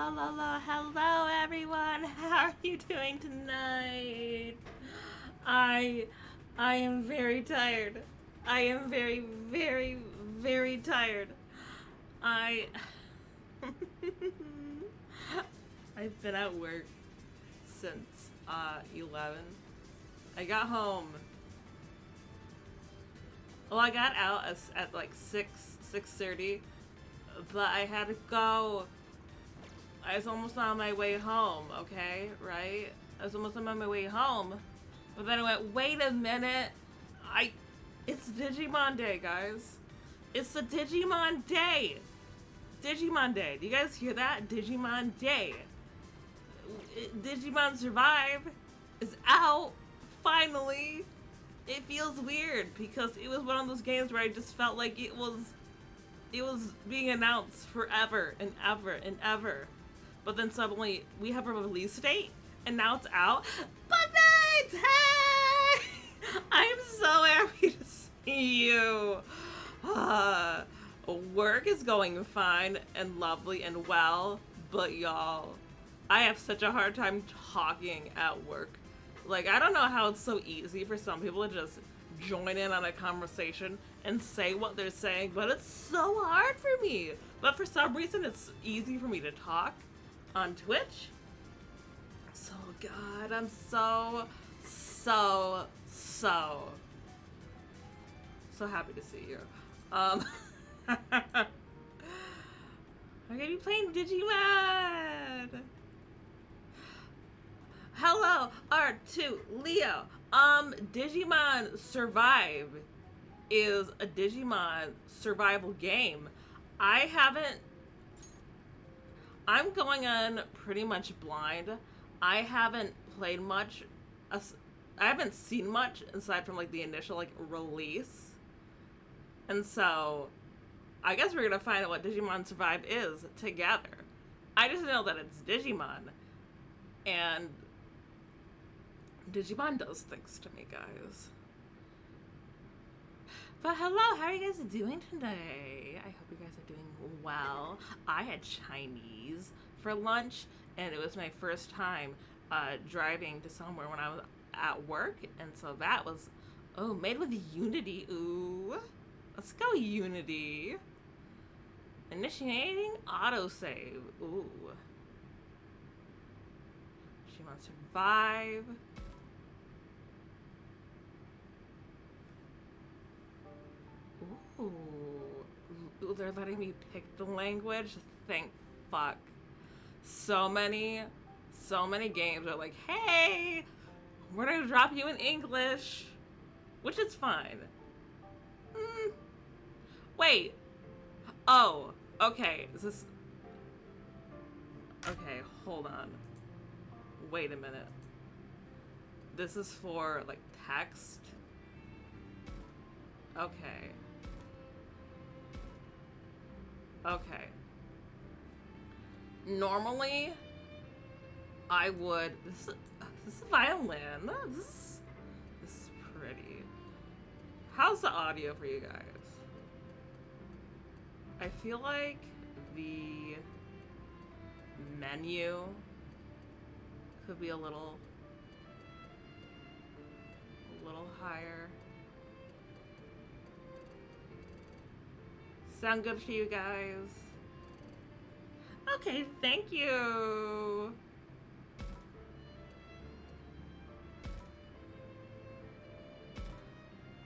Hello everyone. How are you doing tonight? I I am very tired. I am very tired. I I've been at work since 11. I got home. Well, I got out at like 6:30, but I had to go. I was almost on my way home, okay? Right? I was almost on my way home. But then I went, wait a minute. It's Digimon Day, guys. It's the Digimon Day. Digimon Day. Do you guys hear that? Digimon Day. Digimon Survive is out. Finally. It feels weird because it was one of those games where I just felt like it was being announced forever and ever and ever. But then suddenly we have a release date and now it's out. But hey! I'm so happy to see you. Work is going fine and lovely and well, but y'all, I have such a hard time talking at work. Like, I don't know how it's so easy for some people to just join in on a conversation and say what they're saying, but it's so hard for me. But for some reason, it's easy for me to talk on Twitch. So, God, I'm so happy to see you. I'm gonna be playing Digimon! Hello, R2 Leo. Digimon Survive is a Digimon survival game. I'm going on pretty much blind. I haven't played much. I haven't seen much aside from like the initial like release. And so I guess we're gonna find out what Digimon Survive is together. I just know that it's Digimon. And Digimon does things to me, guys. But hello, how are you guys doing today? I hope you guys are doing well. I had Chinese for lunch, and it was my first time driving to somewhere when I was at work, and so that was, made with Unity. Ooh, let's go Unity. Initiating autosave. Ooh. Digimon Survive. Ooh, they're letting me pick the language. Thank fuck. So many games are like, hey, we're gonna drop you in English, which is fine. Wait. Oh, okay. Is this? Okay, hold on. Wait a minute. This is for like text. Okay. Okay. Normally, I would. This is a violin. This is pretty. How's the audio for you guys? I feel like the menu could be a little higher. Sound good to you guys? Okay, thank you.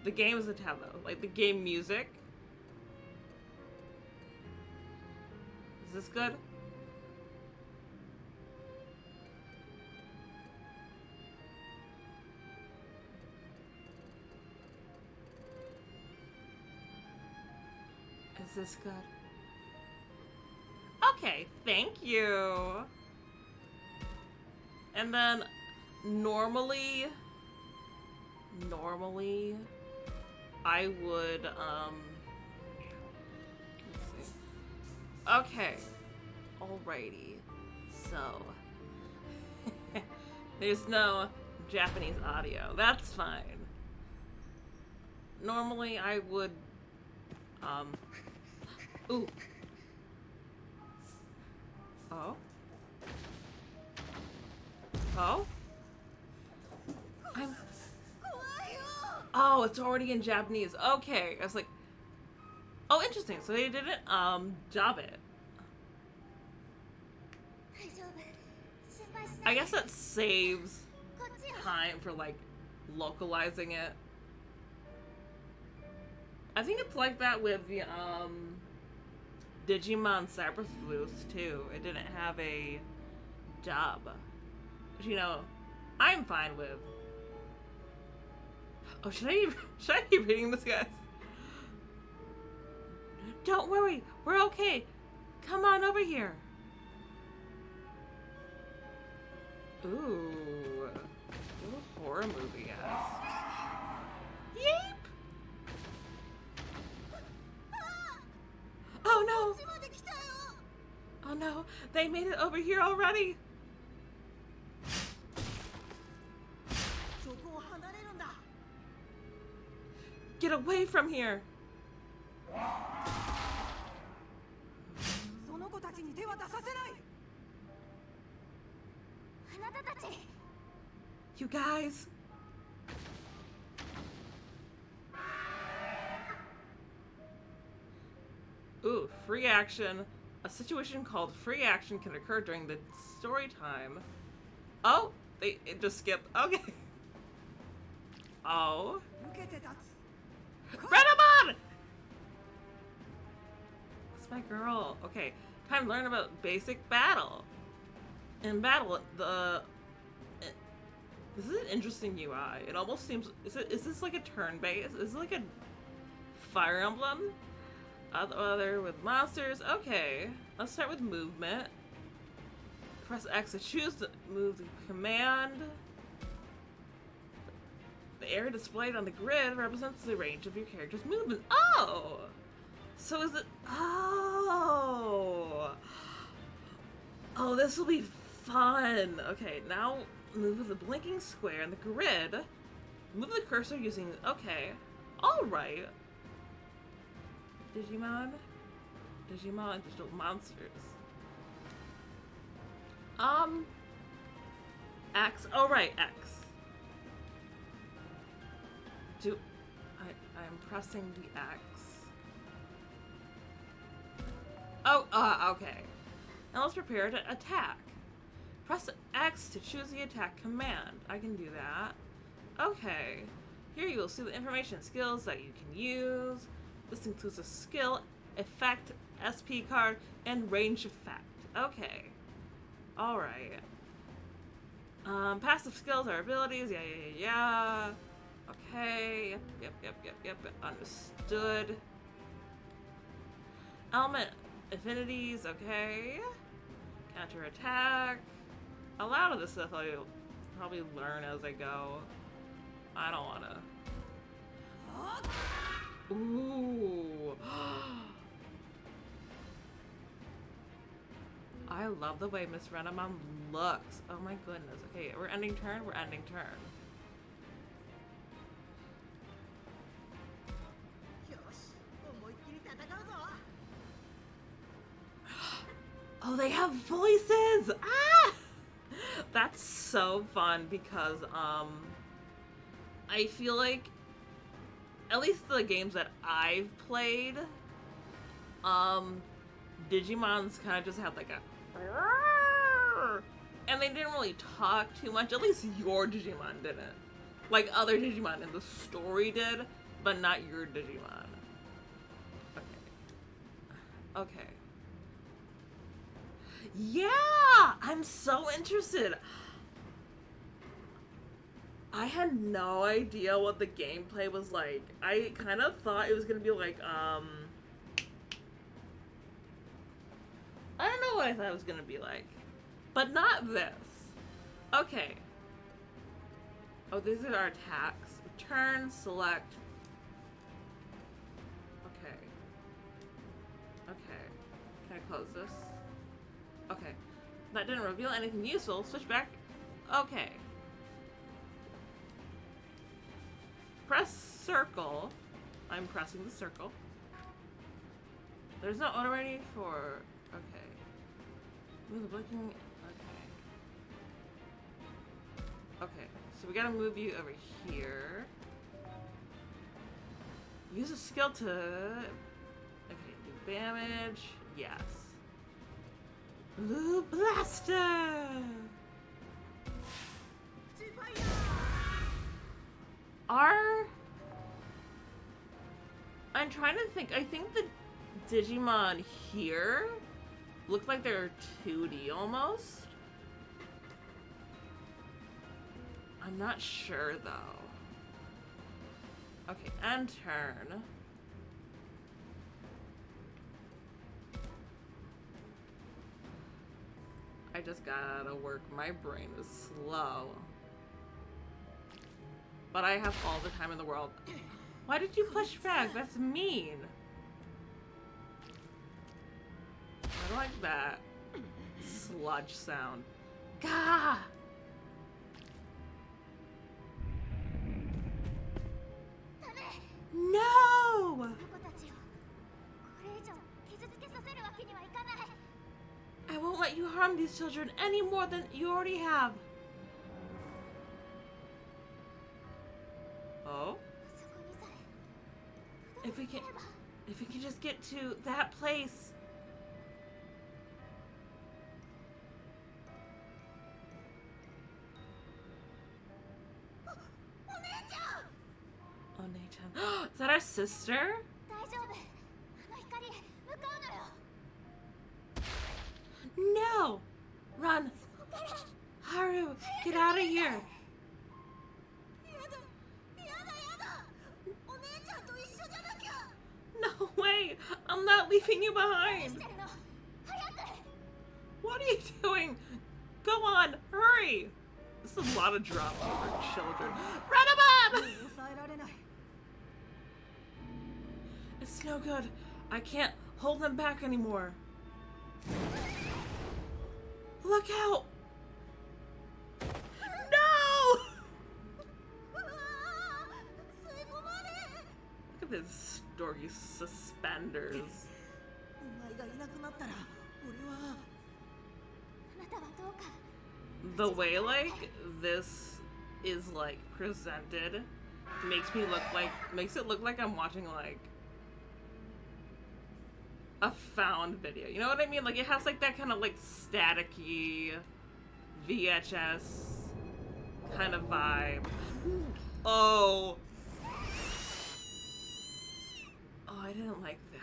The game is a tab though, like the game music. Is this good? Is this good? Okay, thank you. And then normally I would let's see. Okay. Alrighty. So there's no Japanese audio. That's fine. Normally I would ooh. Oh. Oh? I'm... Oh, it's already in Japanese. Okay. I was like, oh, interesting. So they didn't, dub it. I guess that saves time for, like, localizing it. I think it's like that with the, Digimon Cyber Sleuths, too. It didn't have a dub. Which, you know, I'm fine with. Oh, should I be reading this, guys? Don't worry, we're okay. Come on over here. Ooh. Little horror movie, yes. Yeep! Oh no! Oh no, they made it over here already! Get away from here! You guys! Ooh, free action. A situation called free action can occur during the story time. Oh, it just skipped. Okay. Oh. Renamon! That's my girl. Okay, time to learn about basic battle. In battle, this is an interesting UI. It almost seems... Is this like a turn-based? Is it like a Fire Emblem? Other with monsters. Okay. Let's start with movement. Press X to choose to move the command. The area displayed on the grid represents the range of your character's movement. Oh! So is it... Oh! Oh, this will be fun. Okay, now move the blinking square in the grid. Move the cursor using... Okay. Alright. Digimon, digital monsters. X. Oh right, X. I'm pressing the X. Oh, okay. Now let's prepare to attack. Press X to choose the attack command. I can do that. Okay. Here you will see the information skills that you can use. This includes a skill, effect, SP card, and range effect. Okay. Alright. Passive skills are abilities. Yeah. Okay. Yep. Understood. Element affinities. Okay. Counter attack. A lot of this stuff I'll probably learn as I go. I don't wanna. Ooh. I love the way Miss Renamon looks. Oh my goodness. Okay, we're ending turn. Oh, they have voices! Ah! That's so fun because, I feel like at least the games that I've played, Digimons kind of just had like a... And they didn't really talk too much. At least your Digimon didn't. Like other Digimon in the story did, but not your Digimon. Okay. Yeah! I'm so interested. I had no idea what the gameplay was like. I kind of thought it was gonna be like, I don't know what I thought it was gonna be like. But not this. Okay. Oh, these are our attacks. Turn, select. Okay. Can I close this? Okay. That didn't reveal anything useful. Switch back. Okay. Press circle. I'm pressing the circle. There's no auto ready for... Okay. Move the blinking... Okay. So we gotta move you over here. Use a skill to... Okay, do damage. Yes. Blue Blaster! I'm trying to think. I think the Digimon here look like they're 2D almost. I'm not sure though. Okay, and turn. I just gotta work. My brain is slow. But I have all the time in the world. Why did you push back? That's mean. I don't like that sludge sound. Gah! No! I won't let you harm these children any more than you already have. Oh? If we can just get to that place. Oh, is that our sister? No! Run! Haru, get out of here! No way! I'm not leaving you behind! What are you doing? Go on, hurry! This is a lot of drama for children. Run him up! It's no good. I can't hold them back anymore. Look out! No! Look at this dorky suspenders. The way like this is like presented makes it look like I'm watching like a found video. You know what I mean? Like it has like that kind of like staticky VHS kind of vibe. Oh. Oh, I didn't like that.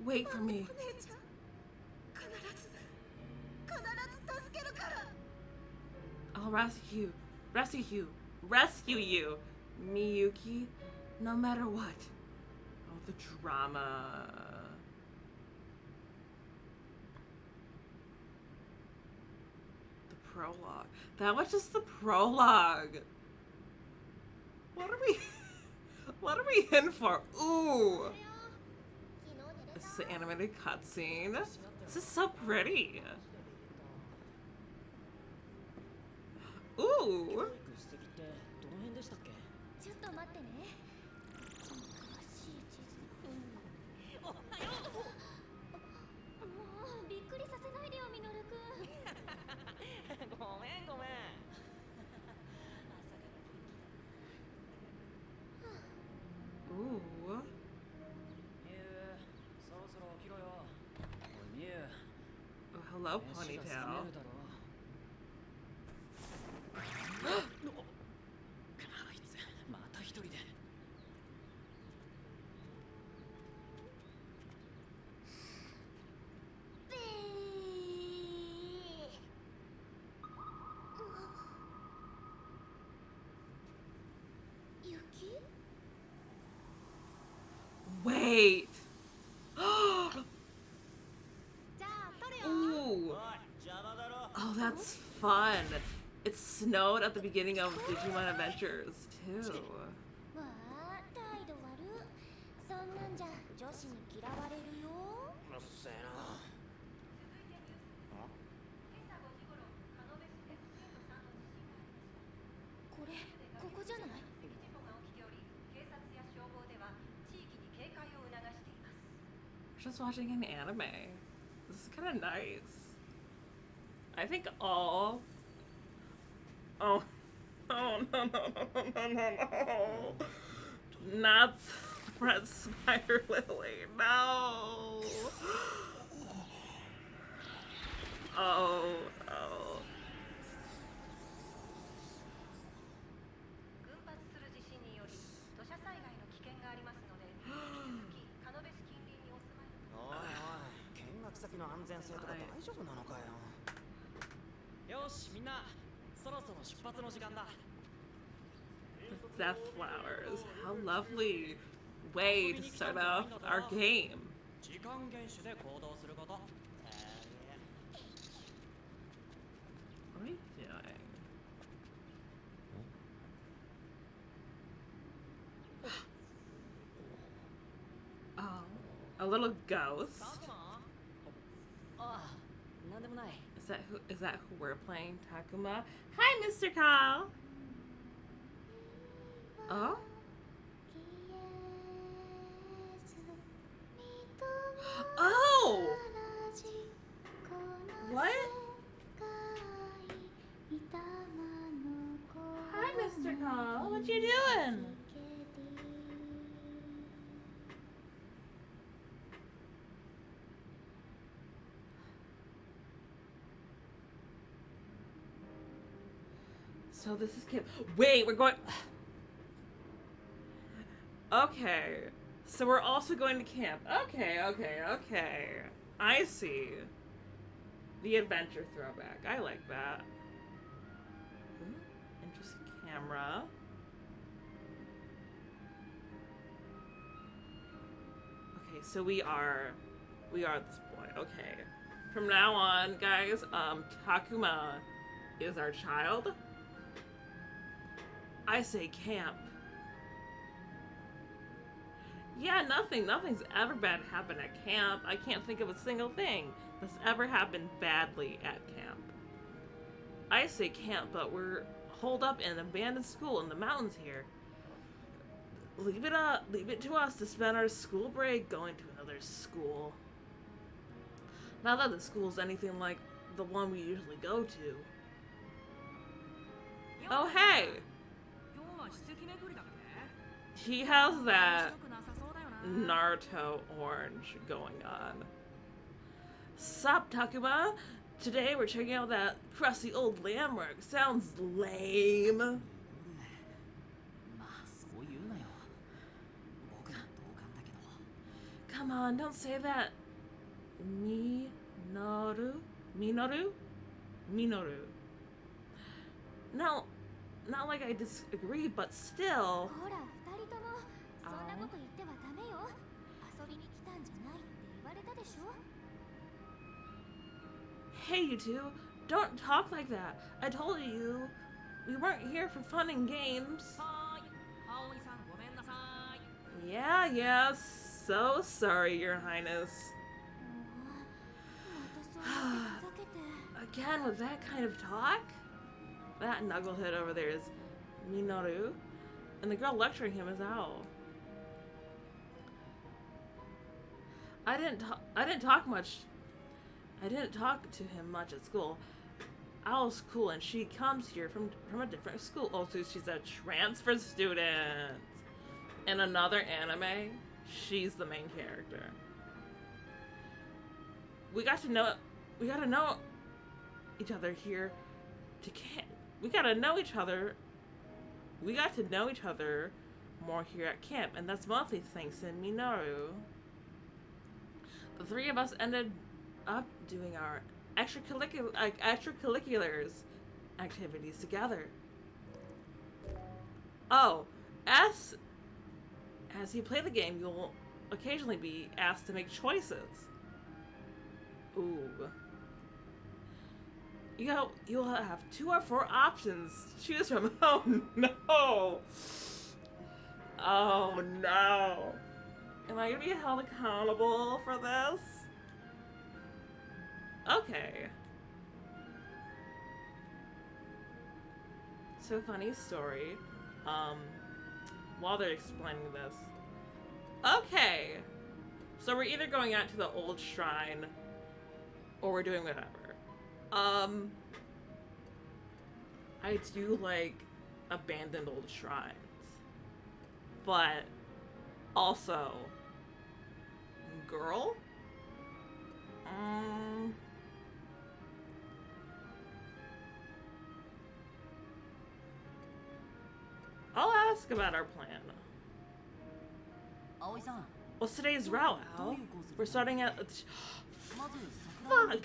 Wait for me. I'll rescue you, Miyuki, no matter what. Oh, the drama. The prologue. That was just the prologue. What are we in for? Ooh. This is an animated cutscene. This is so pretty. Ooh. Ooh. Oh, hello, Ponytail. Wait. Ooh. Oh, that's fun. It snowed at the beginning of Digimon Adventures, too. just watching an anime. This is kind of nice. I think all. Oh, oh no no no no no no! Not Red Spider Lily. No. Oh oh. Death flowers. How lovely way to start off our game. What are you doing? Oh, a little ghost. Is that who we're playing, Takuma? Hi, Mr. Kyle. Oh? Oh! What? Hi, Mr. Kyle. What you doing? So this is Kim. Wait, we're going. Okay. So we're also going to camp. Okay. I see. The adventure throwback. I like that. Ooh, interesting camera. Okay, so we are this boy. Okay. From now on, guys, Takuma is our child. I say camp. Yeah, nothing's ever bad happened at camp. I can't think of a single thing that's ever happened badly at camp. I say camp, but we're holed up in an abandoned school in the mountains here. Leave it to us to spend our school break going to another school. Not that the school's anything like the one we usually go to. Oh, hey! He has that Naruto orange going on. Sup, Takuma? Today we're checking out that crusty old landmark. Sounds lame. Come on, don't say that. Minoru? No, not like I disagree, but still. Hey, you two, don't talk like that. I told you, we weren't here for fun and games. Yeah, so sorry, Your Highness. Again, with that kind of talk? That knucklehead over there is Minoru, and the girl lecturing him is Ao. I didn't talk to him much at school. Ao's cool, and she comes here from a different school. Oh, so she's a transfer student. In another anime, she's the main character. We got to know each other here. We got to know each other more here at camp, and that's mostly thanks to Minoru. The three of us ended up doing our extracurriculars activities together. Oh, as you play the game, you'll occasionally be asked to make choices. Ooh. You'll have 2 or 4 options to choose from. Oh no! Oh no! Am I gonna be held accountable for this? Okay. So funny story. While they're explaining this. Okay. So we're either going out to the old shrine or we're doing whatever. I do like abandoned old shrines. But also girl? I'll ask about our plan. What's today's route, Al? We're starting at... Fuck!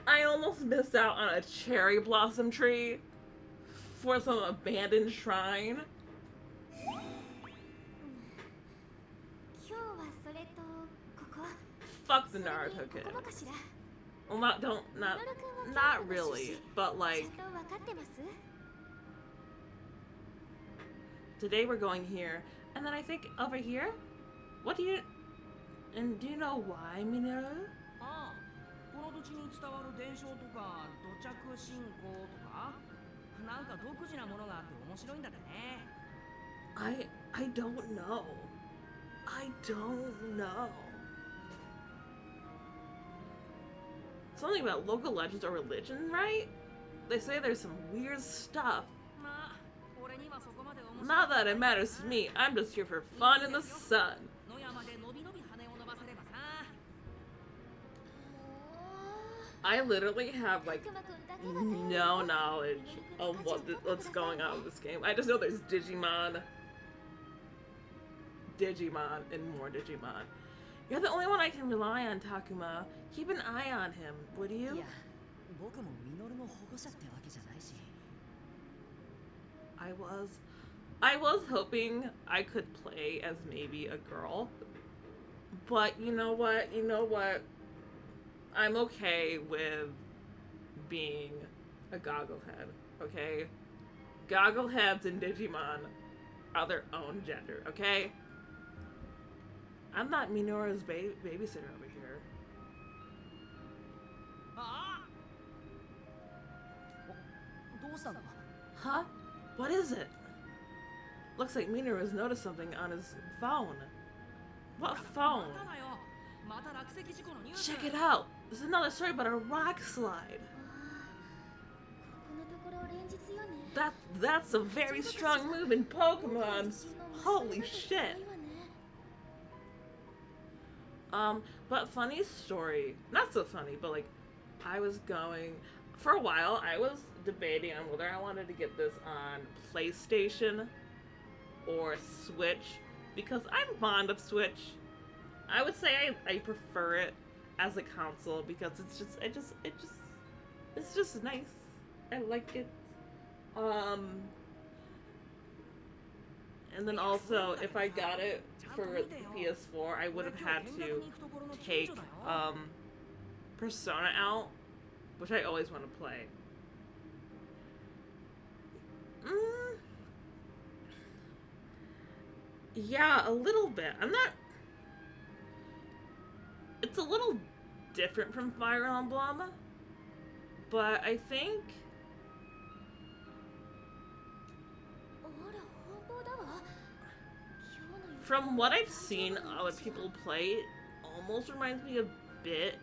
I almost missed out on a cherry blossom tree for some abandoned shrine. Fuck the Naruto kid. Well, not really, but like... Today we're going here, and then I think over here? What do you... And do you know why, Minoru? I don't know. I don't know. Something about local legends or religion, right? They say there's some weird stuff. Not that it matters to me. I'm just here for fun in the sun. I literally have like no knowledge of what's going on with this game. I just know there's Digimon, and more Digimon. You're the only one I can rely on, Takuma. Keep an eye on him, would you? I was hoping I could play as maybe a girl. But you know what? I'm okay with being a gogglehead, okay? Goggleheads and Digimon are their own gender, okay? I'm not Minoru's babysitter over here. Huh? What is it? Looks like Minoru's noticed something on his phone. What phone? Check it out! This is another story about a rock slide. That's a very strong move in Pokemon. Holy shit. But funny story. Not so funny, but like, for a while, I was debating on whether I wanted to get this on PlayStation or Switch, because I'm fond of Switch. I would say I prefer it as a console because it's just nice. I like it. And then also, if I got it for the PS4, I would have had to take Persona out, which I always want to play. Yeah, a little bit. It's a little different from Fire Emblem, but I think from what I've seen other people play, it almost reminds me a bit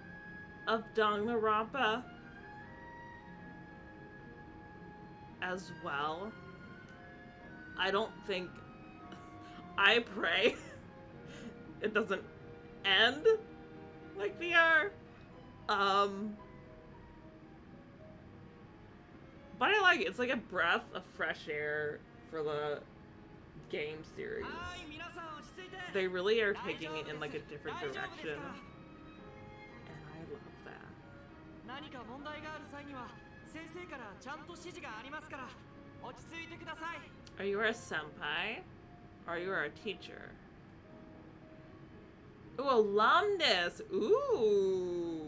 of Danganronpa as well. I don't think... I pray it doesn't end like VR. But I like it. It's like a breath of fresh air for the game series. They really are taking it in like a different direction. And I love that. Are you our senpai? Or you are a teacher? Ooh, alumnus! Ooh!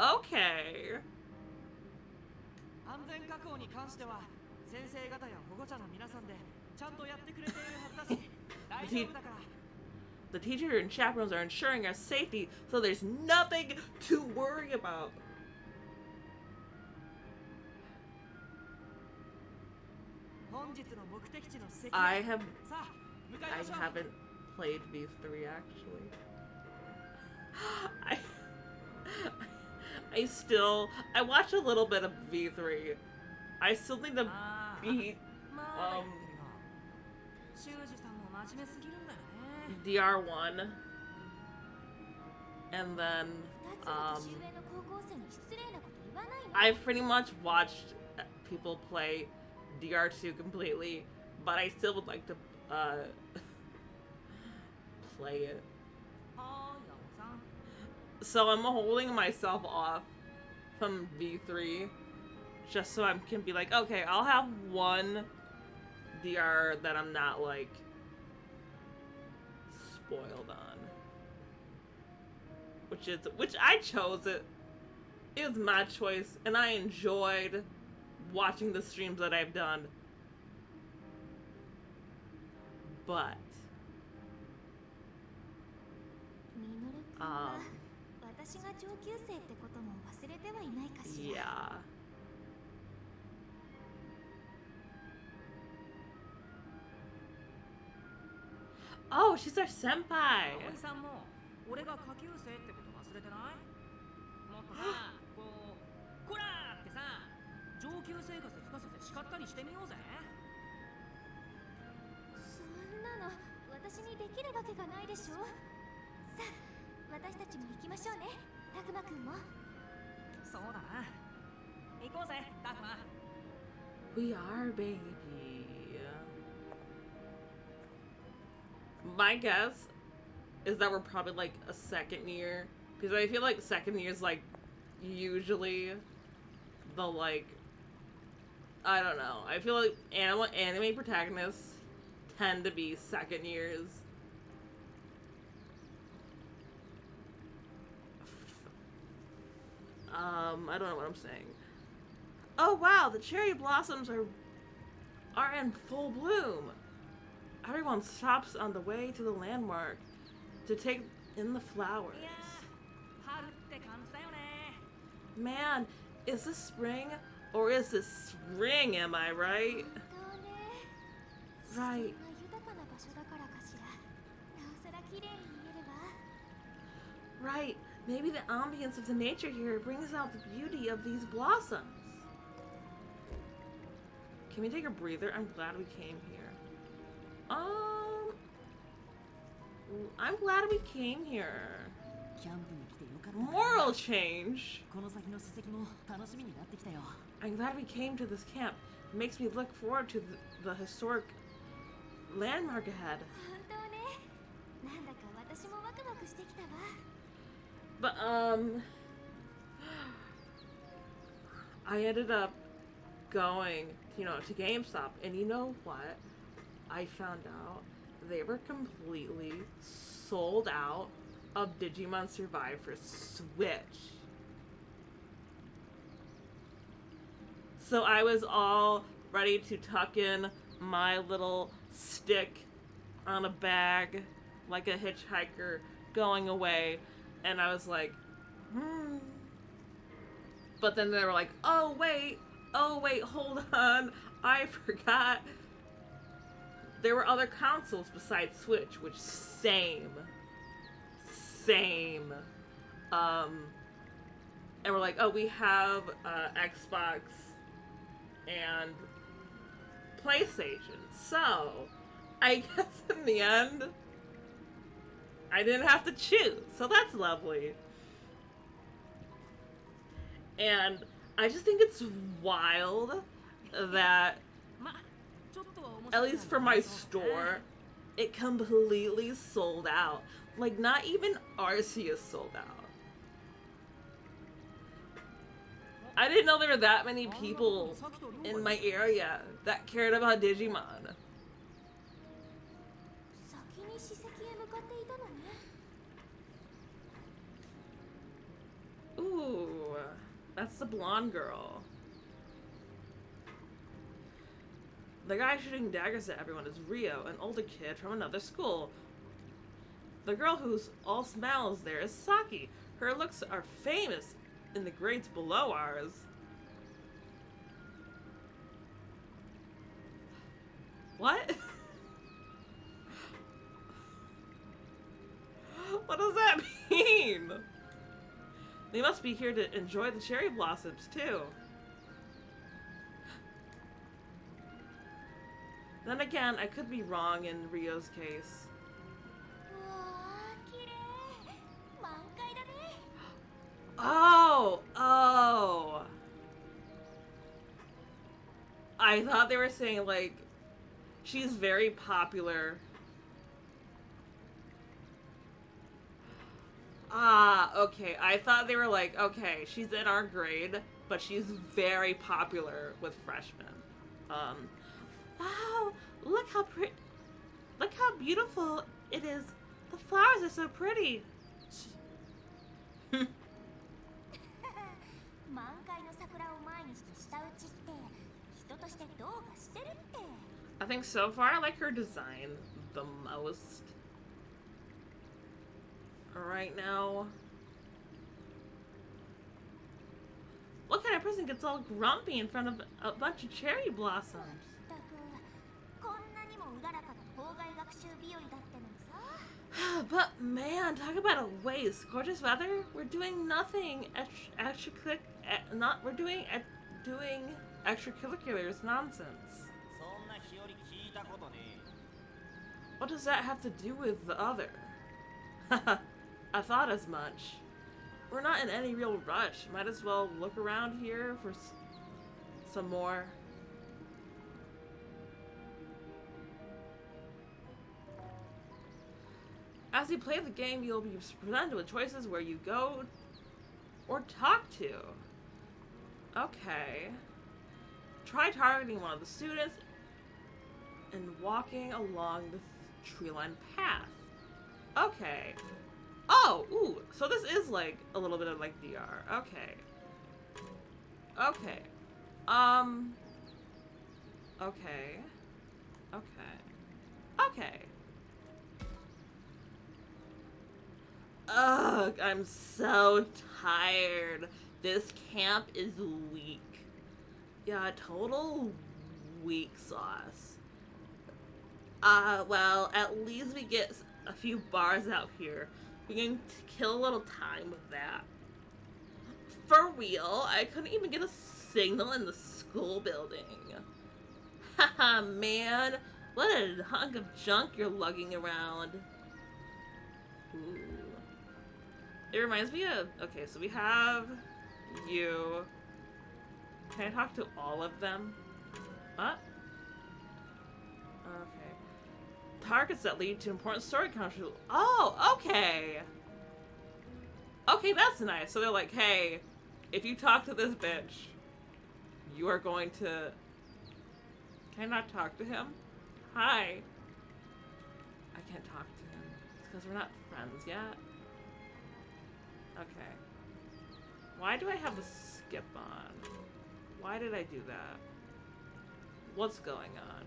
Okay. The teacher and chaperones are ensuring our safety, so there's nothing to worry about. I haven't played these three actually. I I watched a little bit of V3. I still need to beat DR1 and then I've pretty much watched people play DR2 completely, but I still would like to play it. So I'm holding myself off from V3 just so I can be like, okay, I'll have one DR that I'm not like spoiled on. Which I chose it. It was my choice and I enjoyed watching the streams that I've done. But yeah. Oh, she's our senpai. We are, baby. My guess is that we're probably like a second year, because I feel like second year is like usually the like, I don't know. I feel like anime protagonists tend to be second years. I don't know what I'm saying. Oh wow, the cherry blossoms are in full bloom. Everyone stops on the way to the landmark to take in the flowers. Man, is this spring or is this spring, am I right? Right. Right. Maybe the ambience of the nature here brings out the beauty of these blossoms. Can we take a breather? I'm glad we came here. I'm glad we came here. Moral change. I'm glad we came to this camp. It makes me look forward to the historic landmark ahead. But I ended up going, to GameStop, and you know what? I found out they were completely sold out of Digimon Survive for Switch. So I was all ready to tuck in my little stick on a bag like a hitchhiker going away, and I was like, But then they were like, oh wait, hold on, I forgot. There were other consoles besides Switch, which same. And we're like, oh, we have Xbox and PlayStation. So, I guess in the end, I didn't have to choose. So that's lovely. And I just think it's wild that, at least for my store, it completely sold out. Like, not even Arceus sold out. I didn't know there were that many people in my area that cared about Digimon. Ooh, that's the blonde girl. The guy shooting daggers at everyone is Rio, an older kid from another school. The girl who's all smiles there is Saki. Her looks are famous in the grades below ours. What? What does that mean? We must be here to enjoy the cherry blossoms, too. Then again, I could be wrong in Rio's case. Oh! I thought they were saying, like, she's very popular. Ah, okay. I thought they were like, okay, she's in our grade, but she's very popular with freshmen. Wow, look how beautiful it is. The flowers are so pretty. I think so far I like her design the most. Right now. What kind of person gets all grumpy in front of a bunch of cherry blossoms? But man, talk about a waste. Gorgeous weather. We're doing nothing doing extracurriculars nonsense. What does that have to do with the other? I thought as much. We're not in any real rush. Might as well look around here for some more. As you play the game, you'll be presented with choices where you go or talk to. Okay. Try targeting one of the students and walking along the tree-lined path. Okay. Oh, ooh, so this is like a little bit of like DR. Okay. Okay. Okay. Okay. Ugh, I'm so tired. This camp is weak. Yeah, total weak sauce. Well, at least we get a few bars out here. We can kill a little time with that. For real, I couldn't even get a signal in the school building. Haha, man. What a hunk of junk you're lugging around. Ooh. It reminds me of... Okay, so we have you. Can I talk to all of them? What? Okay. Targets that lead to important story content. Oh, okay. Okay, that's nice. So they're like, hey, if you talk to this bitch, you are going to... Can I not talk to him? Hi. I can't talk to him. It's because we're not friends yet. Okay. Why do I have the skip on? Why did I do that? What's going on?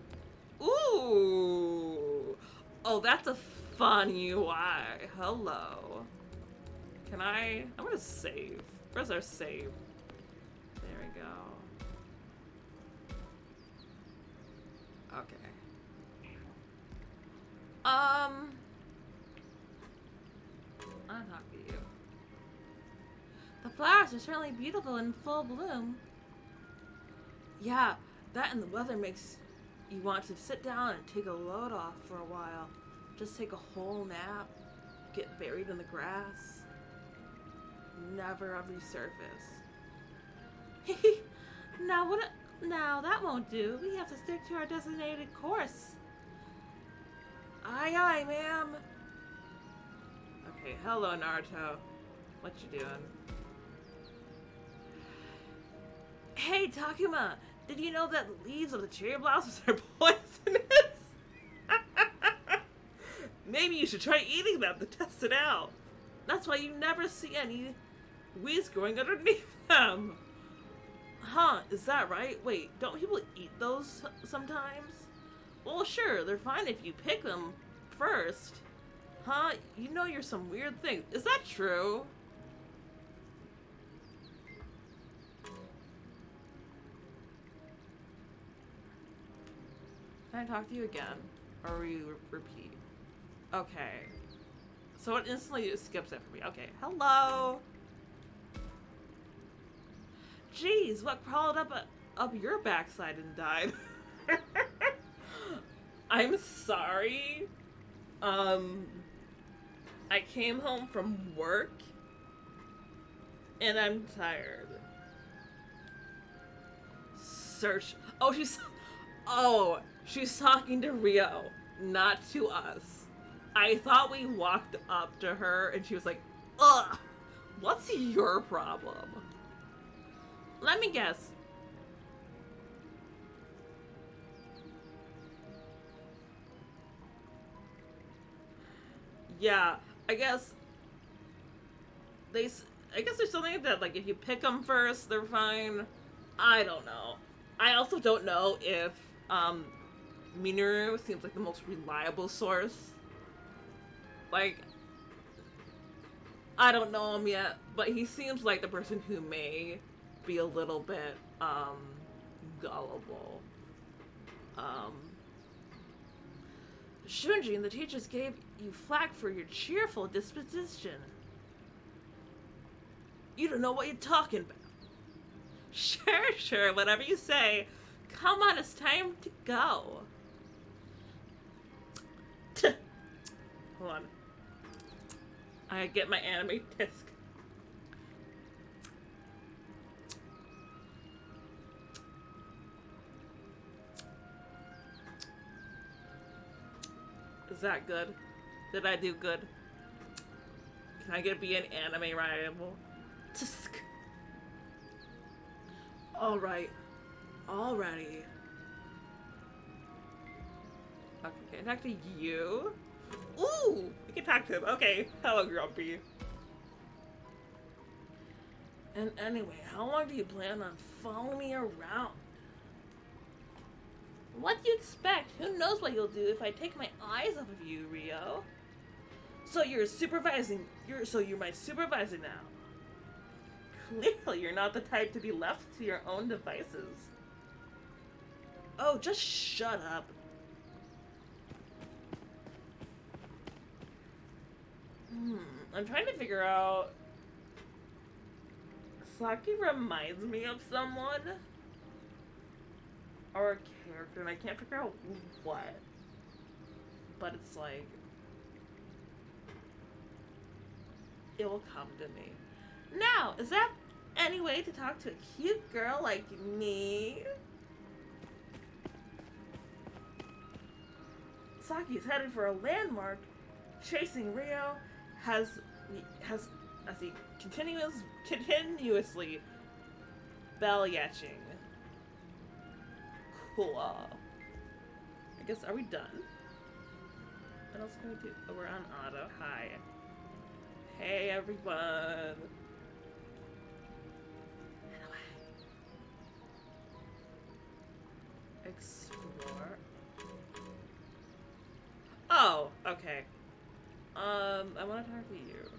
Ooh! Oh, that's a fun UI. Hello. Can I... I'm gonna save. Where's our save? There we go. Okay. I'll talk to you. The flowers are certainly beautiful in full bloom. Yeah, that and the weather makes you want to sit down and take a load off for a while. Just take a whole nap, get buried in the grass, never resurface. Now that won't do. We have to stick to our designated course. Aye, aye, ma'am. Okay, hello, Naruto. What you doing? Hey, Takuma, did you know that the leaves of the cherry blossoms are poisonous? Maybe you should try eating them to test it out. That's why you never see any weeds growing underneath them. Huh, is that right? Wait, don't people eat those sometimes? Well, sure, they're fine if you pick them first. Huh? You know you're some weird thing. Is that true? Can I talk to you again? Or will you repeat? Okay. So it instantly skips it for me. Okay. Hello! Jeez, what crawled up your backside and died? I'm sorry. I came home from work and I'm tired. Search. She's talking to Rio, not to us. I thought we walked up to her and she was like, ugh, what's your problem? Let me guess. Yeah, I guess I guess there's something like that, like if you pick them first, they're fine. I don't know. I also don't know if Minoru seems like the most reliable source. Like, I don't know him yet, but he seems like the person who may be a little bit gullible. Shunji and the teachers gave you flack for your cheerful disposition. You don't know what you're talking about. Sure, whatever you say. Come on, it's time to go. Hold on. I get my anime disc. Is that good? Did I do good? Can I be an anime rival? Tisk. Alright. Alrighty. Okay, can I talk to you? Ooh! We can talk to him. Okay. Hello, Grumpy. And anyway, how long do you plan on following me around? What do you expect? Who knows what you'll do if I take my eyes off of you, Rio? So you're my supervisor now. Clearly, you're not the type to be left to your own devices. Oh, just shut up. I'm trying to figure out... Saki reminds me of someone. Or a character, and I can't figure out what. But it's like... It will come to me. Now, is that any way to talk to a cute girl like me? Saki's headed for a landmark. Chasing Rio has as he continuously bell-yetching. Cool. I guess, are we done? What else can we do? Oh, we're on auto. Hi. Hey, everyone. Explore. Oh, okay. I want to talk to you.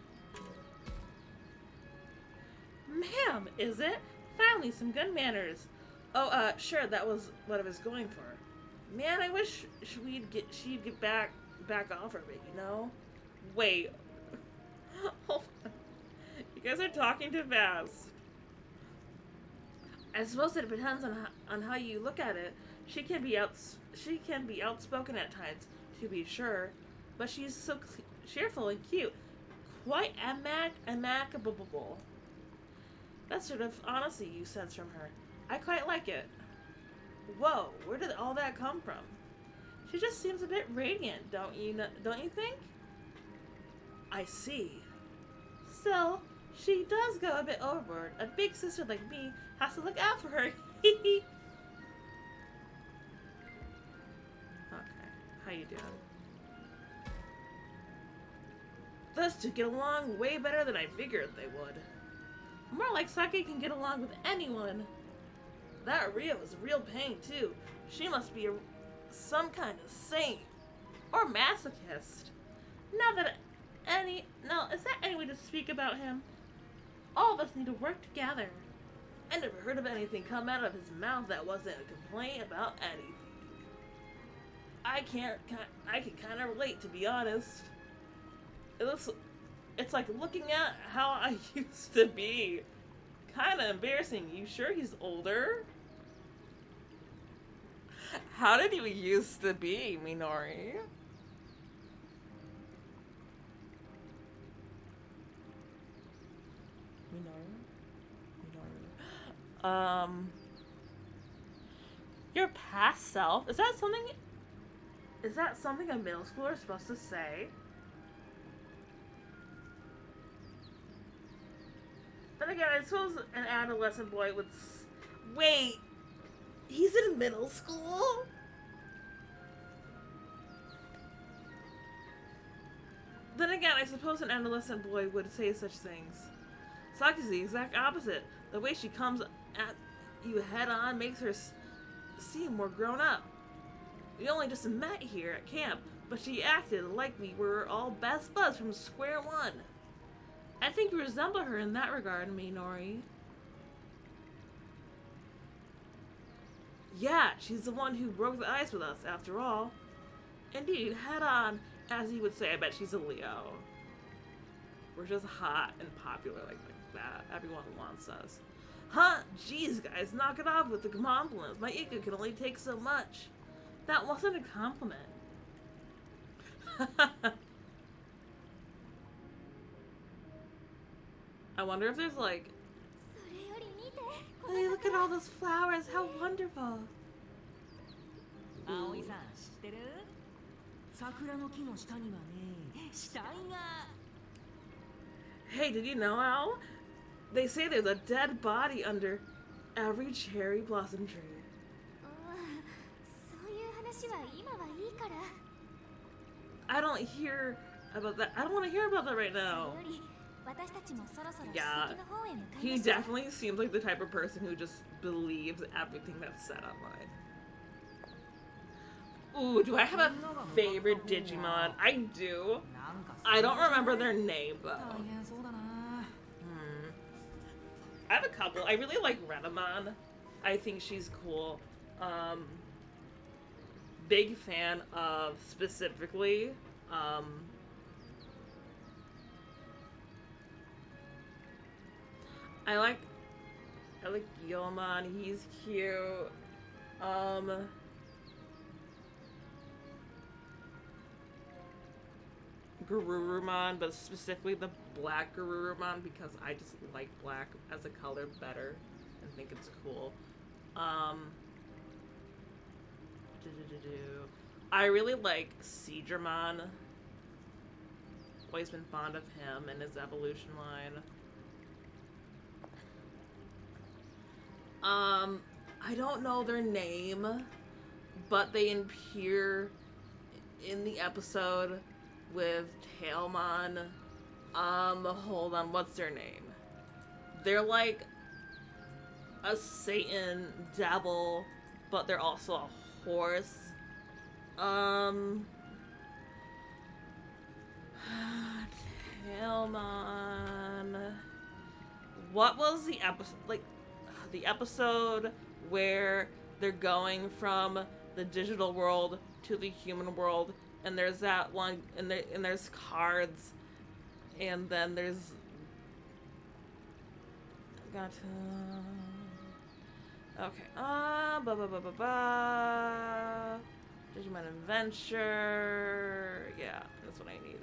Ma'am, is it? Finally, some good manners. Oh, sure, that was what I was going for. Man, I wish she'd get back off of it, you know? Wait. Hold on. You guys are talking too fast. I suppose it depends on how you look at it. She can be outspoken at times, to be sure, but she's so cheerful and cute, quite amicable. That sort of honesty you sense from her, I quite like it. Whoa, where did all that come from? She just seems a bit radiant, don't you think? I see. Still, she does go a bit overboard. A big sister like me has to look out for her. Okay, how you doing? Those two get along way better than I figured they would. More like Saki can get along with anyone. That Rio is a real pain, too. She must be some kind of saint. Or masochist. Is that any way to speak about him? All of us need to work together. I never heard of anything come out of his mouth that wasn't a complaint about anything. I can kind of relate, to be honest. It's like looking at how I used to be. kind of embarrassing. You sure he's older? How did you used to be, Minori? Your past self? Is that something? Is that something a middle schooler is supposed to say? Then again, I suppose an adolescent boy would. Wait, he's in middle school? Then again, I suppose an adolescent boy would say such things. Saki's the exact opposite. The way she comes at you head on makes her seem more grown up. We only just met here at camp, but she acted like we were all best buds from square one. I think you resemble her in that regard, Minori. Yeah, she's the one who broke the ice with us, after all. Indeed, head on, as you would say. I bet she's a Leo. We're just hot and popular like that. Everyone wants us. Huh? Jeez, guys, knock it off with the compliments. My ego can only take so much. That wasn't a compliment. I wonder if there's like... Hey, look at all those flowers. How wonderful. Hey, did you know, Al? They say there's a dead body under every cherry blossom tree. I don't hear about that. I don't want to hear about that right now. Yeah, he definitely seems like the type of person who just believes everything that's said online. Ooh, do I have a favorite Digimon? I do. I don't remember their name, though. I have a couple. I really like Renamon. I think she's cool. Big fan of, specifically, I like Gilmon. He's cute. Garurumon, but specifically the black Garurumon because I just like black as a color better and think it's cool. I really like Seadramon. Always been fond of him and his evolution line. I don't know their name, but they appear in the episode with Tailmon. Hold on, what's their name? They're like a Satan devil, but they're also a horse. Tailmon. What was the episode? Like, the episode where they're going from the digital world to the human world, and there's that one, and there's cards, and then there's Digimon Adventure. Yeah, that's what I need.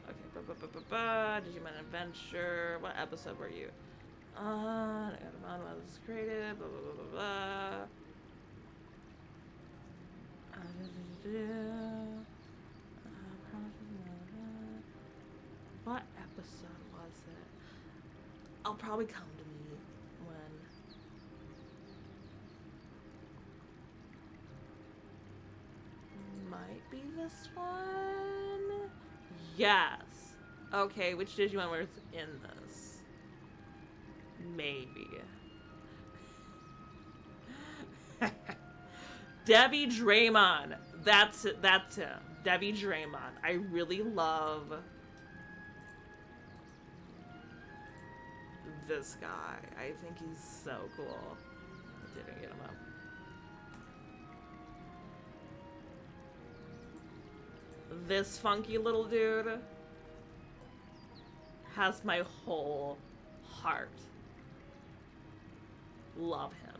Okay, Digimon Adventure. What episode were you? Digimon was created. Blah blah blah blah blah. What episode was it? I'll probably come to me when. Might be this one? Yes. Okay, which Digimon was in this? Maybe. Debbie Draymon. That's it. That's him. Debbie Draymon. I really love this guy. I think he's so cool. I didn't get him up. This funky little dude has my whole heart. Love him.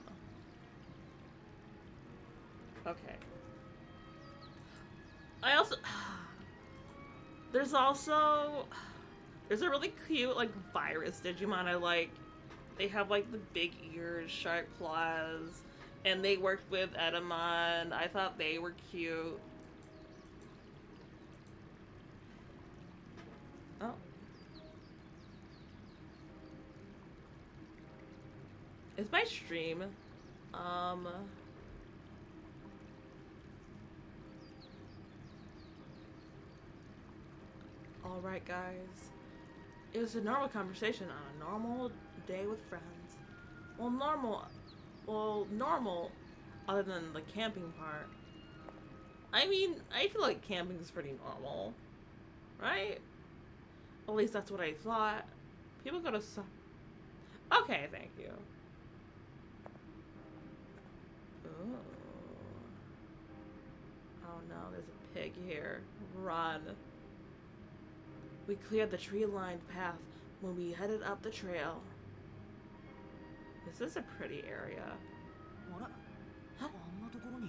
Okay. I also there's also there's a really cute like virus Digimon I like. They have like the big ears, sharp claws, and they worked with Edamon. I thought they were cute. Oh. Is my stream? Alright, guys. It was a normal conversation on a normal day with friends. Normal, other than the camping part. I mean, I feel like camping is pretty normal, right? At least that's what I thought. People go to okay, thank you. Ooh. Oh no, there's a pig here. Run. We cleared the tree-lined path when we headed up the trail. This is a pretty area. Huh?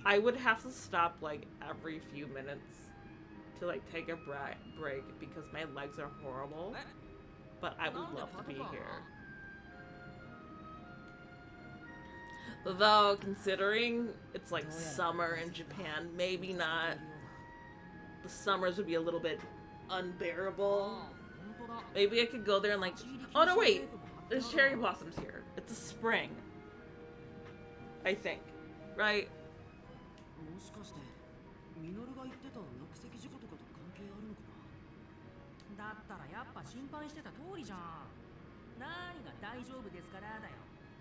I would have to stop like every few minutes to like take a break because my legs are horrible. But I would love to be here. Though, considering it's like summer in Japan, maybe not. The summers would be a little bit unbearable. Maybe I could go there and like... Oh no, wait! There's cherry blossoms here. It's a spring. I think. Right?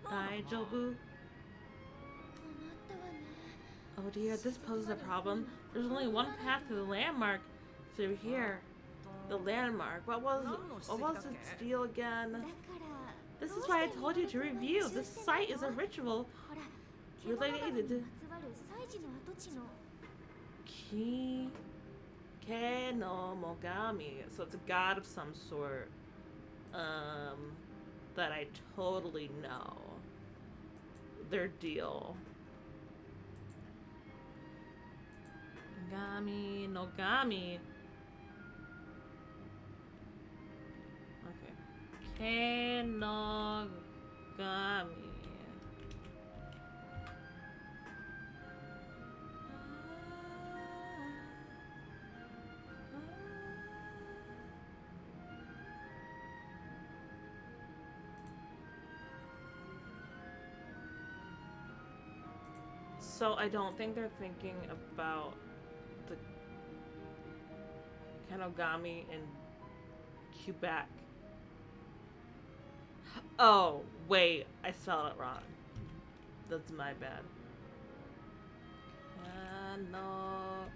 Daijoubu? Oh dear, this poses a problem. There's only one path to the landmark through here. The landmark. What was its deal again? This is why I told you to review. This site is a ritual related to Ke no Mogami. So it's a god of some sort. That I totally know. Their deal. Gami, Nogami. Okay. Kenogami. So I don't think they're thinking about the Kenogami in Quebec. Oh, wait, I spelled it wrong. That's my bad. No.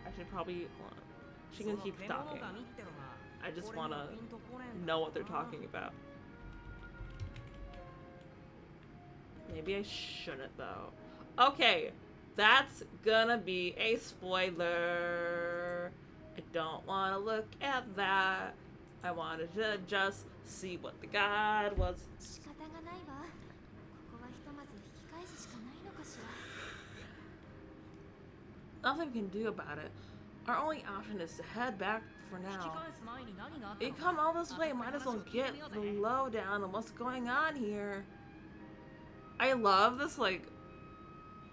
I should probably... She can keep talking. I just want to know what they're talking about. Maybe I shouldn't, though. Okay, that's gonna be a spoiler. I don't want to look at that. I wanted to just see what the god was. Nothing we can do about it. Our only option is to head back for now. You come all this way, might as well get the lowdown on what's going on here. I love this, like,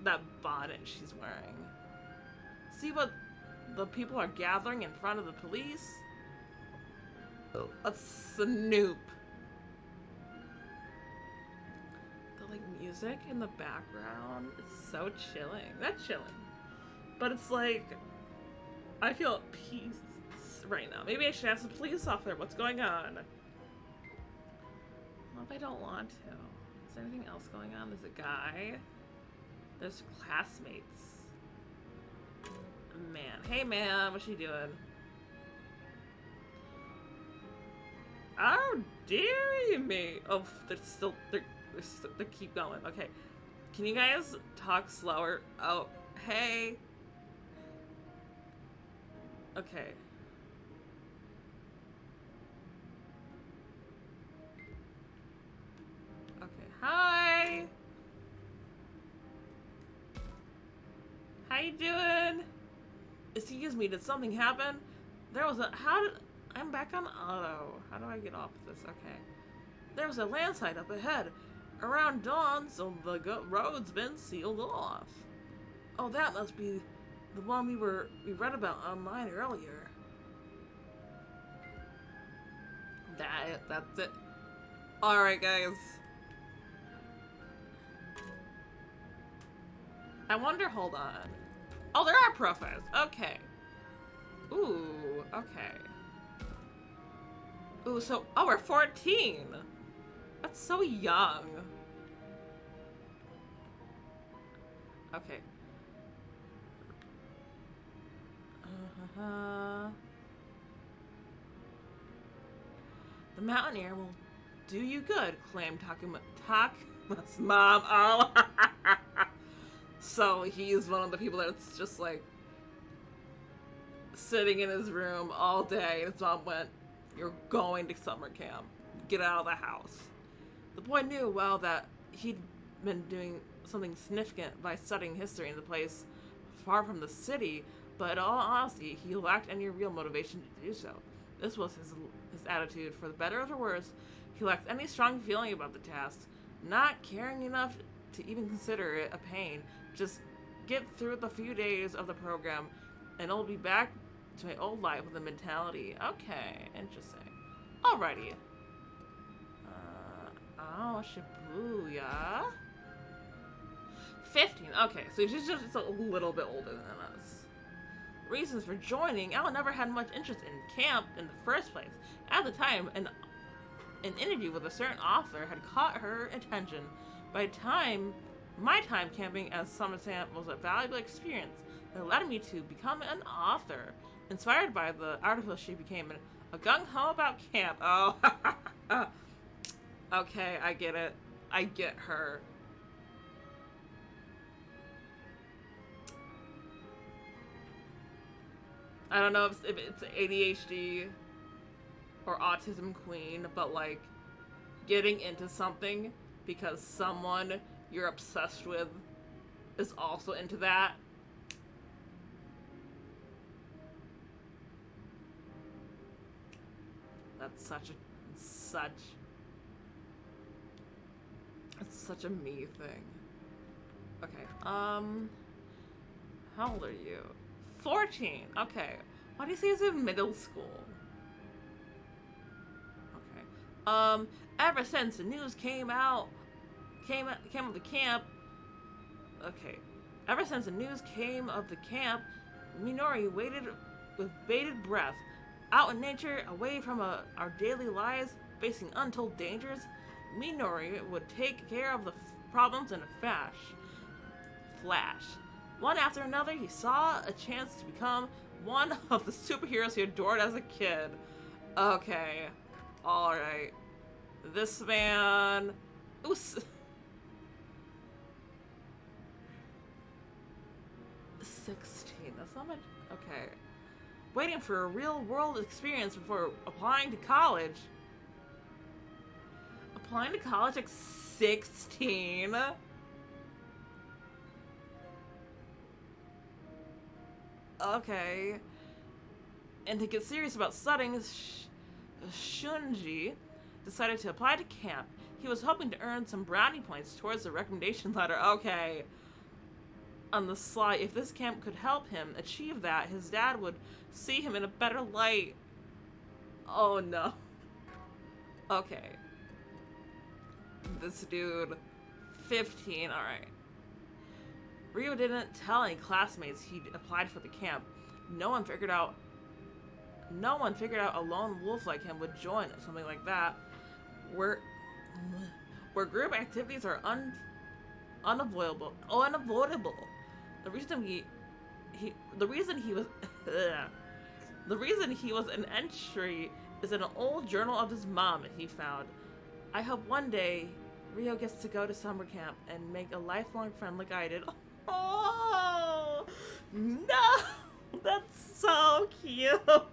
that bonnet she's wearing. See what the people are gathering in front of the police? Oh, a snoop. The, like, music in the background is so chilling. Not chilling. But it's like, I feel at peace right now. Maybe I should ask the police officer what's going on. What if I don't want to? Is there anything else going on? There's a guy. There's classmates. Man. Hey man, what's she doing? Oh, dearie me. Oh, they keep going. Okay. Can you guys talk slower? Oh, hey. Okay. How you doing? Excuse me, did something happen? There was a, I'm back on auto. How do I get off this? Okay. There was a landslide up ahead. Around dawn, so the road's been sealed off. Oh, that must be the one we read about online earlier. That's it. Alright, guys. I wonder, hold on. Oh, there are profiles. Okay. Ooh, okay. Ooh, so, oh, we're 14. That's so young. Okay. The mountaineer will do you good, claimed Takuma's mom. Oh. So he's one of the people that's just like sitting in his room all day, and his mom went, "You're going to summer camp. Get out of the house." The boy knew well that he'd been doing something significant by studying history in the place far from the city, but in all honesty, he lacked any real motivation to do so. This was his attitude. For the better or the worse, he lacked any strong feeling about the task, not caring enough to even consider it a pain. Just get through the few days of the program, and I'll be back to my old life with a mentality. Okay, interesting. Alrighty. Oh, Shibuya. 15. Okay, so she's just a little bit older than us. Reasons for joining. Al never had much interest in camp in the first place. At the time, an interview with a certain author had caught her attention. By the time, my time camping as summer camp was a valuable experience that led me to become an author. Inspired by the article, she became a gung-ho about camp. Oh, okay, I get it. I get her. I don't know if it's ADHD or autism queen, but like getting into something because someone you're obsessed with is also into that. That's such a me thing. Okay. How old are you? 14. Okay. Why do you say he's in middle school? Okay. Ever since the news came of the camp. Okay. Ever since the news came of the camp, Minori waited with bated breath. Out in nature, away from our daily lives, facing untold dangers, Minori would take care of the problems in a flash. One after another, he saw a chance to become one of the superheroes he adored as a kid. Okay. Alright. This man... Ooh, 16. That's not much... Okay. Waiting for a real-world experience before applying to college. Applying to college at 16? Okay. And to get serious about studying, Shunji decided to apply to camp. He was hoping to earn some brownie points towards the recommendation letter. Okay. On the sly, if this camp could help him achieve that, his dad would see him in a better light. Oh no. Okay. This dude, 15, alright. Rio didn't tell any classmates he'd applied for the camp. No one figured out a lone wolf like him would join something like that. Where group activities are unavoidable. The reason he was an entry is in an old journal of his mom he found. I hope one day Rio gets to go to summer camp and make a lifelong friend like I did. Oh no, that's so cute. Okay,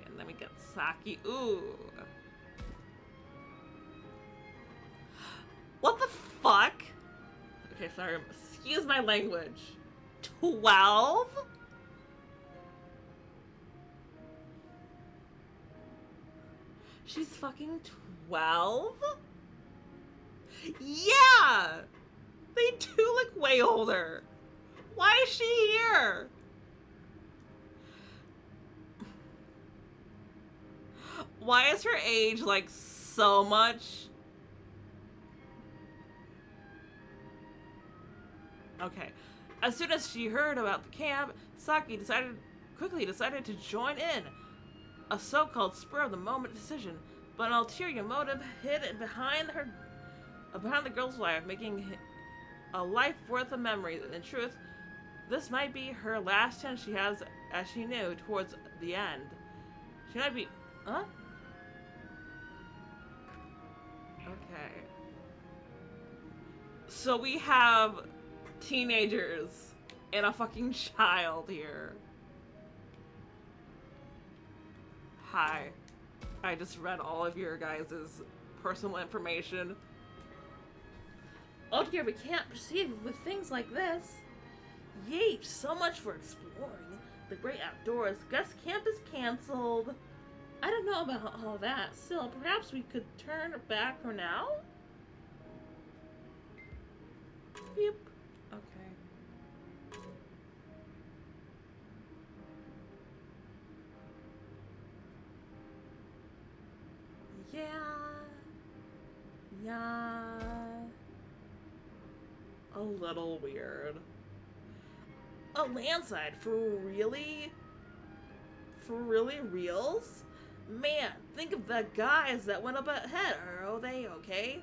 and then we get Saki. Ooh. What the fuck? Okay, sorry, I'm Excuse my language. 12? She's fucking 12? Yeah! They do look way older. Why is she here? Why is her age like so much? Okay. As soon as she heard about the camp, Saki quickly decided to join in. A so-called spur-of-the-moment decision, but an ulterior motive hid behind the girl's life, making a life worth of memories. In truth, this might be her last chance she has, as she knew, towards the end. She might be... Huh? Okay. So we have teenagers and a fucking child here. Hi. I just read all of your guys' personal information. Oh dear, we can't proceed with things like this. Yeesh, so much for exploring the great outdoors. Guess camp is cancelled. I don't know about all that. Still, perhaps we could turn back for now? Yep. Okay. Yeah. A little weird. A landslide? For really? For really reals? Man, think of the guys that went up ahead. Are they okay?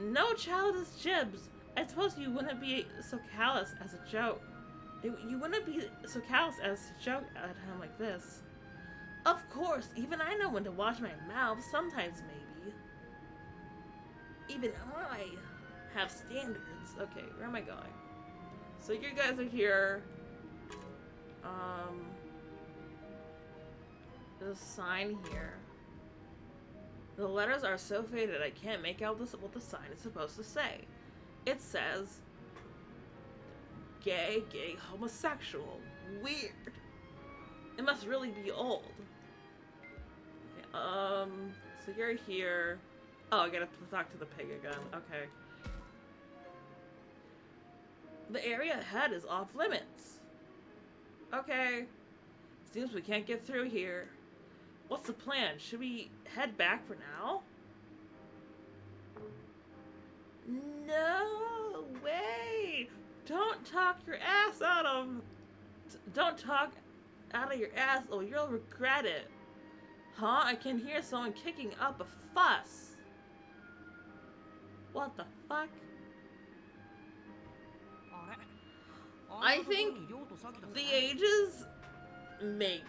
No childish jibs. I suppose you wouldn't be so callous as a joke. You wouldn't be so callous as to joke at him like this. Of course, even I know when to watch my mouth, sometimes maybe. Even I have standards. Okay, where am I going? So you guys are here. There's a sign here. The letters are so faded I can't make out what the sign is supposed to say. It says, gay, homosexual. Weird. It must really be old. Okay, so you're here. Oh, I gotta talk to the pig again. Okay. The area ahead is off limits. Okay. Seems we can't get through here. What's the plan? Should we head back for now? No way! Don't talk your ass out of... Don't talk out of your ass or you'll regret it. Huh? I can hear someone kicking up a fuss. What the fuck? I think the ages make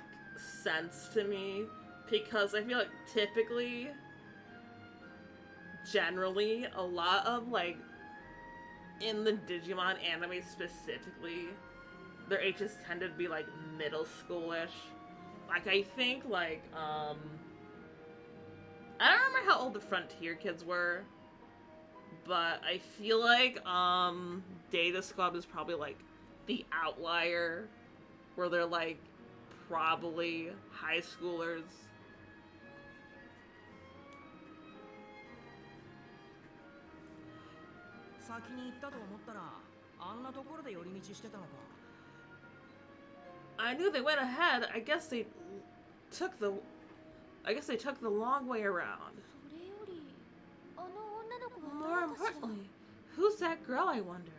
sense to me because I feel like typically, generally, a lot of like, in the Digimon anime specifically, their ages tended to be like middle schoolish. Like I think like, I don't remember how old the Frontier kids were, but I feel like, Data Squad is probably like the outlier where they're like probably high schoolers. I knew they went ahead. I guess they took the long way around. More importantly, who's that girl, I wonder?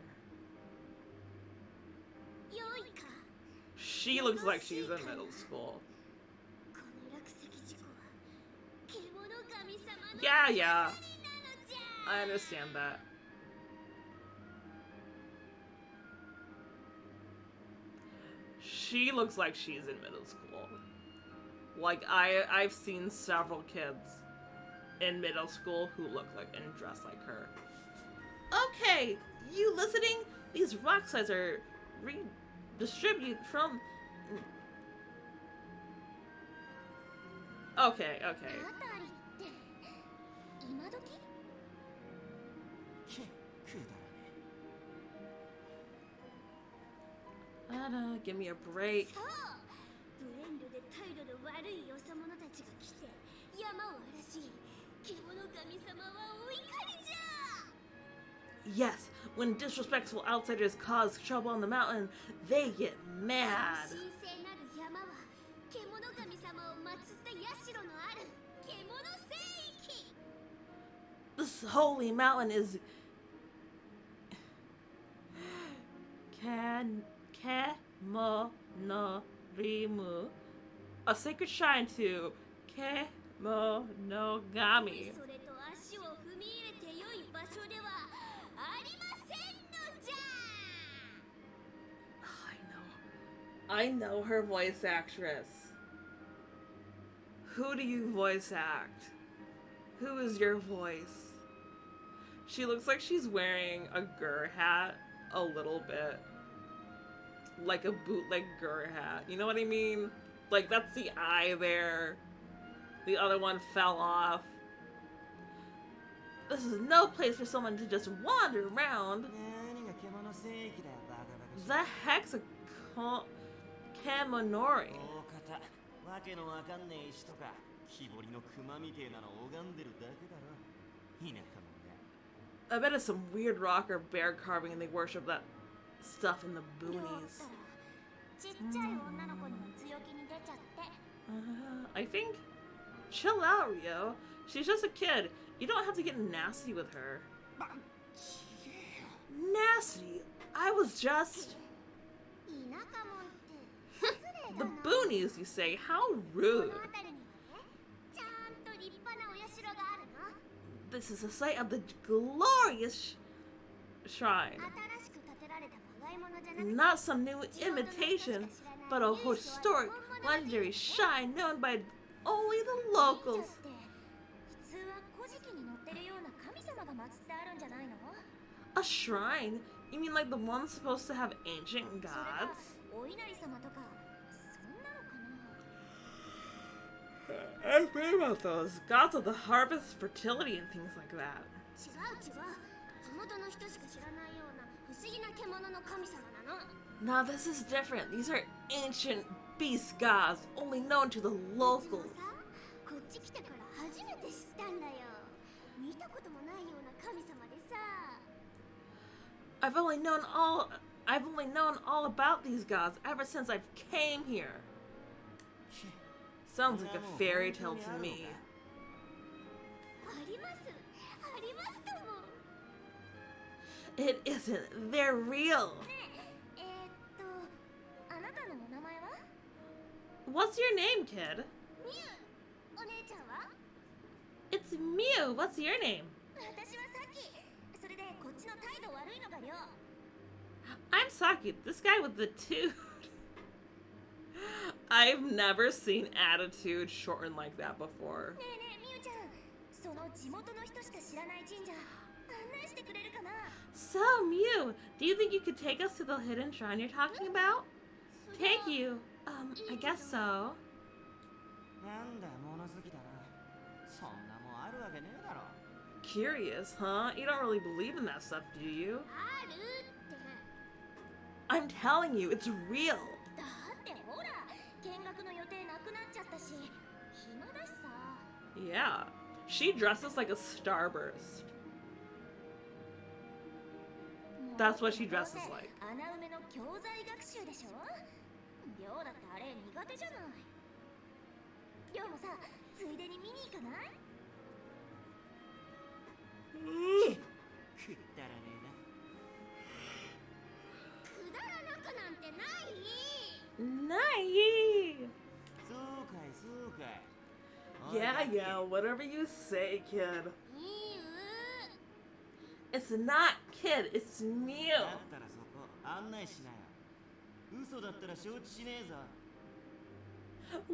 She looks like she's in middle school. Yeah. I understand that. She looks like she's in middle school. Like, I've seen several kids in middle school who look like and dress like her. Okay, you listening? These rock slides are redistributed from... Okay. Give me a break. そうブレンドで態度の悪いよそ者たちが来て山を荒らし獣神様はお怒りじゃ Yes, when disrespectful outsiders cause trouble on the mountain, they get mad. 神聖なる山は獣神様を祀った社のある獣聖域 This holy mountain is Kemonorimu, a sacred shrine to Kemonogami. それと足を踏み入れて良い場所ではありませんのじゃ I know her voice actress. Who do you voice act? Who is your voice? She looks like she's wearing a gur hat a little bit. Like a bootleg gur hat. You know what I mean? Like, that's the eye there. The other one fell off. This is no place for someone to just wander around. The heck's a Kemonori? I bet it's some weird rock or bear carving and they worship that stuff in the boonies. I think. Chill out, Rio. She's just a kid. You don't have to get nasty with her. Nasty? I was just... The boonies, you say? How rude. This is the site of the glorious shrine. Not some new imitation, but a historic, legendary shrine known by only the locals. A shrine? You mean like the one supposed to have ancient gods? I've heard about those. Gods of the harvest, fertility, and things like that. Now this is different. These are ancient beast gods, only known to the locals. I've only known all about these gods ever since I came here. Sounds like a fairy tale to me. It isn't. They're real. What's your name, kid? It's Mew. What's your name? I'm Saki, this guy with the tooth. I've never seen attitude shortened like that before. So, Mew, do you think you could take us to the hidden shrine you're talking about? Take you? I guess so. Curious, huh? You don't really believe in that stuff, do you? I'm telling you, it's real. Yeah, she dresses like a starburst. That's what she dresses like. Nice. Yeah, whatever you say, kid. It's not kid, it's Mew.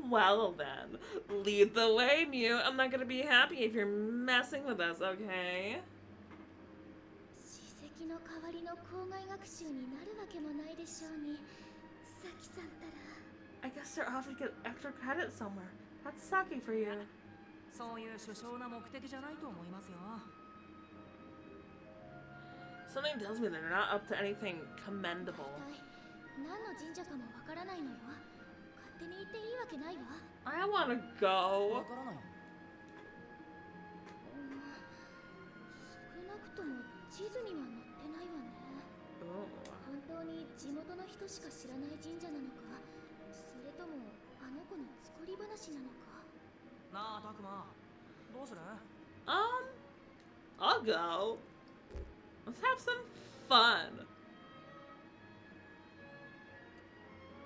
Well then, lead the way, Mew. I'm not gonna be happy if you're messing with us, okay? I guess they're off to get extra credit somewhere. That's Saki for you. Something tells me they're not up to anything commendable. 何の神社かもわからないのよ。勝手に行っていいわけないわ。 I wanna go. わからないの？少なくとも地図には載ってないわね。 Oh. 本当に地元の人しか知らない神社なのか、それともあの子の作り話なのか。なあ、たくま、どうする？ I'll go. Let's have some fun.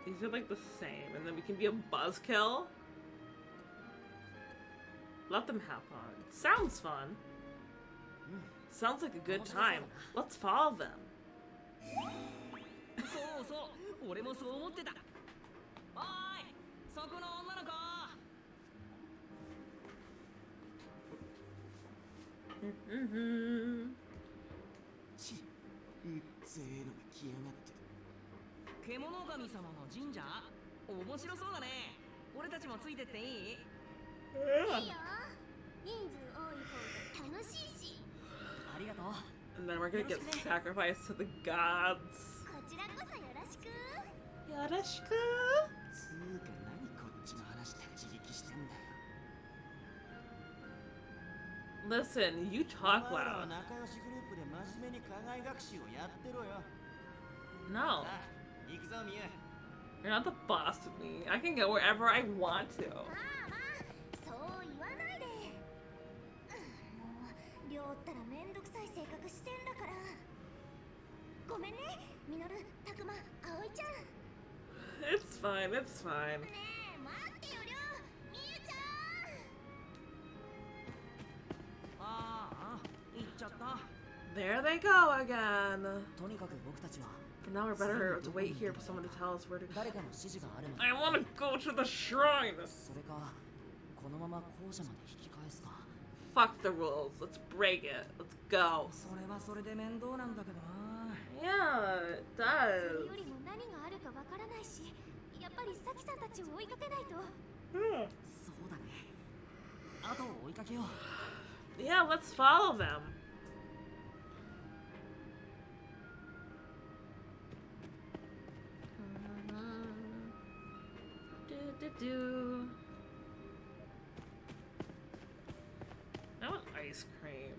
These are like the same, and then we can be a buzzkill. Let them have fun. Sounds fun. Sounds like a good time. Let's follow them. そうそう、俺もそう思ってた。おーい、そこの女の子。ち、うっぜえのが来やがって。獣神様の神社？面白そうだね。俺たちもついてっていい？いいよ。人数多い方が楽しいし。ありがとう。 And then we're gonna get sacrificed to the gods. こちらこそよろしく。Yoroshiku. つうか何こっちの話立ち聞きしてんだよ。 Listen, you お talk 前らは loud. 仲良しグループで真面目に課外学習をやってろよ。 No, さあ、行くぞミュウ。 you're not the boss of me. I can go wherever I want to. まあまあ、そう言わないで。もう、りょうったらめんどくさい性格してんだから。ごめんね、ミノル、タクマ、アオイちゃん。 It's fine, it's fine. ねえ、待ってよ、りょう。みゆちゃん。ああ、行っちゃった。 There they go again. とにかく僕たちは But now we're better to wait here for someone to tell us where to go. 誰かの指示があるまで。 I want to go to the shrine. それか、このまま校舎まで引き返すか。 Fuck the rules. Let's break it. Let's go. それはそれで面倒なんだけどな。 Yeah, it それ does. よりも何があるかわからないし、やっぱりサキさんたちを追いかけないと。 Hmm. そうだね。あと追いかけよう。 Yeah, let's follow them. Do. I want ice cream.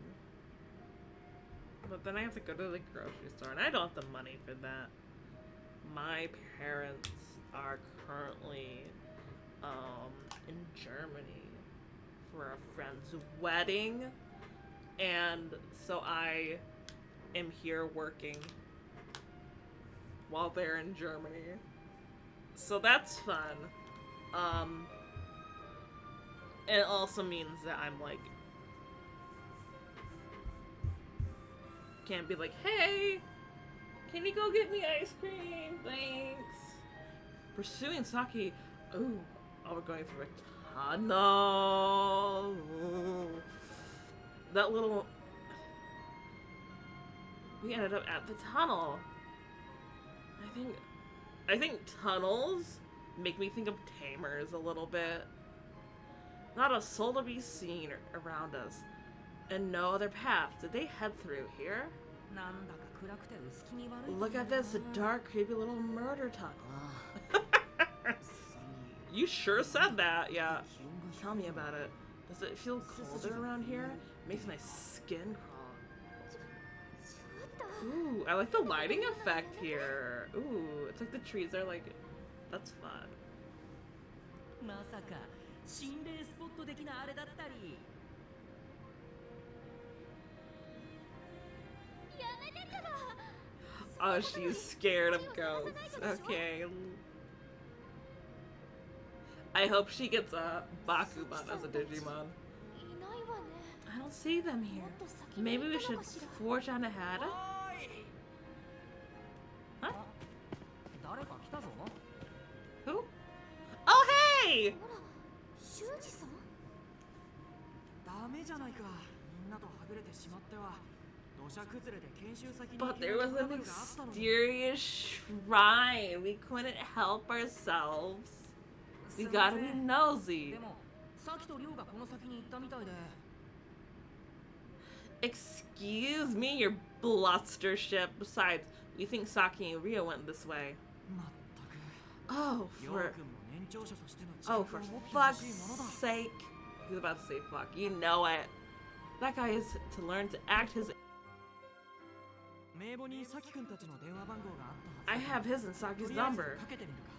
But then I have to go to the grocery store, and I don't have the money for that. My parents are currently in Germany for a friend's wedding, and so I am here working while they're in Germany. So that's fun. It also means that I'm like, can't be like, hey, can you go get me ice cream? Thanks. Pursuing Saki. Ooh, oh, we're going through a tunnel. Ooh. That little. We ended up at the tunnel. I think tunnels make me think of tamers a little bit. Not a soul to be seen around us, and no other path. Did they head through here? なんだか暗くて薄気味悪い。 Look at this, a dark, creepy little murder tunnel. あ You sure said that, yeah. Tell me about it. Does it feel colder around here? Makes my skin crawl. ちょっと。 Ooh, I like the lighting effect here. Ooh, it's like the trees are like, that's fun. まさか心霊スポット的なあれだったり。やめてから。 Oh, she's scared of ghosts. Okay. I hope she gets a Bakuman as a Digimon. いないわね。 I don't see them here. もっと先に Maybe 行 we ったの should かしら。 forge on ahead? おーい。 Huh? 誰か来たぞ。 Who? Oh, hey! ほら、修二さん。ダメじゃないか。みんなとはぐれてしまっては。土砂崩れで研修先に But 行け there ない was トラ a ブルがあったのに。 mysterious shrine. We couldn't help ourselves. We gotta be nosy. でも、さきとりょうがこの先に行ったみたいで。 Excuse me, your bluster ship. Besides, we think Saki and Rio went this way. Oh, りょう for くんも年長者としての自 oh 覚 for を持ってほ fuck's しいものだ sake. He was about to say fuck. You know it. That guy is to learn to act his. 名簿にサキくんたちの電話番号があった I はず have his and と Saki's りあえず number. かけてみるか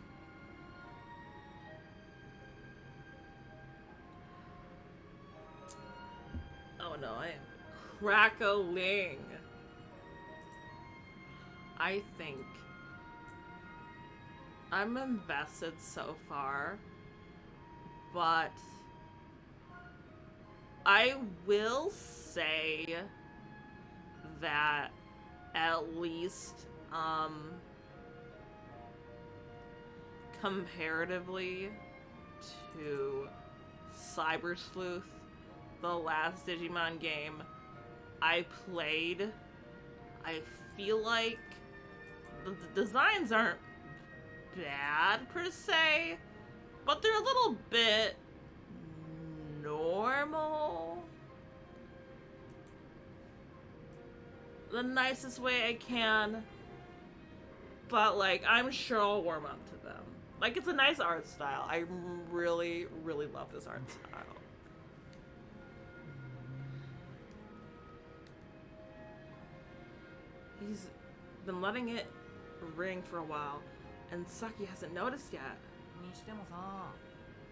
Oh no, I am crackling. I think I'm invested so far, but I will say that at least comparatively to Cyber Sleuth, the last Digimon game I played, I feel like the designs aren't bad per se, but they're a little bit normal. The nicest way I can, but like I'm sure I'll warm up to them. Like it's a nice art style. I really, really love this art style. He's been letting it ring for a while, and Saki hasn't noticed yet. にしてもさ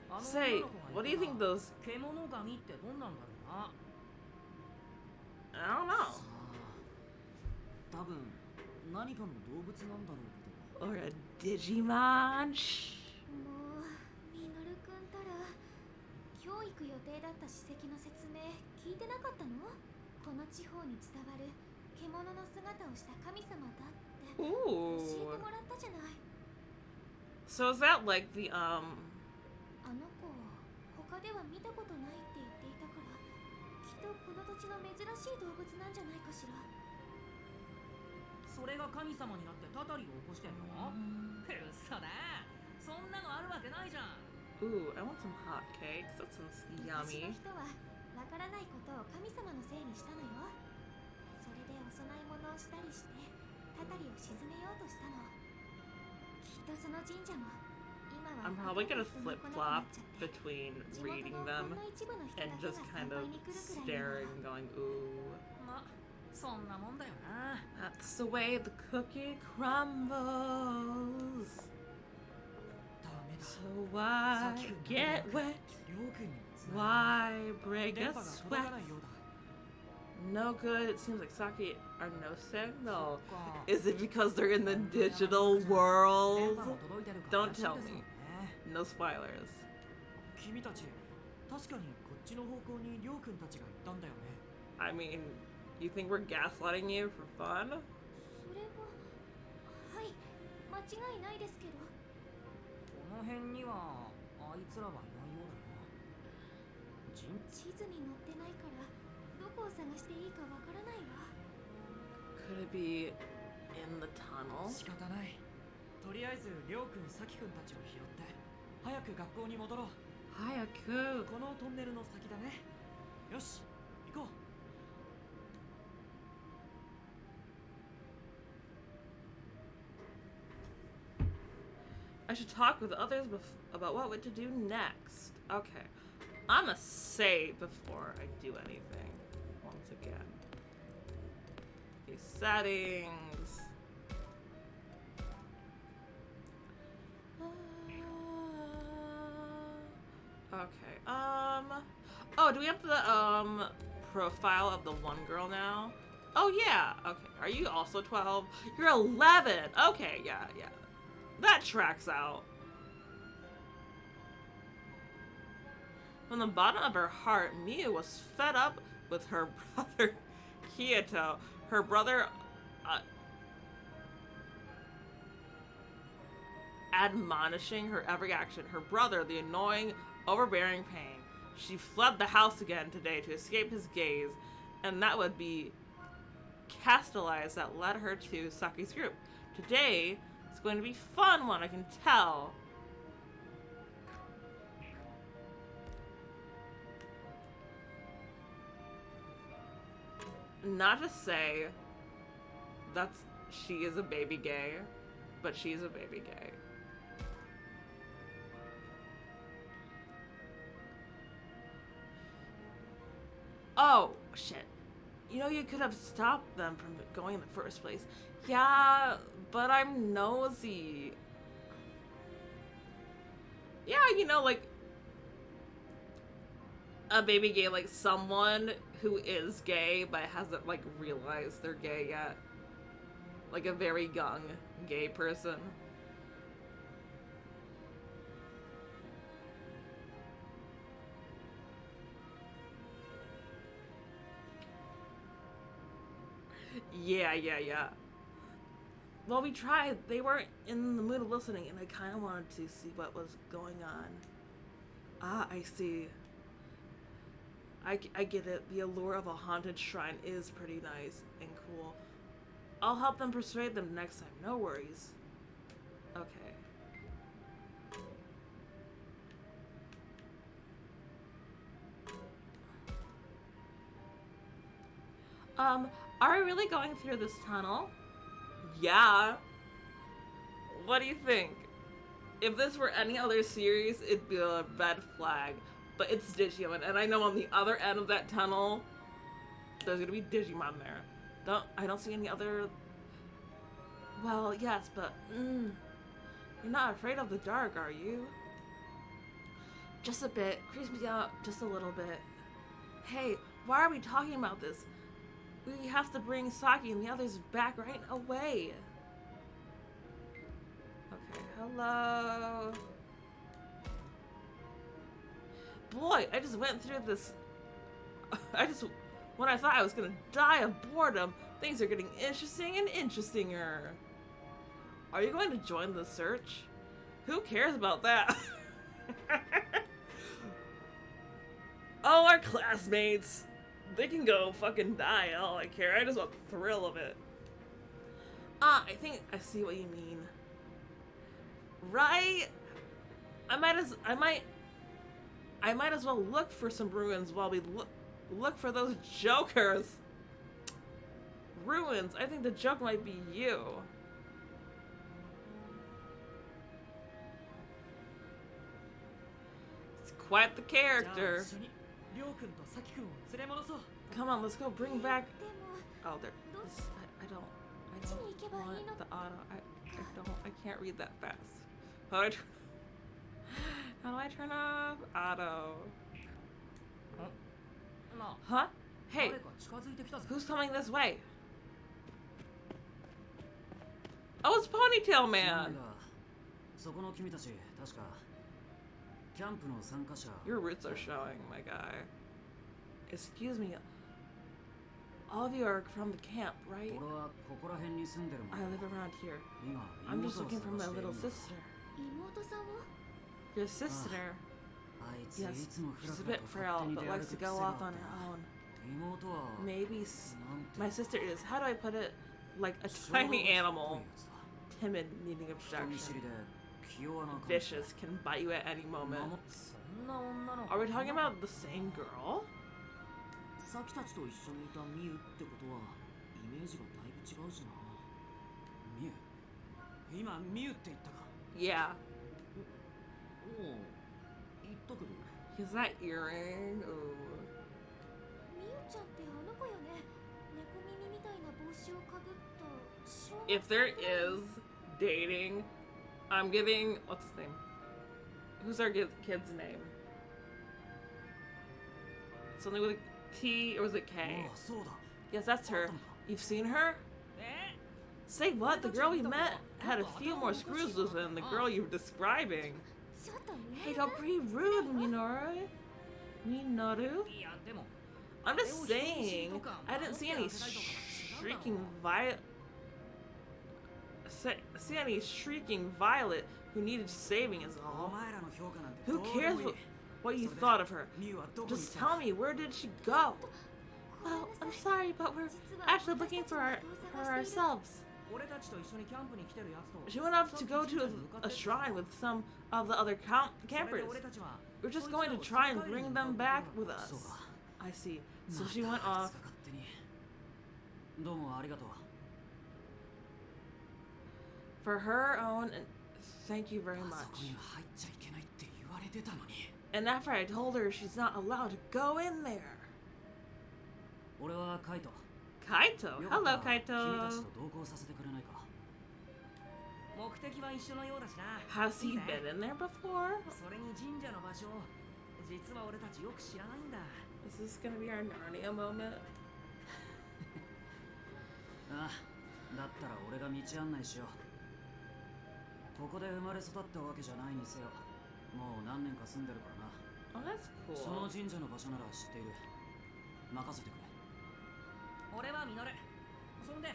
あの Say, 女の子が what do い you た think ら those? 獣神ってどんなんだろうな I don't know. さあ多分何かの動物なんだろうけど Or a Digimon? Shh. もうミノルくんたら今日行く予定だった史跡の説明聞いてなかったの？この地方に伝わる獣の姿をした神様だって教 Ooh. えてもらったじゃない。 So is that like the あの子他では見たことないって言っていたからきっとこの土地の珍しい動物なんじゃないかしら。それが神様になってたたりを起こしてんの嘘だそんなのあるわけないじゃん ooh, I want some hot cakes. That sounds 昔の yummy. 人はわからないことを神様のせいにしたのよ。それでお供え物をしたりしてたたりを沈めようとしたの。きっとその神社も今は I'm probably gonna flip flop between reading them and just kind of staring and going, ooh. まそんなもんだよな That's the way the cookie crumbles. ダメだ So why get wet? りょうくんにも繋が Why break 電 a 波が届 sweat? かないようだ No good. It seems like Saki are no signal. そっか Is it because they're in the digital 電 world? 波も届いてるか Don't ら怪しい tell ですもん me. ね No spoilers. 君たち確かにこっちの方向にりょうくんたちが行ったんだよね I mean, you think we're gaslighting you for fun? それははい間違いないですけど。この辺にはあいつらはいないようだな地図に載ってないからどこを探していいかわからないわ。 Could it be in the tunnel? 仕方ないとりあえずりょうくんさきくんたちを拾って早く学校に戻ろう Hayaku. このトンネルの先だねよし行こう I should talk with others about what to do next. Okay. I'm gonna save before I do anything. Once again. Okay, settings. Okay. Oh, do we have the profile of the one girl now? Oh yeah. Okay. Are you also 12? You're 11. Okay. Yeah. Yeah. That tracks out. From the bottom of her heart, Miu was fed up with her brother, Kyoto. Her brother, admonishing her every action. Her brother, the annoying, overbearing pain. She fled the house again today to escape his gaze, and that would be Castellize that led her to Saki's group. Today, it's going to be fun one, I can tell. Not to say that's she is a baby gay. but she's a baby gay. Oh, shit. You know, you could have stopped them from going in the first place. Yeah, but I'm nosy. Yeah, you know, like, a baby gay, like someone who is gay but hasn't, like, realized they're gay yet. Like a very young gay person. Yeah. Well, we tried. They weren't in the mood of listening, and I kind of wanted to see what was going on. Ah, I see. I get it. The allure of a haunted shrine is pretty nice and cool. I'll help them persuade them next time. No worries. Okay. Are we really going through this tunnel? Yeah. What do you think? If this were any other series, it'd be a red flag. But it's Digimon, and I know on the other end of that tunnel, there's gonna be Digimon there. I don't see any other... Well, yes, but... You're not afraid of the dark, are you? Just a bit. Creeps me out just a little bit. Hey, why are we talking about this? We have to bring Saki and the others back right away. Okay, hello. Boy, I just went through this. When I thought I was gonna die of boredom, things are getting interesting and interestinger. Are you going to join the search? Who cares about that? Oh, our classmates. They can go fucking die. All I care. I just want the thrill of it. I think I see what you mean. Right? I might as well look for some ruins while we look for those jokers. Ruins. I think the joke might be you. It's quite the character. Come on, let's go bring back... Oh, there. I don't want the auto. I can't read that fast. How do I turn off auto? Huh? Hey, who's coming this way? Oh, it's Ponytail Man. Your roots are showing, my guy. Excuse me. All of you are from the camp, right? I live around here. I'm just looking for my little sister. Your sister? Yes, she's a bit frail, but likes to go off on her own. Maybe my sister is, how do I put it? Like a tiny animal. Timid, needing abstraction. Vicious, can bite you at any moment. Are we talking about the same girl? Yeah. Is that earring? Ooh. If there is dating, I'm giving... What's his name? Who's our kid's name? Something with a T, or was it K? Yes, that's her. You've seen her? Say what? The girl we met had a few more screws than the girl you were describing. Hey, don't be rude, Minoru. I'm just saying, I didn't see any shrieking violet who needed saving is all. Who cares what you thought of her? Just tell me, where did she go? Well, I'm sorry, but we're actually looking for her ourselves. She went off to go to a shrine with some of the other campers. We're just going to try and bring them back with us. I see. So she went off. For her own, and thank you very あ much. そこには入っちゃいけないって言われてたのに。 And after I told her she's not allowed to go in there. 俺はカイト。 Kaito. よかっ Hello, たら君た Kaito. ちと同行させてくれないか。目的は一緒のようだしな。 Has いい he ぜ been in there before? それに神社の場所、実は俺たちよく知らないんだ。 Is this gonna be our Narnia moment? ああ、だったら俺が道案内しよう。ここで生まれ育ったわけじゃないにせよ、もう何年か住んでるからな。 Oh, that's その cool. 神社の場所なら知っている。任せてくれ。俺はミノル。そんで、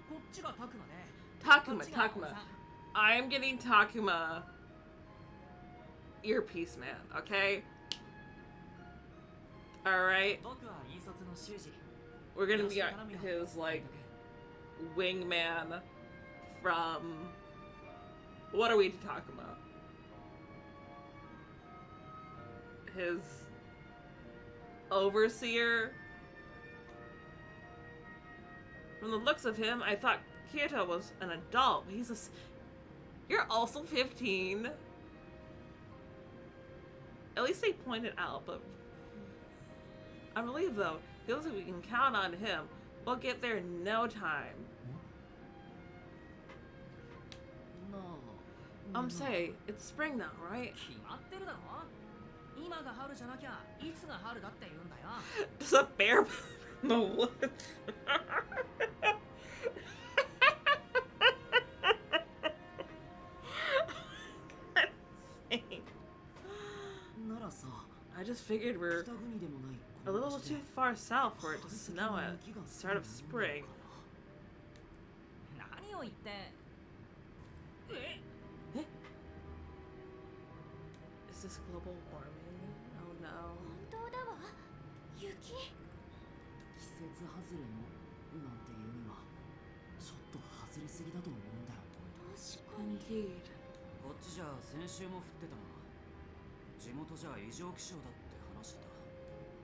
こっちがタクマね。 Takuma, Takuma. I am getting Takuma earpiece man, okay? Alright. 僕は引率の修士。 We're gonna be his, like, wingman from... What are we talking about? His overseer? From the looks of him, I thought Kyoto was an adult. He's a... You're also 15. At least they pointed out, but... I believe, though, he looks like we can count on him. We'll get there in no time. Say, it's spring now, right? 決まってるだろ。今が春じゃなきゃいつが春だって言うんだよ。 There's a bear in the woods. I just figured we're a little too far south for it to snow at the start of spring. 何を言って。え？ Is this global warming? Oh no. 本当だわ。雪。季節外れのなんていうにはちょっと外れすぎだと思うんだよ。確かに。 Indeed. こっちじゃ先週も降ってたな。地元じゃ異常気象だって話してた。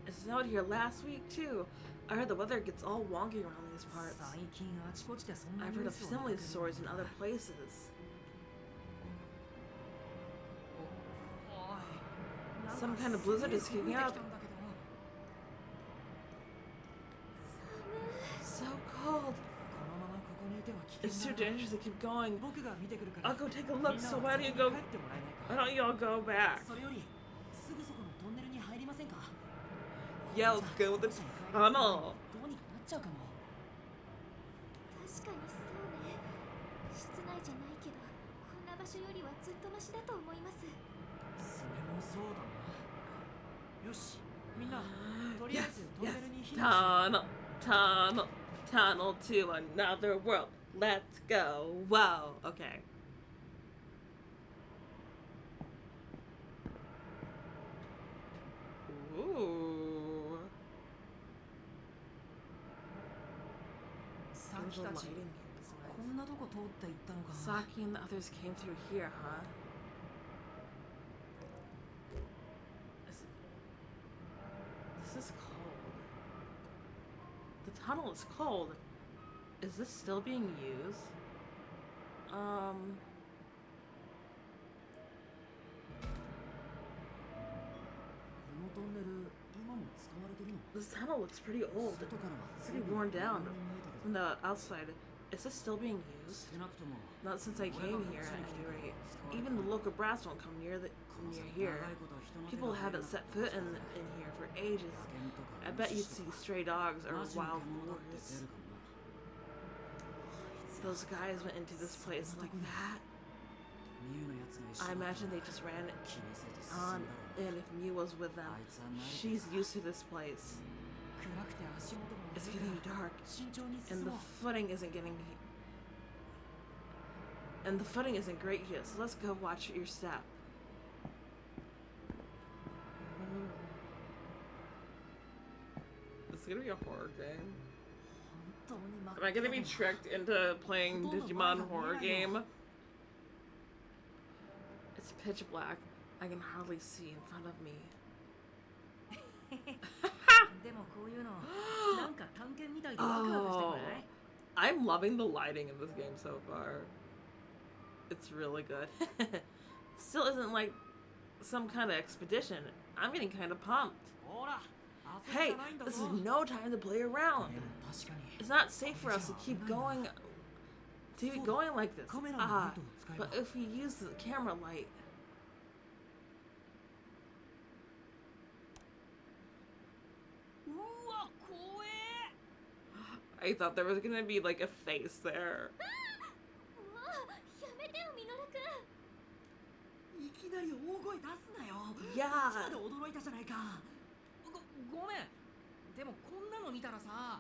It snowed here last week too. I heard the weather gets all wonky around these parts. 最近あちこちでそんな I've ニュ heard ー of スを similar 見てる stories in other places. おい、なんか Some kind of blizzard is すげえ kicking 吹いてきた up. んだけど。 So cold. このままここにいては危 It's 険 too だな。 dangerous to keep going. 僕が見てくるから。 I'll go take a み look. んな So は why don't you 先に go? 帰ってもらえない Why か。 don't y'all go back? それよりすぐそこのトンネルに入りませんか？ Yeah, let's go with the tunnel. どうにかなっちゃうかも。確かにそうね。室内じゃないけど、こんな場所よりはずっとマシだと思います。それもそうだな。よし、みんな、とりあえ Yes, ずトン yes. ネルに避難しよう。 Tunnel to another world. Let's go. Whoa. Okay. Ooh. さっ The きた lighting ち、 here is こ nice. んなとこ通って行ったのか。 Saki and the others came through here, huh? This is cold. The tunnel is cold. Is this still being used? このトンネル今も使われてるの？ This tunnel looks pretty old. 外からは Pretty worn down from the outside. Is this still being used? 少なくとも Not since I came here, at any rate. Even the local brass don't come near here. 長いこと人の手 People が入ら haven't なか set った foot in here for ages. 野犬とか I bet you'd see stray dogs or マジの wild 獣だって出 boars. るかもな。 Those guys went into this place like that. ミュウのやつが一緒 I だった imagine they ら just ran 気にせず進 on んだろう。 in if Mew was with them. あいつは慣れて She's た。 used to this place. 暗くて足元が It's 悪い getting から dark, 慎重に and 進 the もう。 footing isn't getting. And the footing isn't great here, so let's go watch your step. This is gonna be a horror game. 本当に真っ Am I gonna be tricked into playing Digimon horror game? It's pitch black. I can hardly see in front of me. でもこういうのなんか探検みたいでワクワクしてこない？ I'm loving the lighting in this game so far. It's really good. Still isn't like some kind of expedition. I'm getting kind of pumped. ほら、遊び Hey, じゃないんだ this ぞ。 is no time to play around. でも確かに It's not safe for us to keep going like this. カメラのライ Ah, トを使えば but if we use the camera light. うわ、怖え。 I thought there was gonna be like a face there. もうやめてよミノルくん。いきなり大声出すなよ。 Yeah. そこで驚いたじゃないか。ごめん。でもこんなの見たらさ。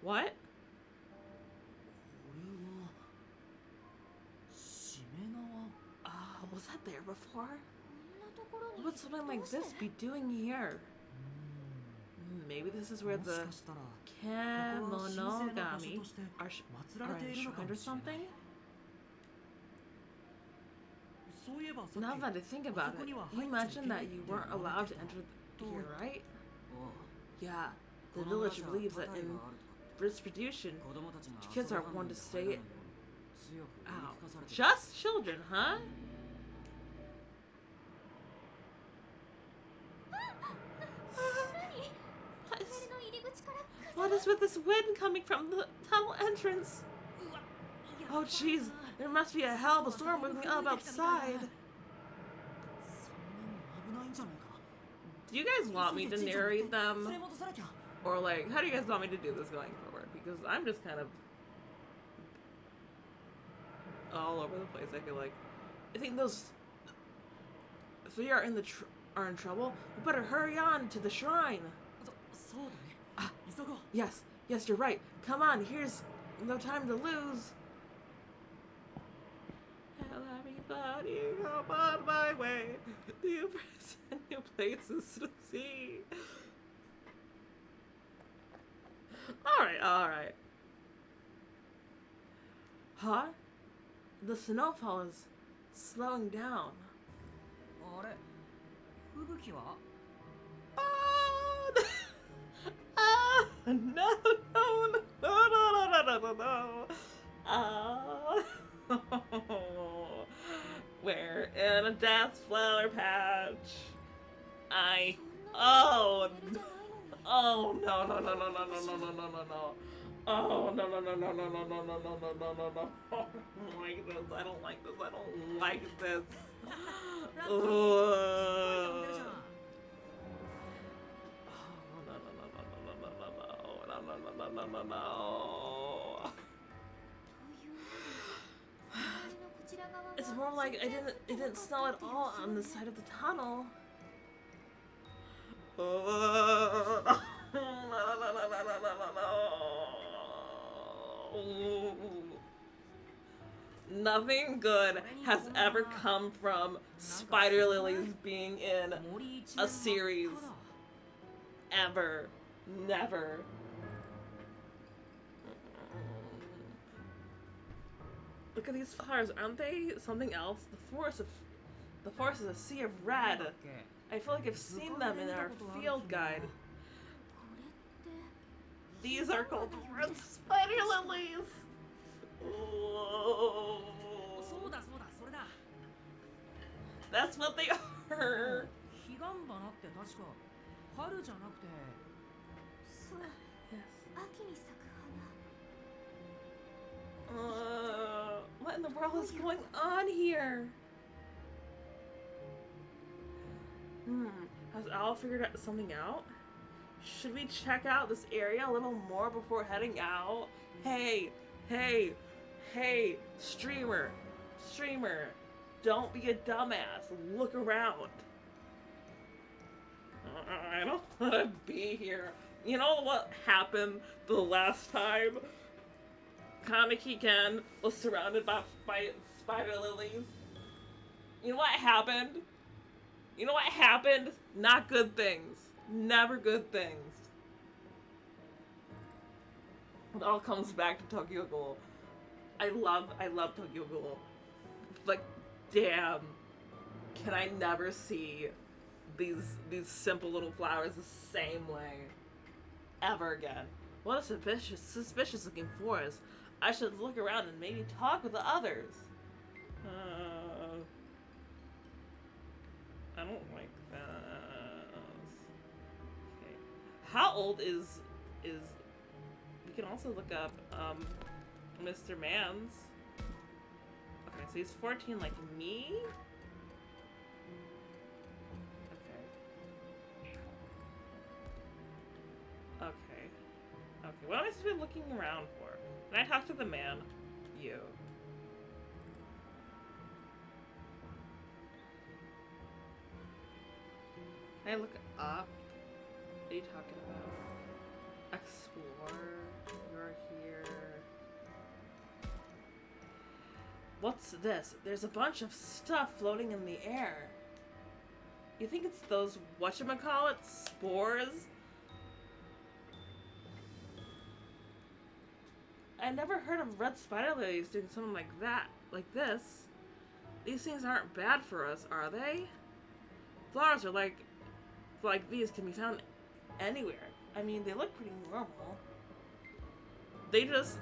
What? これはしめ縄。 Was that there before? こんなところに What would something like どうして this be doing here? Maybe this is where もし the かしたらここは神聖な場所 Kemonogami として are 祀られているのか enshrined も or しれない。 something? そういえばさっき Now that I think about it, you mentioned that you weren't allowed to enter here, right? おう Yeah, こ the の village 村じゃ believes that パタリ in があるとか retribution, 子供たちが kids are 遊ぶ場 one 面 to で stay 入らない it ように強く言い out. 聞かされてる Just children, huh? What is with this wind coming from the tunnel entrance? Oh jeez, there must be a hell of a storm moving up outside. そんなの危ないんじゃないか。 Do you guys want me to narrate them? 連れ戻さなきゃ。 Or like, how do you guys want me to do this going forward? Because I'm just kind of all over the place, I feel like. I think those three are in trouble. We better hurry on to the shrine. そうだね。急ごう。 Yes, yes, you're right. Come on, here's no time to lose. Hello, everybody, come on my way. New present, new places to see. Alright. Huh? The snowfall is slowing down. あれ、吹雪は？ No, no, no, no, no, no, no. We're in a death flower patch. Oh, no, no, no, no, no, no, no, no, no, no, no, no. Oh, no, no, no, no, no, no, no, no, no, no, no, no, no. I don't like this. I don't like this. I don't like this. No. It's more like it didn't snow at all on the side of the tunnel. Nothing good has ever come from spider lilies being in a series. Ever. Never. Look at these flowers, aren't they something else? The forest is a sea of red. I feel like I've seen them in our field guide. These are called red spider lilies. Whoa. そうだそうだそれだ。 That's what they are. 彼岸花って確か春じゃなくて。そう、 Yes. 秋に咲く花。 What in the world is going on here? Has Al figured something out? Should we check out this area a little more before heading out? Hey, streamer, don't be a dumbass. Look around. I don't want to be here. You know what happened the last time Kaneki Ken was surrounded by spider lilies? You know what happened? Not good things. Never good things. It all comes back to Tokyo Ghoul. I love Tokyo Ghoul. Like, damn. Can I never see these simple little flowers the same way ever again? What a suspicious looking forest. I should look around and maybe talk with the others. I don't like this. Okay. How old is we can also look up Mr. Mans. Okay, so he's 14 like me? Okay. Okay. Okay, what am I supposed to be looking around for? Can I talk to the man? You. Can I look up? What are you talking about? Explore. You're here. What's this? There's a bunch of stuff floating in the air. You think it's those whatchamacallit spores? I never heard of red spider lilies doing something like that, like this. These things aren't bad for us, are they? Flowers are like these can be found anywhere. I mean, they look pretty normal. They just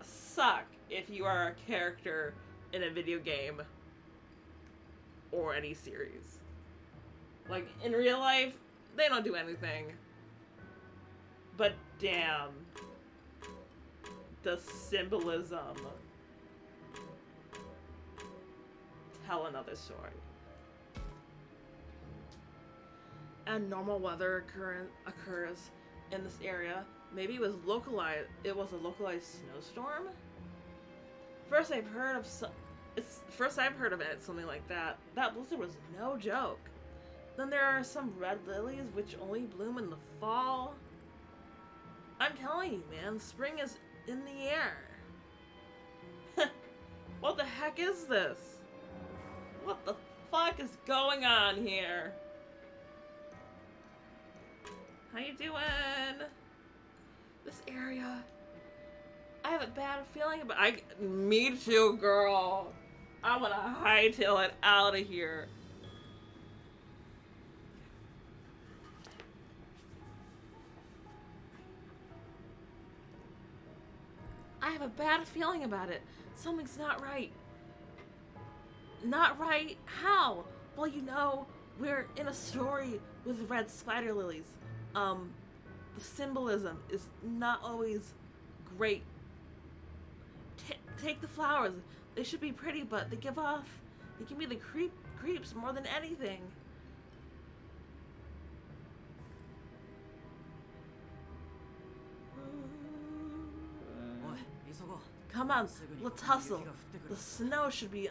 suck if you are a character in a video game or any series. Like, in real life, they don't do anything. But damn. The symbolism. Tell another story. And normal weather occurs in this area. Maybe it was localized. It was a localized snowstorm. First I've heard of it, something like that. That blizzard was no joke. Then there are some red lilies which only bloom in the fall. I'm telling you, man, spring is in the air. What the heck is this? What the fuck is going on here? How you doing? This area. I have a bad feeling about me too, girl. I wanna hightail it out of here. I have a bad feeling about it. Something's not right. Not right? How? Well, you know, we're in a story with red spider lilies. The symbolism is not always great. Take the flowers. They should be pretty, but they give me the creeps more than anything. Come on, let's hustle. The snow should be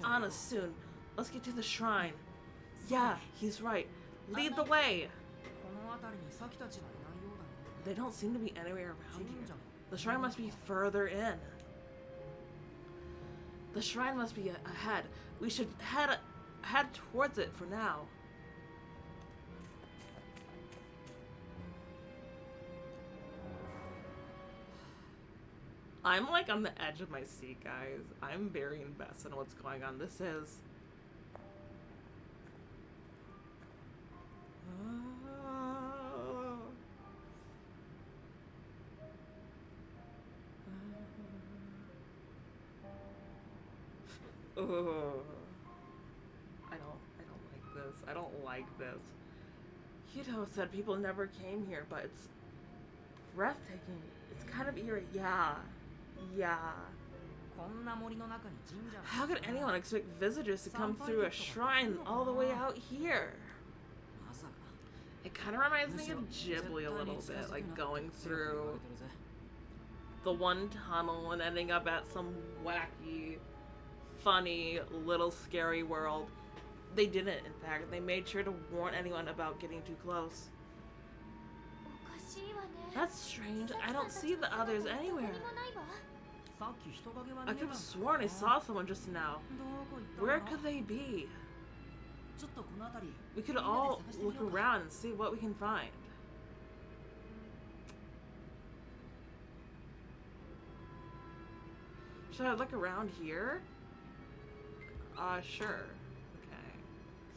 on us soon. Let's get to the shrine. Yeah, he's right. Lead the way. They don't seem to be anywhere around here. The shrine must be further in. The shrine must be ahead. We should head towards it for now. I'm like on the edge of my seat, guys. I'm very invested in what's going on. This is... I don't like this. Hito said people never came here, but it's breathtaking. It's kind of eerie. Yeah. How could anyone expect visitors to come through a shrine all the way out here? It kind of reminds me of Ghibli a little bit, like going through the one tunnel and ending up at some wacky, funny, little scary world. They didn't, in fact. They made sure to warn anyone about getting too close. That's strange. I don't see the others anywhere. I could have sworn I saw someone just now. Where could they be? We could all look around and see what we can find. Should I look around here? Sure. Okay.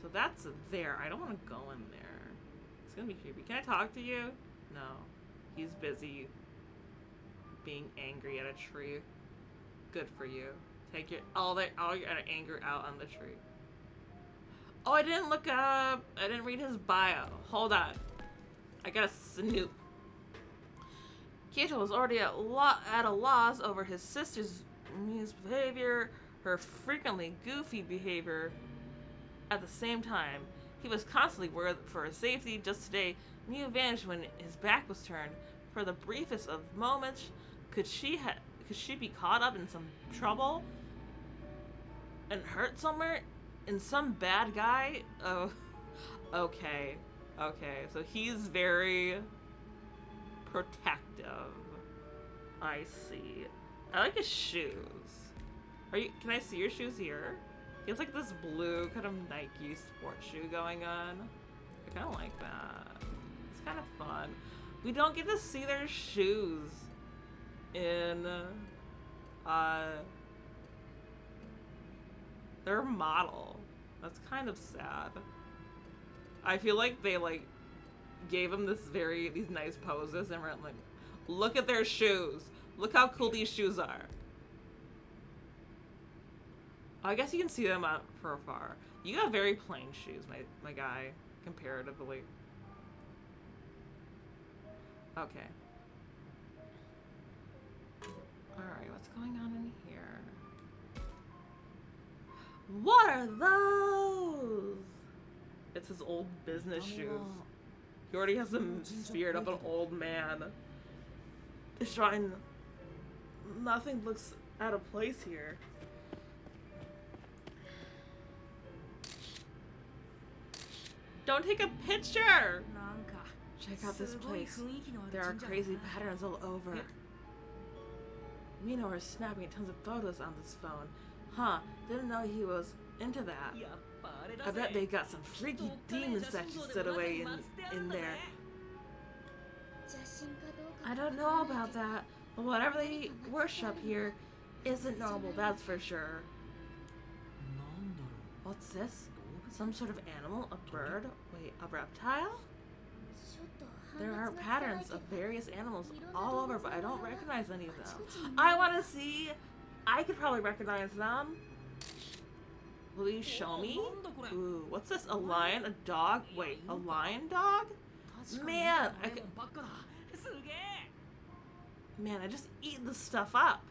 So that's there. I don't want to go in there. It's gonna be creepy. Can I talk to you? No. He's busy being angry at a tree. Good for you. Take all your anger out on the tree. Oh, I didn't look up. I didn't read his bio. Hold on. I gotta snoop. Kyoto was already at a loss over his sister's misbehavior, her frequently goofy behavior. At the same time, he was constantly worried for his safety. Just today, Miu vanished when his back was turned. For the briefest of moments, could she be caught up in some trouble and hurt somewhere? In some bad guy? Oh, okay. So he's very protective. I see. I like his shoes. Can I see your shoes here? He has like this blue kind of Nike sports shoe going on. I kind of like that. It's kind of fun. We don't get to see their shoes in their model. That's kind of sad. I feel like they like gave him these nice poses and were like, look at their shoes. Look how cool these shoes are. I guess you can see them out from afar. You got very plain shoes, my guy, comparatively. Okay. Alright, what's going on in here? What are those? It's his old business shoes. He already has the spirit of an old man. The shrine. Nothing looks out of place here. Don't take a picture! Check out this place. There are crazy patterns all over. Mino is snapping tons of photos on this phone. Huh, didn't know he was into that. I bet they got some freaky demons that you stood away in there. I don't know about that, but whatever they worship here isn't normal, that's for sure. What's this? Some sort of animal? A bird? Wait, a reptile? There are patterns of various animals all over, but I don't recognize any of them. I want to see. I could probably recognize them. Will you show me? Ooh, what's this? A lion? A dog? Wait, a lion dog? Man, I just eat this stuff up.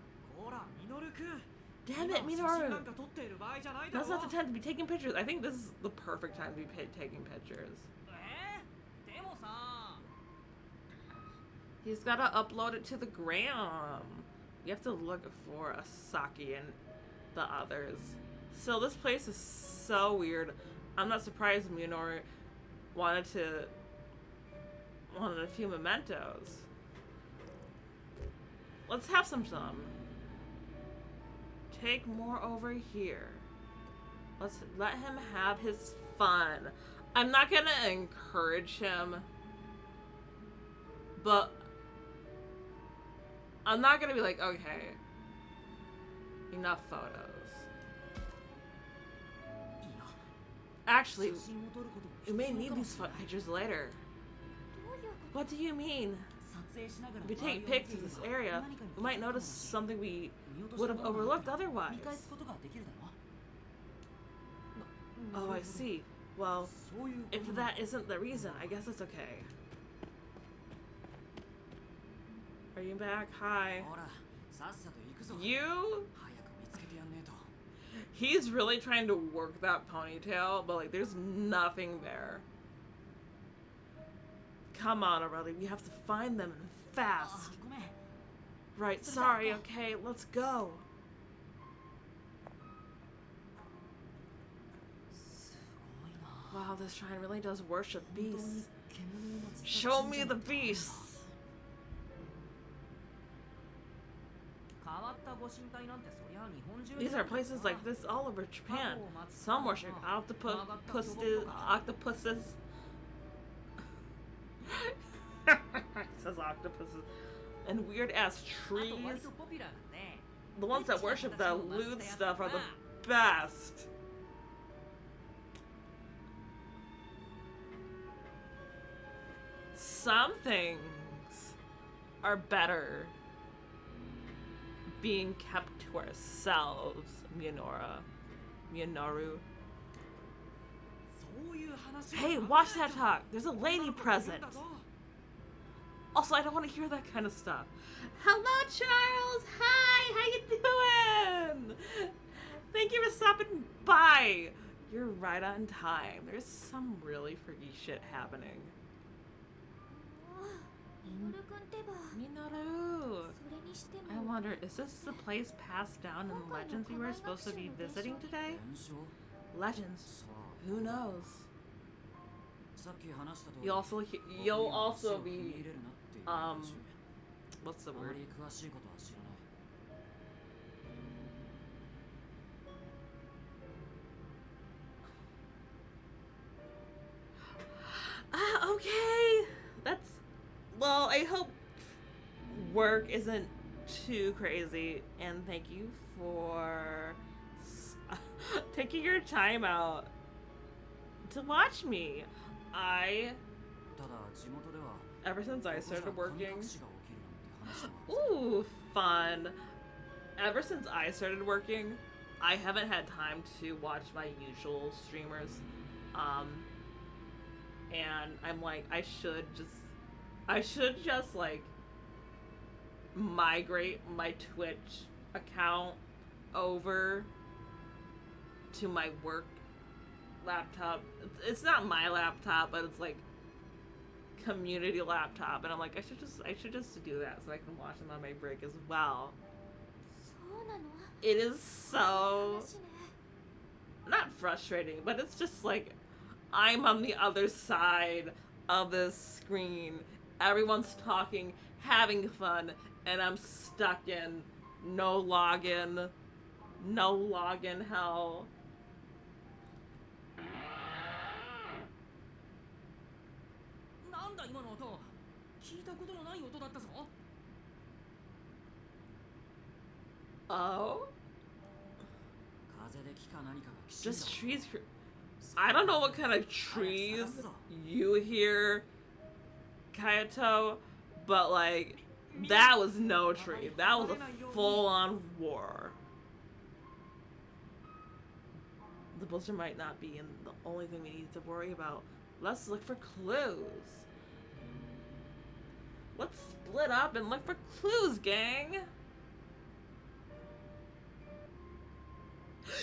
Damn it, Minoru! Now's not the time to be taking pictures. I think this is the perfect time to be taking pictures. He's gotta upload it to the gram. You have to look for Asaki and the others. So this place is so weird. I'm not surprised Minoru wanted a few mementos. Let's have some. Take more over here. Let's let him have his fun. I'm not gonna encourage him, but I'm not gonna be like, okay, enough photos. Actually, you may need these pictures later. What do you mean? If we take pics of this area, we might notice something we would have overlooked otherwise. Oh, I see. Well, if that isn't the reason, I guess it's okay. Are you back? Hi. You? He's really trying to work that ponytail, but like there's nothing there. Come on already, we have to find them fast. Right, sorry, okay, let's go. Wow, this shrine really does worship beasts. Show me the beasts. These are places like this all over Japan. Some worship octopuses. It says octopuses. And weird ass trees. The ones that worship the lewd stuff are the best. Some things are better being kept to ourselves, Minoru. Hey, watch that talk. There's a lady present. Also, I don't want to hear that kind of stuff. Hello, Charles. Hi, how you doing? Thank you for stopping by. You're right on time. There's some really freaky shit happening. ミノルくんってば Minoru. それにしても I wonder, is this the place passed down in Legends we were supposed to be visiting today? 伝承 Legends. さあ Who knows? さっき話した通り You'll also 僕には足を踏み be 入れるなっていう話 what's the あま word? り詳しいことは知らない Okay. That's well, I hope work isn't too crazy, and thank you for taking your time out to watch me. I ただ地元では ever since I ここじゃ started 神隠 working しが起きるなんて話も ooh, fun. Ever since I started working, I haven't had time to watch my usual streamers. And I'm like, I should just like migrate my Twitch account over to my work laptop. It's not my laptop, but it's like community laptop, and I'm like, I should just do that so I can watch them on my break as well. そうなの It is so 話ね not frustrating, but it's just like I'm on the other side of this screen. Everyone's talking, having fun, and I'm stuck in no login hell. なんだ今の音聞いたことのない音だったぞ Oh? 風で木か何かがきしんだ Just trees. I don't know what kind of trees you hear, Kayato, but like, that was no tree. That was a full-on war. The blizzard might not be the only thing we need to worry about. Let's look for clues. Let's split up and look for clues, gang.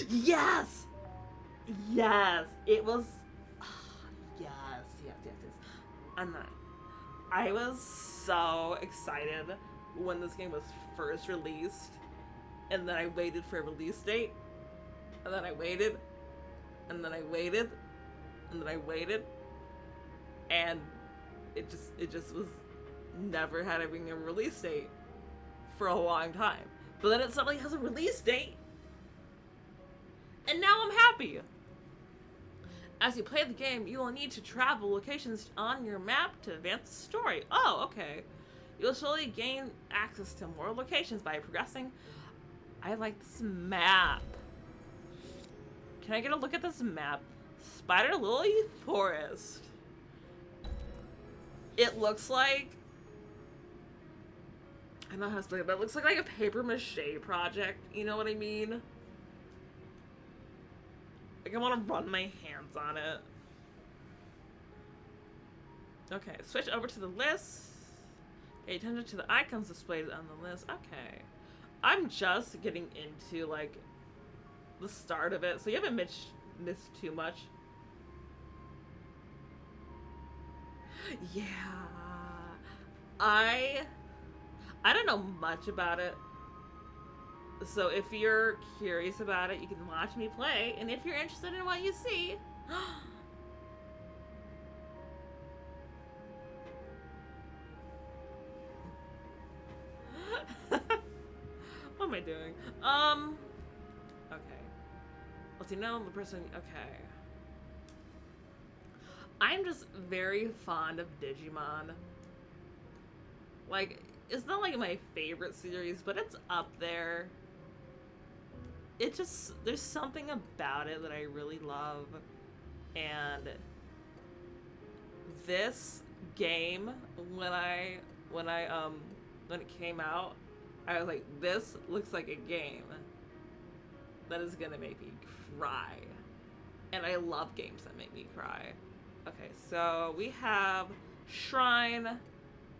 Yes! Yes! It was... yes. I was so excited when this game was first released. And then I waited for a release date. And then I waited. And then I waited. And then I waited. And it just was never having a release date for a long time. But then it suddenly has a release date. And now I'm happy. As you play the game, you will need to travel locations on your map to advance the story. Oh, okay. You'll slowly gain access to more locations by progressing. I like this map. Can I get a look at this map? Spider Lily Forest. It looks like... I don't know how to explain it, but it looks like a paper mache project. You know what I mean? Like, I want to run my hands on it. Okay, switch over to the list. Pay attention to the icons displayed on the list. Okay. I'm just getting into, like, the start of it, so you haven't missed too much. Yeah. I don't know much about it. So if you're curious about it, you can watch me play, and if you're interested in what you see, what am I doing? Okay. Let's see, no, the person, okay. I'm just very fond of Digimon. Like, it's not like my favorite series, but it's up there. It just, there's something about it that I really love. And this game, when it came out, I was like, this looks like a game that is gonna make me cry. And I love games that make me cry. Okay, so we have Shrine.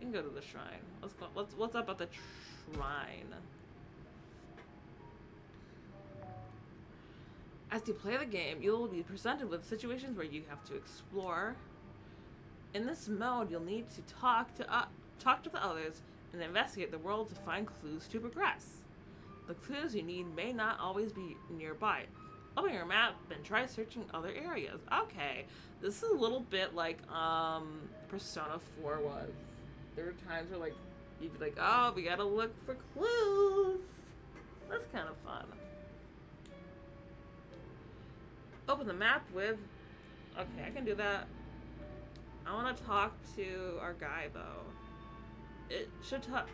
You can go to the shrine. Let's go. What's up at the shrine? As you play the game, you will be presented with situations where you have to explore. In this mode, you'll need to talk to the others and investigate the world to find clues to progress. The clues you need may not always be nearby. Open your map and try searching other areas. Okay, this is a little bit like Persona 4 was. There were times where like you'd be like, oh, we gotta look for clues. That's kind of fun. Open the map with. Okay, I can do that. I want to talk to our guy though. It should talk.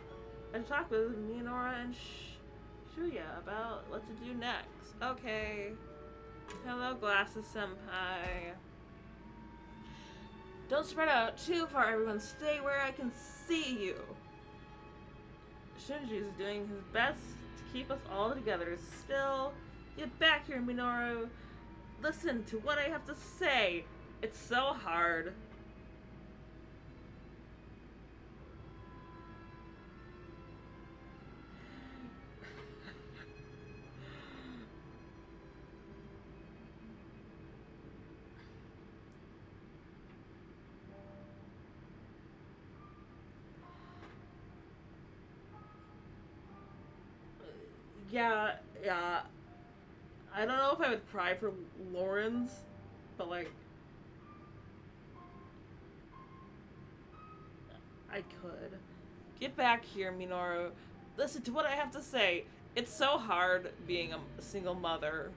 I should talk with Minora and Shuya about what to do next. Okay. Hello, Glasses Senpai. Don't spread out too far, everyone. Stay where I can see you. Shinji is doing his best to keep us all together. Still, get back here, Minoru. Listen to what I have to say. It's so hard. Yeah. I don't know if I would cry for Lawrence, but like, I could. Get back here, Minoru. Listen to what I have to say. It's so hard being a single mother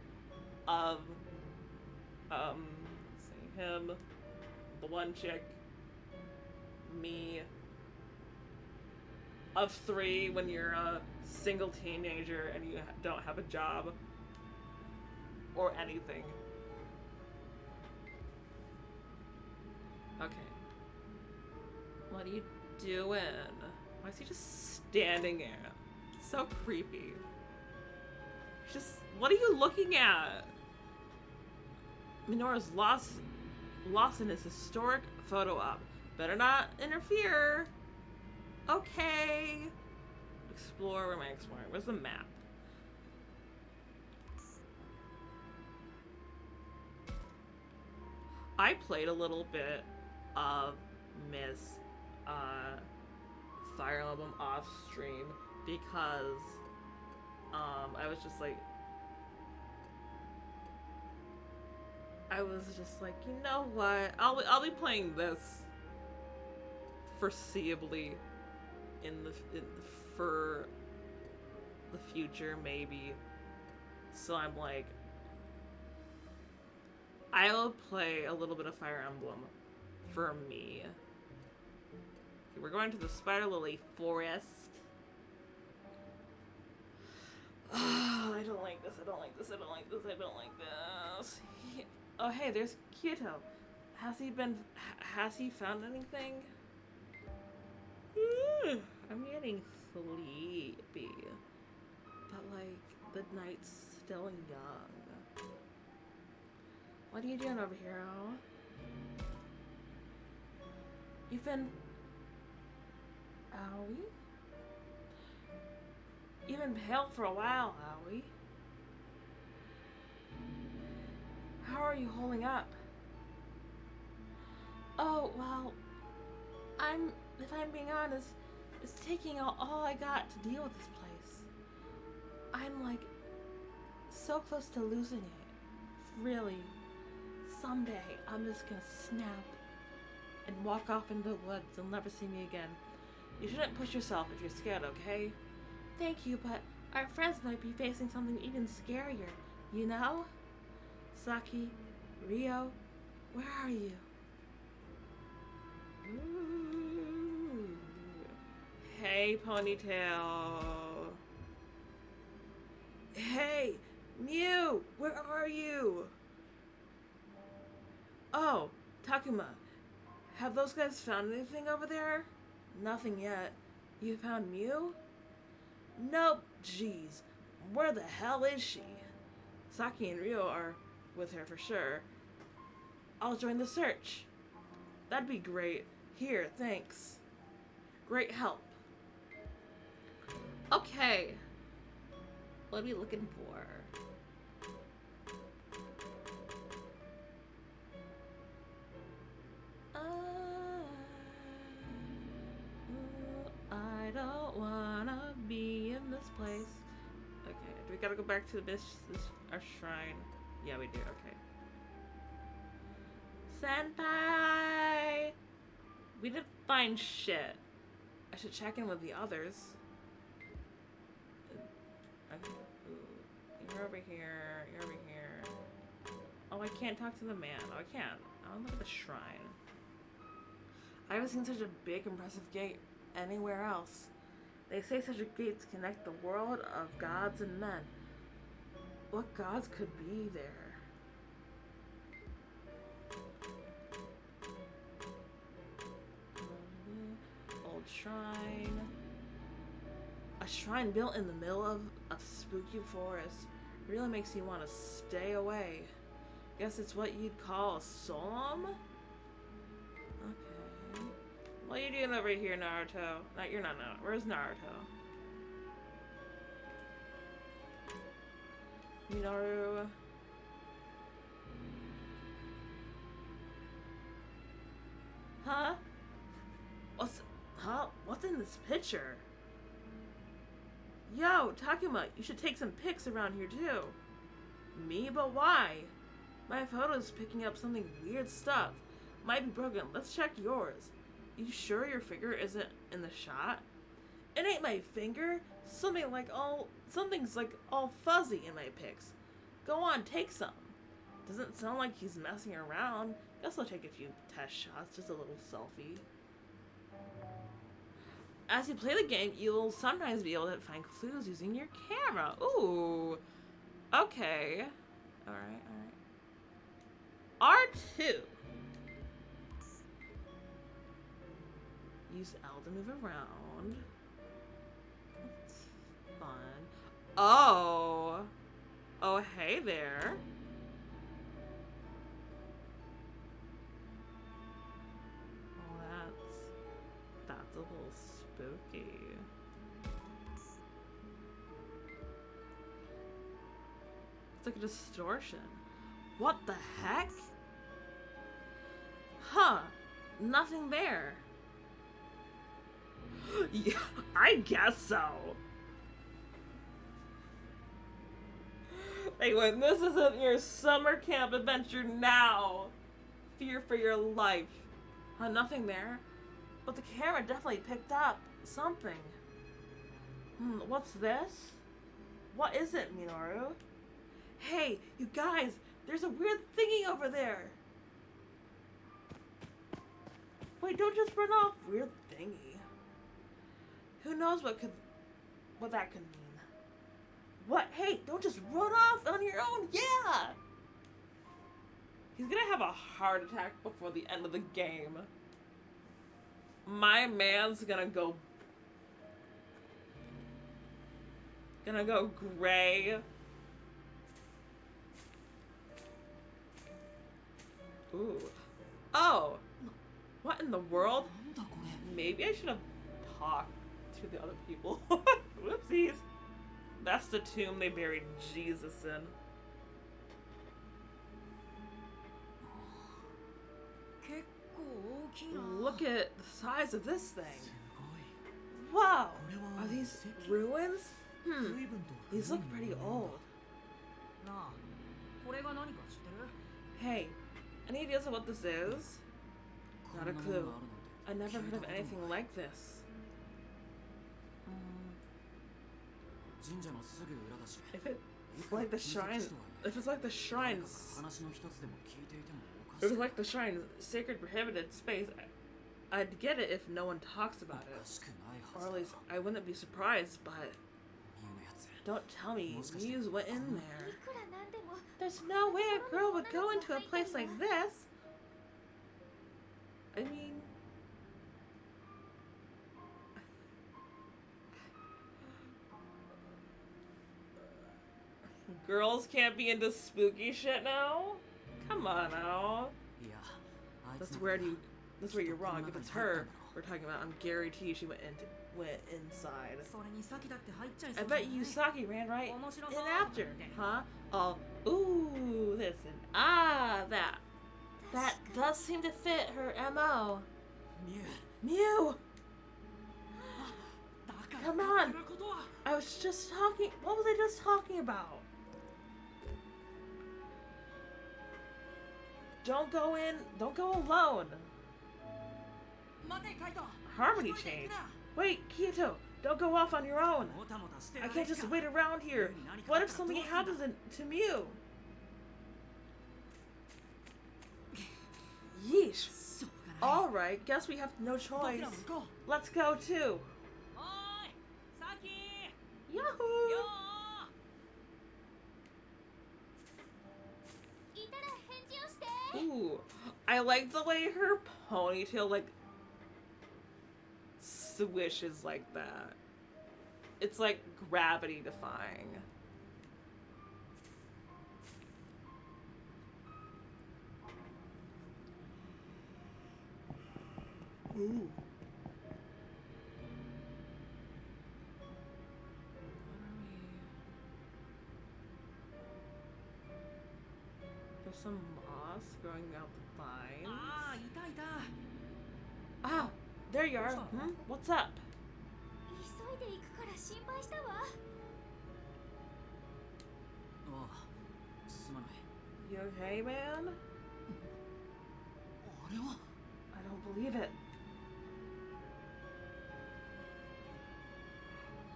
of, let's see, him, the one chick, me, of 3 when you're a single teenager and you don't have a job or anything. Okay. What are you doing? Why is he just standing there? It's so creepy. Just, what are you looking at? Minoru's lost in his historic photo op. Better not interfere. Okay. Explore. Where am I exploring? Where's the map? I played a little bit of Miss Fire Emblem off stream because I was just like, you know what? I'll be playing this foreseeably for the future, maybe. So I'm like, I'll play a little bit of Fire Emblem for me. Okay, we're going to the Spider Lily Forest. Oh, I don't like this. I don't like this. I don't like this. I don't like this. Oh, hey, there's Kyoto. Has he found anything? I'm getting sleepy. But, like, the night's still young. What are you doing over here, oh? You've been... Owie? You've been pale for a while, Owie. How are you holding up? Oh, well... if I'm being honest, it's taking all I got to deal with this place. I'm, like, so close to losing it. Really. Someday, I'm just gonna snap and walk off into the woods and never see me again. You shouldn't push yourself if you're scared, okay? Thank you, but our friends might be facing something even scarier, you know? Saki, Rio, where are you? Ooh. Hey, Ponytail. Hey, Mew, where are you? Oh, Takuma, have those guys found anything over there? Nothing yet. You found Mew? Nope, jeez. Where the hell is she? Saki and Ryo are with her for sure. I'll join the search. That'd be great. Here, thanks. Great help. Okay. What are we looking for? I don't wanna be in this place. Okay, do we gotta go back to this our shrine? Yeah, we do. Okay. Senpai! We didn't find shit. I should check in with the others. Okay. Ooh. You're over here. You're over here. Oh, I can't talk to the man. Oh, I can't. I want to look at the shrine. I haven't seen such a big, impressive gate anywhere else. They say such a gates connect the world of gods and men. What gods could be there? Old shrine. A shrine built in the middle of a spooky forest really makes you want to stay away. Guess it's what you'd call a solemn? Okay. What are you doing over here, Naruto? You're not Naruto. Where's Naruto? Minoru. Huh? What's in this picture? Yo, Takuma, you should take some pics around here too. Me? But why? My photo's picking up something weird stuff. Might be broken. Let's check yours. You sure your finger isn't in the shot? It ain't my finger. Something's like all fuzzy in my pics. Go on, take some. Doesn't sound like he's messing around. Guess I'll take a few test shots, just a little selfie. As you play the game, you'll sometimes be able to find clues using your camera. Ooh. Okay. Alright. R2. Use L to move around. That's fun. Oh. Oh, hey there. Oh, that's a little spooky. It's like a distortion. What the heck? Huh. Nothing there. Yeah, I guess so. Hey, when this isn't your summer camp adventure now. Fear for your life. Huh, nothing there? But the camera definitely picked up something. What's this? What is it, Minoru? Hey, you guys, there's a weird thingy over there. Wait, don't just run off. Weird thingy. Who knows what that could mean? What? Hey, don't just run off on your own. Yeah. He's gonna have a heart attack before the end of the game. My man's gonna go gray. Ooh. Oh. What in the world? Maybe I should have talked to the other people. Whoopsies. That's the tomb they buried Jesus in. Look at the size of this thing. Wow. Are these ruins? These look pretty old. Hey, any ideas of what this is? Not a clue. I never heard of anything like this. If it's like the shrine, sacred prohibited space, I'd get it if no one talks about it. Or at least I wouldn't be surprised, but don't tell me Muse went in there. There's no way a girl would go into a place like this. I mean, Girls can't be into spooky shit now? Come on now. いや、あいつ That's の where こと you. That's where you're wrong. If it's her, we're talking about. I'm guarantee she went inside. それに先だって入っちゃい I そうじゃない bet Yusaki ran right in 面白そう after, huh? Oh, ooh, listen. Ah, that does seem to fit her MO. ミュウ Mew, だから Come on. 勝手なことは I was just talking. What was I just talking about? Don't go in. Don't go alone. 待てカイト Harmony change. Wait, Kyoto, don't go off on your own. もたもたして I ない can't just wait around here. What if something happens to Mew? Yeesh. しょうがない Alright, guess we have no 僕 choice. らも行こ Let's go too. うおーいサキ Yahoo! よいたら返事をして Ooh, I like the way her ponytail like swishes like that. It's like gravity defying. Ooh. There's some moss growing out the あ vines. あいたいた Ah, there you are. Hmm? What's up? 急いで行くから心配したわああすまない You okay, man? あれは I don't believe it.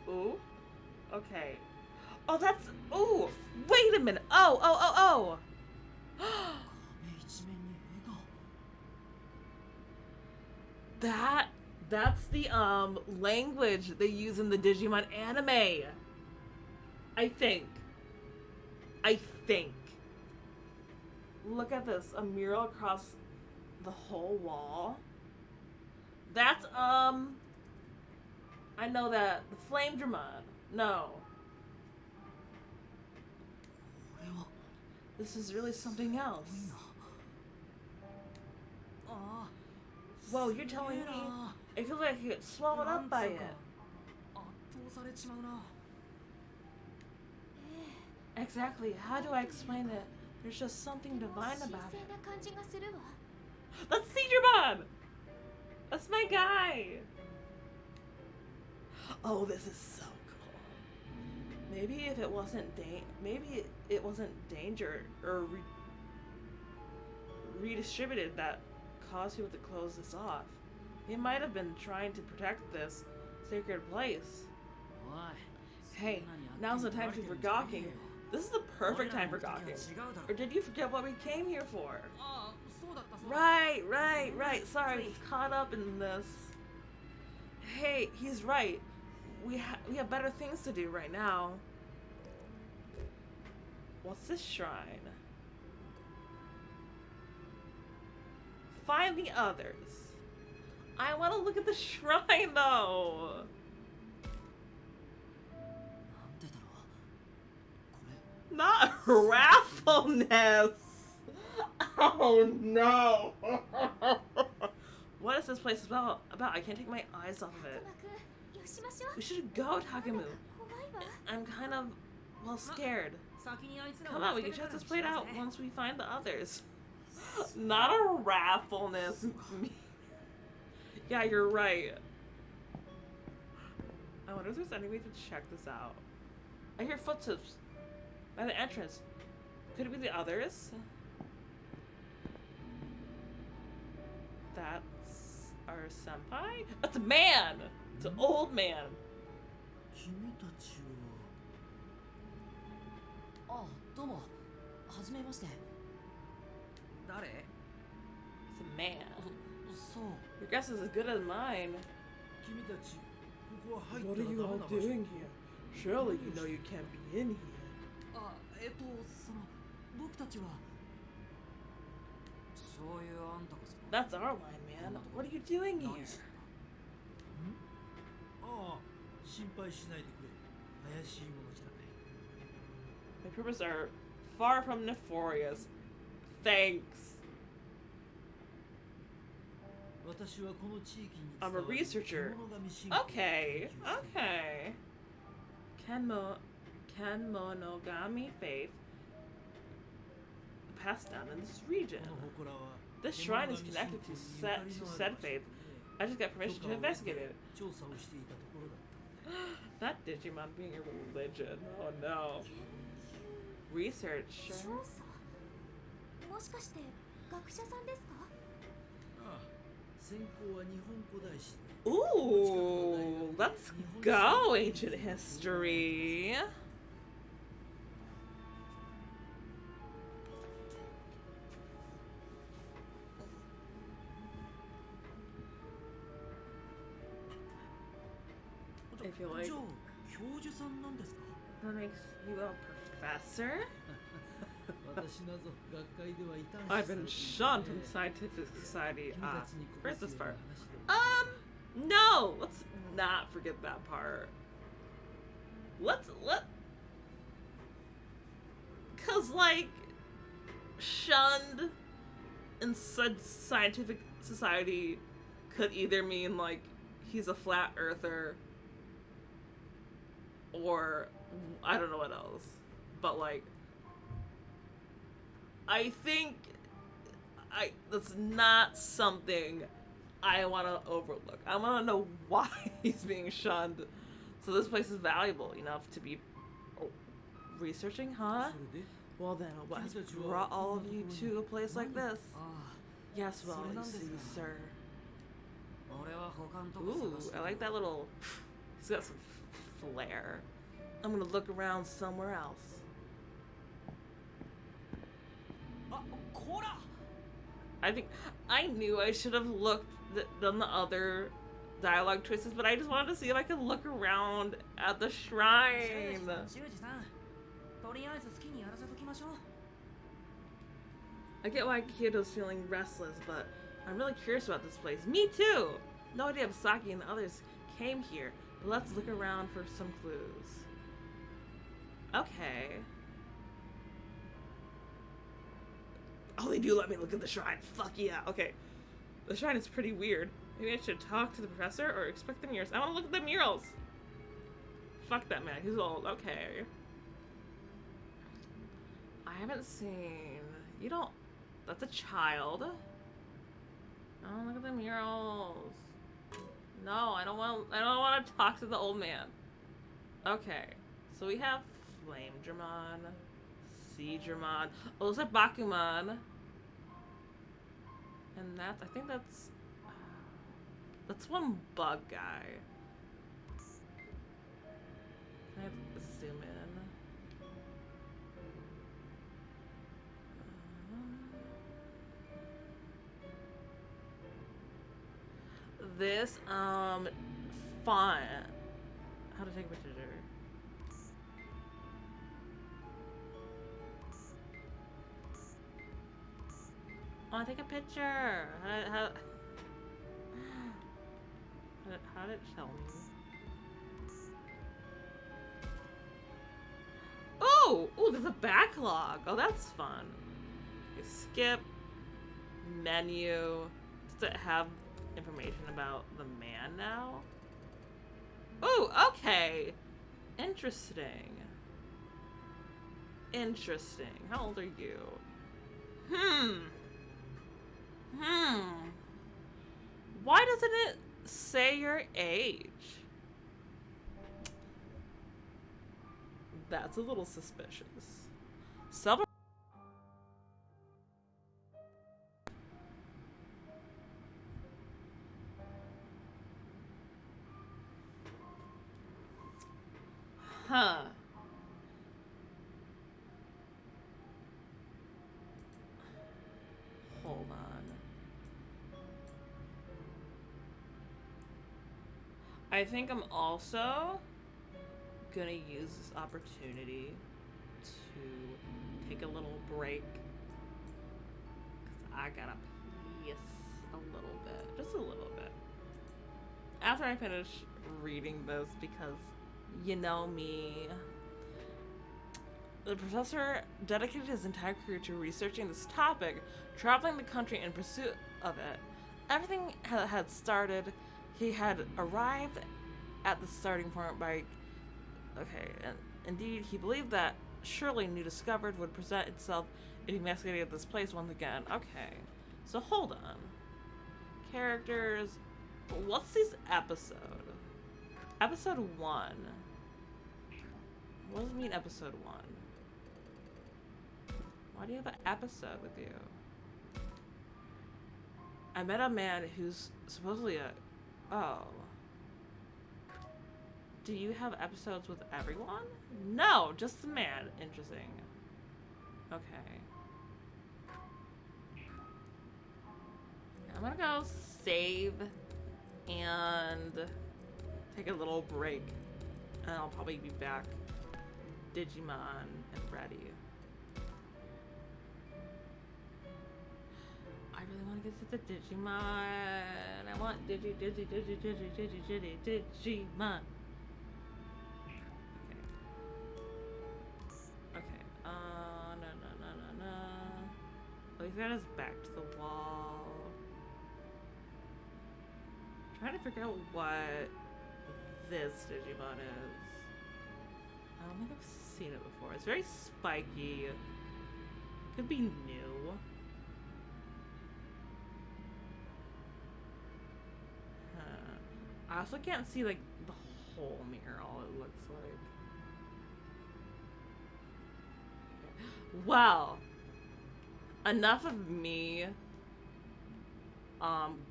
Ooh. Okay. Oh, that's. Ooh. Wait a minute. Oh, oh, oh, oh. 壁一面に絵が That's the language they use in the Digimon anime. I think. Look at this, a mural across the whole wall. That's I know that the Flame Dramon. No. これは This is really something else. ああ Whoa, you're telling me it feels like you get swallowed up by it. 圧倒されちまうな Exactly. How do I explain it? There's just something とても divine 神 about 聖 it. な感じがするわ That's Digimon! That's my guy! Oh, this is so cool. Maybe if it wasn't maybe it wasn't danger or redistributed that caused people to close this off. They might have been trying to protect this sacred place. おい Hey, now's the time for gawking. This is the perfect time for gawking. Or did you forget what we came here for? ああそうだったそうだ Right. Sorry, I was caught up in this. Hey, he's right. We have better things to do right now. What's this shrine? Find the others. I want to look at the shrine though. なんでだろうこれ Not wrathfulness. Oh no. What is this place about? I can't take my eyes off of う it. まくよしましょう We should go, なんだか Takemu. 怖いわ I'm kind of, well, scared. 先にあいつら Come を on, we 見 can つけ check て this から plate にし out ようぜ once we find the others. Not a wrathfulness. Yeah, you're right. I wonder if there's any way to check this out. I hear footsteps by the entrance. Could it be the others? That's our senpai? That's a man! It's an old man. 君たちはあどうもはじめまして誰 It's a man. そう Your guess is as good as mine. 君たちここは入っ What た are ら you ダメ all な場所 doing here? Surely you know you can't be in here. あその僕たちはそういうあんたこそ That's our line, man. What are you doing 何 here? してんだああ心配しないでくれ怪しいものじゃない purposes are far from nefarious. Thanks. I'm a researcher. Okay, okay. Can monogamy faith passed down in this region? This shrine is connected to said faith. I just got permission to investigate it. Not Digimon being a religion. Oh no. Research. 調査もしかして学者さんですか？ Ooh, let's go, ancient history. I feel like that makes you a professor. I've been shunned from scientific society. Where's this part? No! Let's not forget that part. Cause like, shunned in such scientific society could either mean like he's a flat earther or I don't know what else. But like, I think that's not something I want to overlook. I want to know why he's being shunned. So this place is valuable enough to be researching, huh? Well then, what has brought all of you to a place like this? Yes, well, you see, sir. Ooh, I like that little... He's got some flair. I'm gonna look around somewhere else. I think I knew I should have done the other dialogue choices, but I just wanted to see if I could look around at the shrine. I get why Kyoto's feeling restless, but I'm really curious about this place. Me too! No idea if Saki and the others came here, but let's look around for some clues. Okay. Oh, they do let me look at the shrine. Fuck yeah. Okay. The shrine is pretty weird. Maybe I should talk to the professor or expect the murals. I want to look at the murals. Fuck that man. He's old. Okay. I haven't seen... You don't... That's a child. Oh, look at the murals. No, I don't want to talk to the old man. Okay. So we have Flame Dramon. Sea Dramon. Oh, those are Bakuman. And I think that's one bug guy. Can I zoom in? This, font. How to take a picture? I want to take a picture. How did it tell me? Oh! Oh, there's a backlog. Oh, that's fun. Okay, skip. Menu. Does it have information about the man now? Oh, okay. Interesting. Interesting. How old are you? Why doesn't it say your age? That's a little suspicious. Huh. Hold on. I think I'm also gonna use this opportunity to take a little break because I gotta piss a little bit, just a little bit, after I finish reading this, because you know me, The professor dedicated his entire career to researching this topic, traveling the country in pursuit of it. Everything had started. He had arrived at the starting point by. Okay, and indeed, he believed that surely new discovered would present itself if he investigated this place once again. Okay, so hold on. Characters. What's this episode? Episode 1. What does it mean, episode 1? Why do you have an episode with you? I met a man who's supposedly a. Oh. Do you have episodes with everyone? No, just the man. Interesting. Okay. I'm gonna go save and take a little break. And I'll probably be back. Digimon and ready. I really want to get to the Digimon. I want Digimon. Okay. No. Oh, he's got his back to the wall. Trying to figure out what this Digimon is. I don't think I've seen it before. It's very spiky. Could be new. I also can't see like the whole mirror, all it looks like. Well, enough of me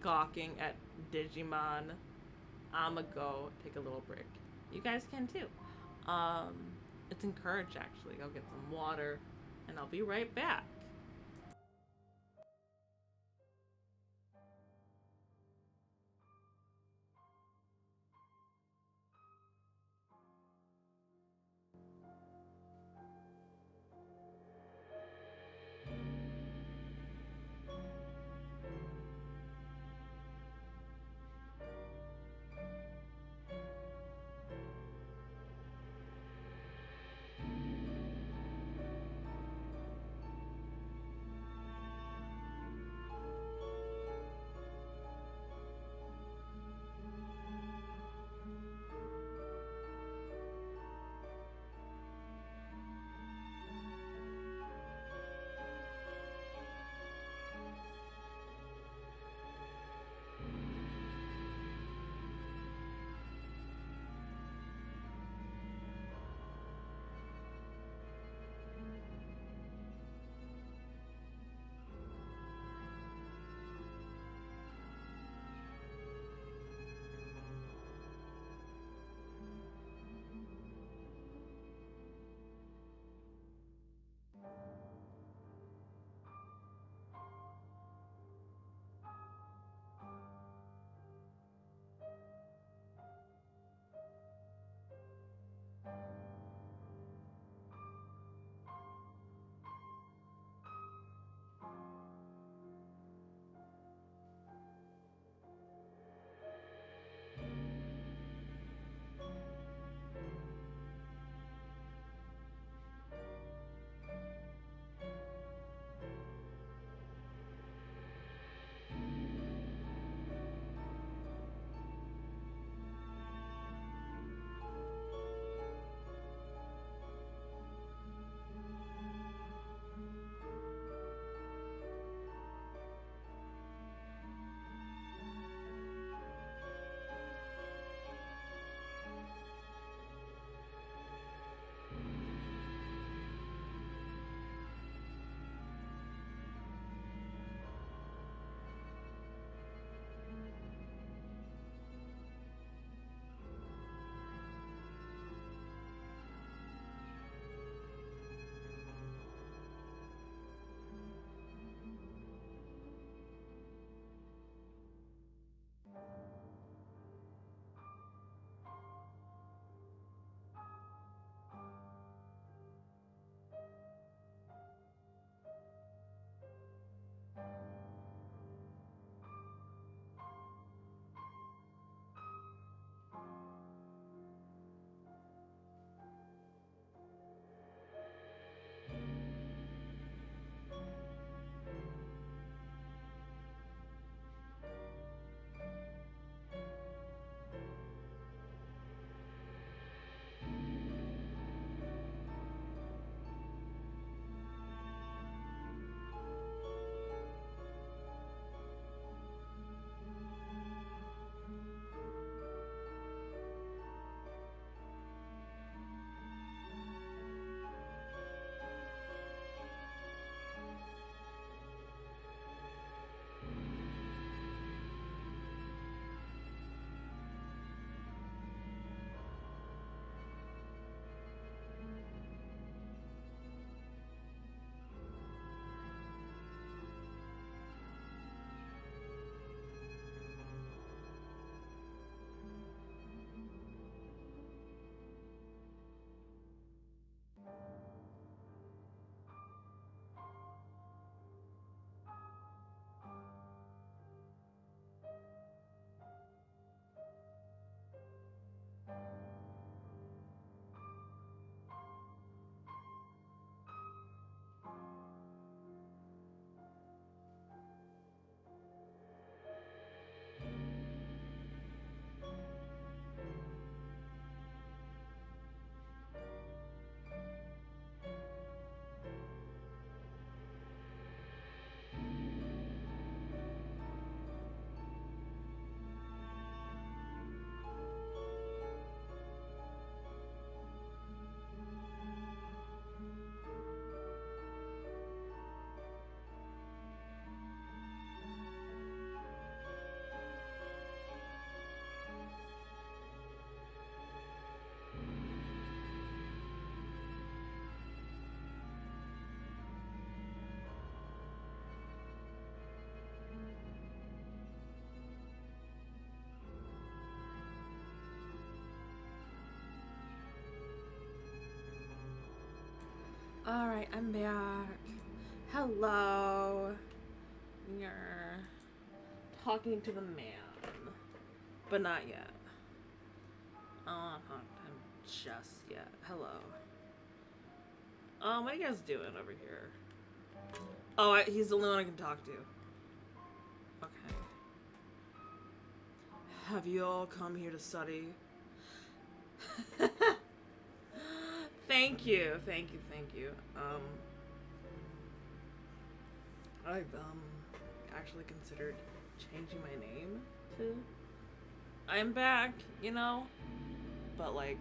gawking at Digimon. I'ma go take a little break. You guys can too. It's encouraged actually. I'll get some water and I'll be right back. Alright, I'm back. Hello. You're talking to the man. But not yet. Oh, I'm just yet. Hello. What are you guys doing over here? Oh, he's the only one I can talk to. Okay. Have you all come here to study? Thank you. I've actually considered changing my name to I'm back, you know? But like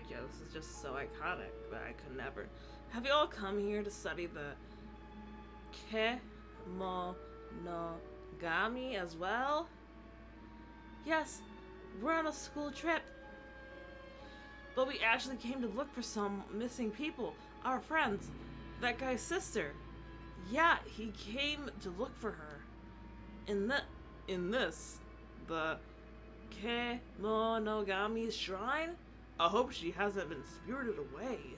yo, this is just so iconic that I could never. Have you all come here to study the Kemonogami as well? Yes, we're on a school trip. But we actually came to look for some missing people. Our friends. That guy's sister. Yeah, he came to look for her. In this, the Kemonogami shrine? I hope she hasn't been spirited away.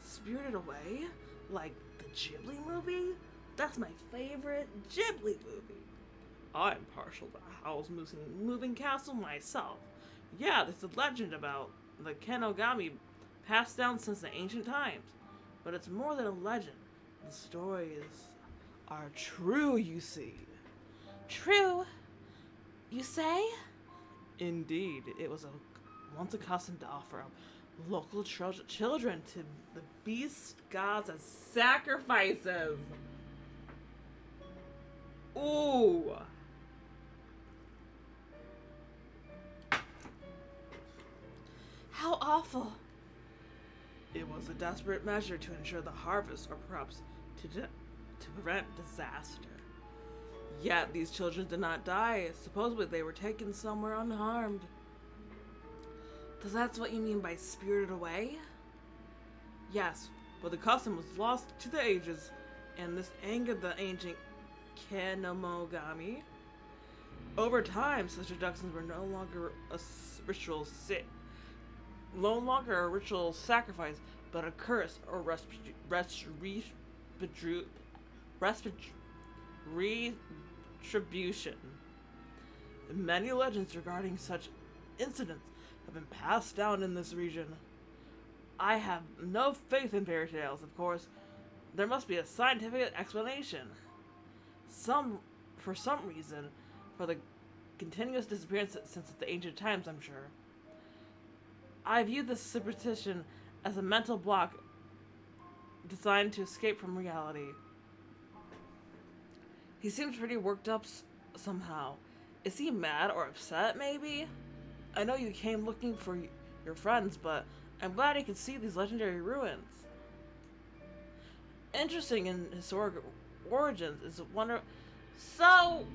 Spirited away? Like the Ghibli movie? That's my favorite Ghibli movie. I'm partial to Howl's Moving Castle myself. Yeah, there's a legend about the Kenogami passed down since the ancient times. But it's more than a legend. The stories are true, you see. True? You say? Indeed, it was once a custom to offer up local children to the beast gods as sacrifices. Ooh. How awful. It was a desperate measure to ensure the harvest, or perhaps to prevent disaster. Yet these children did not die. Supposedly they were taken somewhere unharmed. Does that's what you mean by spirited away? Yes, but the custom was lost to the ages, and this angered the ancient Kenomogami. Over time, such abductions were no longer a ritual sacrifice, but a curse or retribution. Many legends regarding such incidents have been passed down in this region. I have no faith in fairy tales, of course. There must be a scientific explanation. For some reason, for the continuous disappearance since the ancient times, I'm sure. I view this superstition as a mental block designed to escape from reality. He seems pretty worked up somehow. Is he mad or upset, maybe? I know you came looking for your friends, but I'm glad he could see these legendary ruins. Interesting in historic origins is a wonder. So,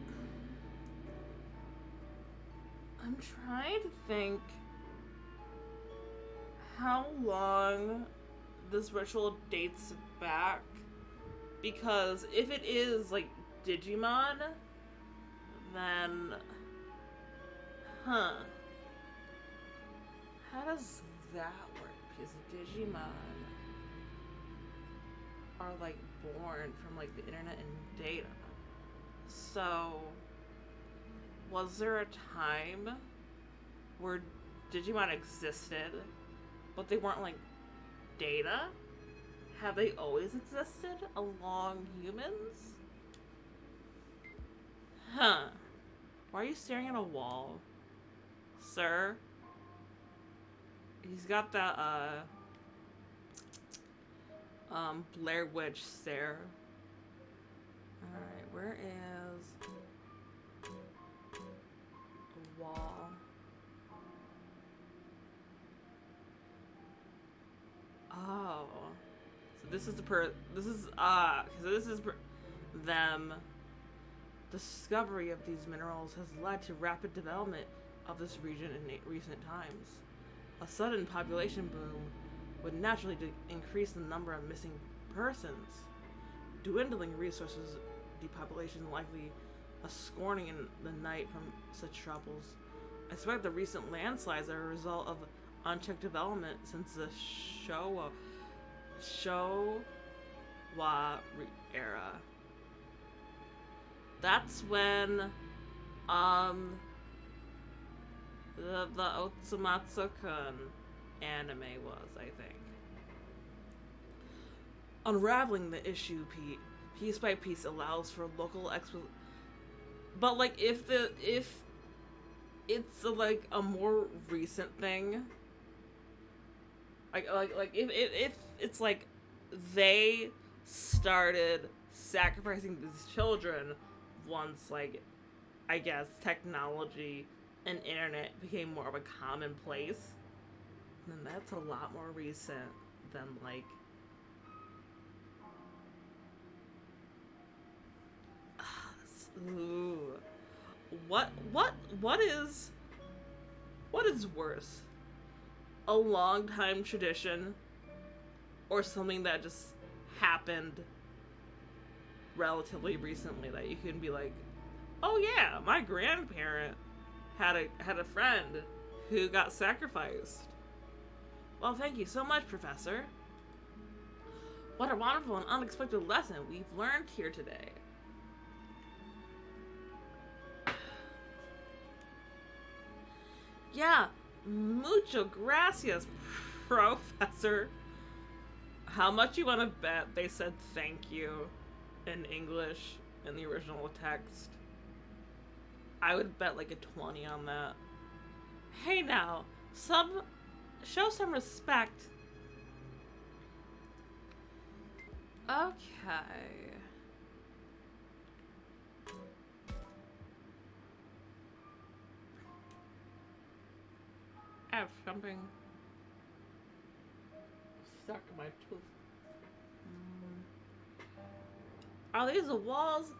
I'm trying to think how long this ritual dates back, because if it is like Digimon, then how does that work? Because Digimon are like born from like the internet and data. So was there a time where Digimon existed but they weren't like data? Have they always existed along humans? Why are you staring at a wall, sir? He's got that Blair Witch stare. Alright, where is the wall? Oh. So this is them. Discovery of these minerals has led to rapid development of this region in recent times. A sudden population boom would naturally increase the number of missing persons. Dwindling resources, depopulation, likely a scorning in the night from such troubles. I suspect the recent landslides are a result of unchecked development since the Showa era. That's when the Otsumatsu-kun anime was, I think. Unraveling the issue piece by piece allows for local but like if it's like a more recent thing, like if it's like they started sacrificing these children once, like, I guess technology and internet became more of a commonplace, then that's a lot more recent than like ooh. What is worse? A long time tradition or something that just happened relatively recently that you can be like, "Oh yeah, my grandparent had a friend who got sacrificed." Well, thank you so much, Professor. What a wonderful and unexpected lesson we've learned here today. Yeah, mucho gracias, Professor. How much you want to bet they said thank you in English in the original text? I would bet like a 20 on that. Hey now, show some respect. Okay. I have something stuck in my tooth. Are these the walls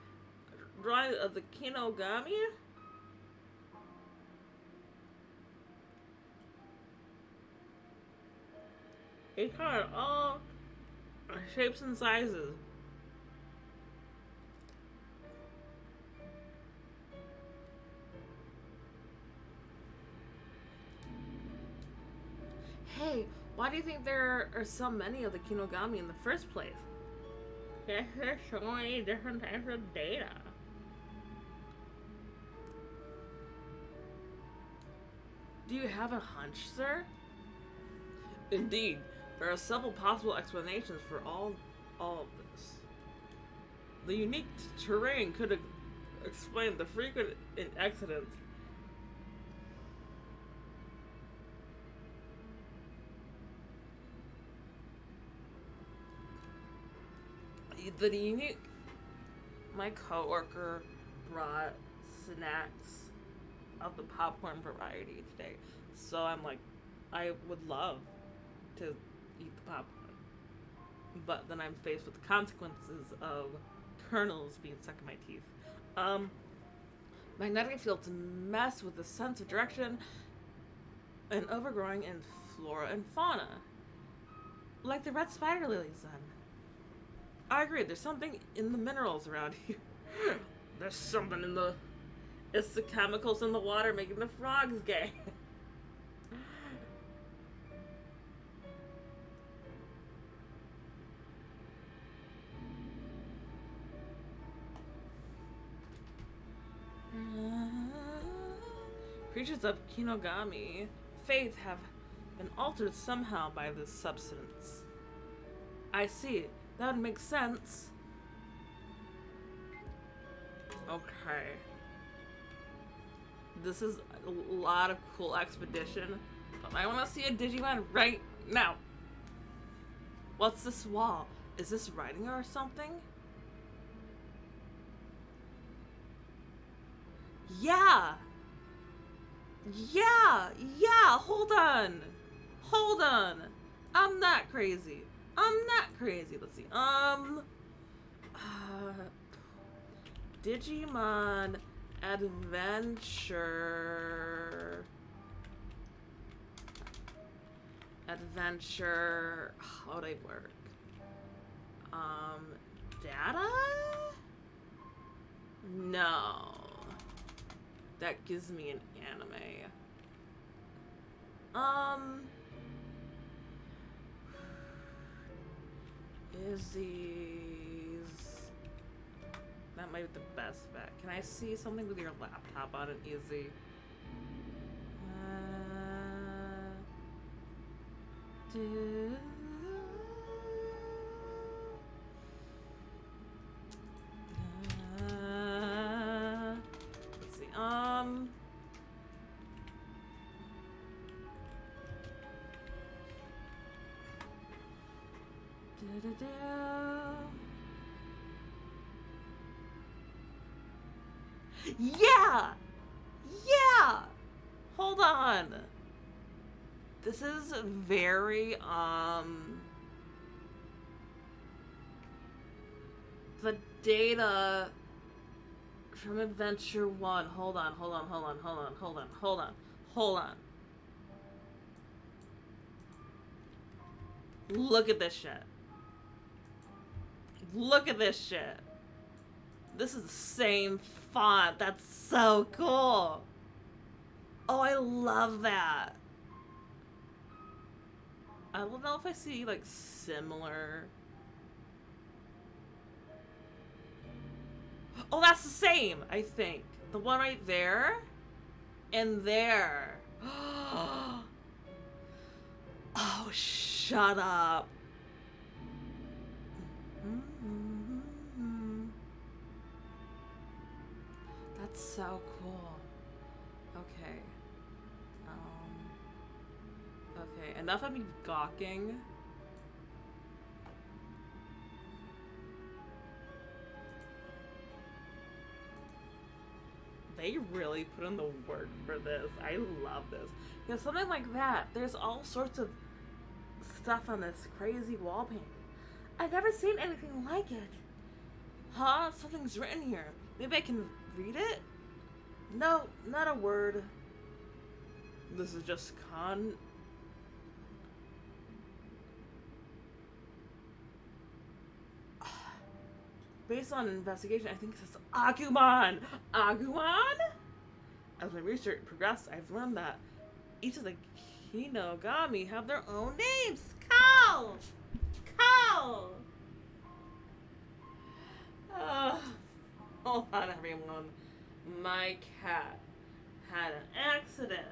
drawing of the Kinogami? It's kind of all shapes and sizes. Hey, why do you think there are so many of the Kinogami in the first place? There's so many different types of data. Do you have a hunch, sir? Indeed, there are several possible explanations for all of this. The unique terrain could explain the frequent accidents. The unique. My coworker brought snacks of the popcorn variety today, so I'm like, I would love to eat the popcorn, but then I'm faced with the consequences of kernels being stuck in my teeth. Magnetic fields mess with the sense of direction and overgrowing in flora and fauna, like the red spider lilies. Then I agree. There's something in the minerals around here. There's something in the. It's the chemicals in the water making the frogs gay. Creatures of Kinogami fates have been altered somehow by this substance. I see. That would make sense. Okay. This is a lot of cool expedition, but I want to see a Digimon right now. What's this wall? Is this writing or something? Yeah! Yeah! Yeah! Hold on! Hold on! I'm not crazy. I'm not crazy. Let's see. Digimon Adventure. How would I work? Data? No. That gives me an anime. Izzy's. That might be the best bet. Can I see something with your laptop on it, Izzy? Do- let's see. Yeah! Yeah! Hold on. This is very, the data from Adventure 1. Hold on. Look at this shit. Look at this shit. This is the same font. That's so cool. Oh, I love that. I don't know if I see, like, similar. Oh, that's the same, I think. The one right there and there. Oh, shut up. That's so cool. Okay. Okay, enough of me gawking. They really put in the work for this. I love this. You know, something like that. There's all sorts of stuff on this crazy wall painting. I've never seen anything like it. Huh? Something's written here. Maybe I can read it? No, not a word. This is just based on an investigation, I think this is Agumon! Agumon? As my research progressed, I've learned that each of the Kinogami have their own names. Call! Call! Hold on, everyone. My cat had an accident.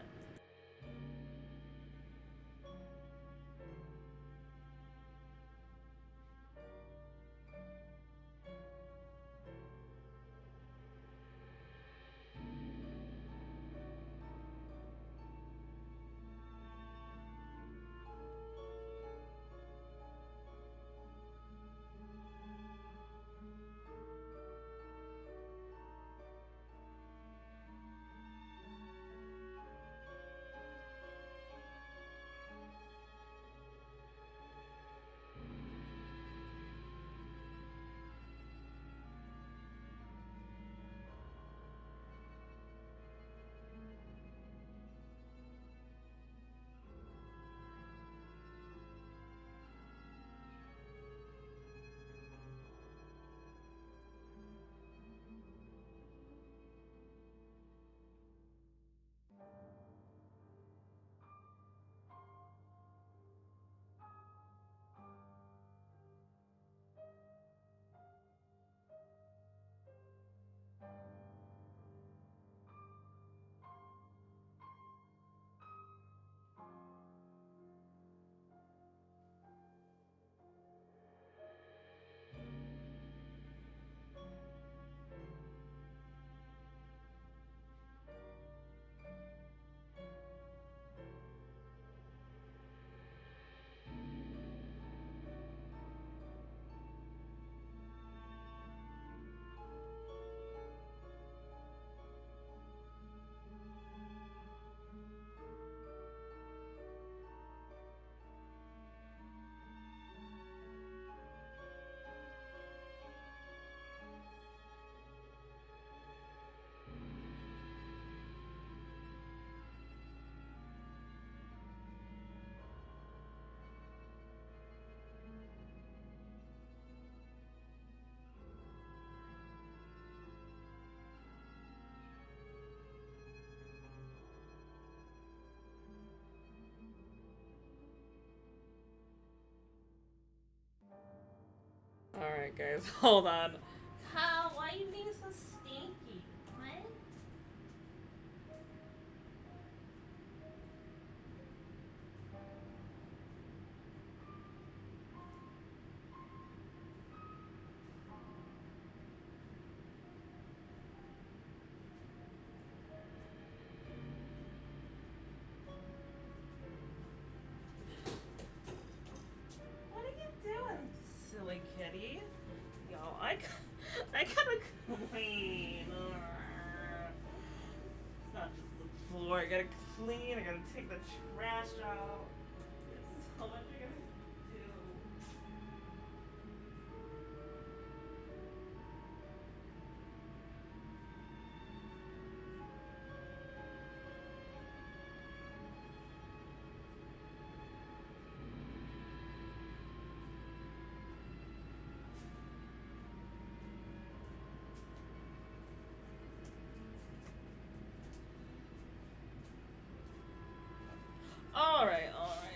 Alright, guys, hold on. Kyle, why are you being so stinky? What? What are you doing, silly kitty? Yo, I gotta clean. It's not just the floor. I gotta clean. I gotta take the trash out. There's so much I gotta do.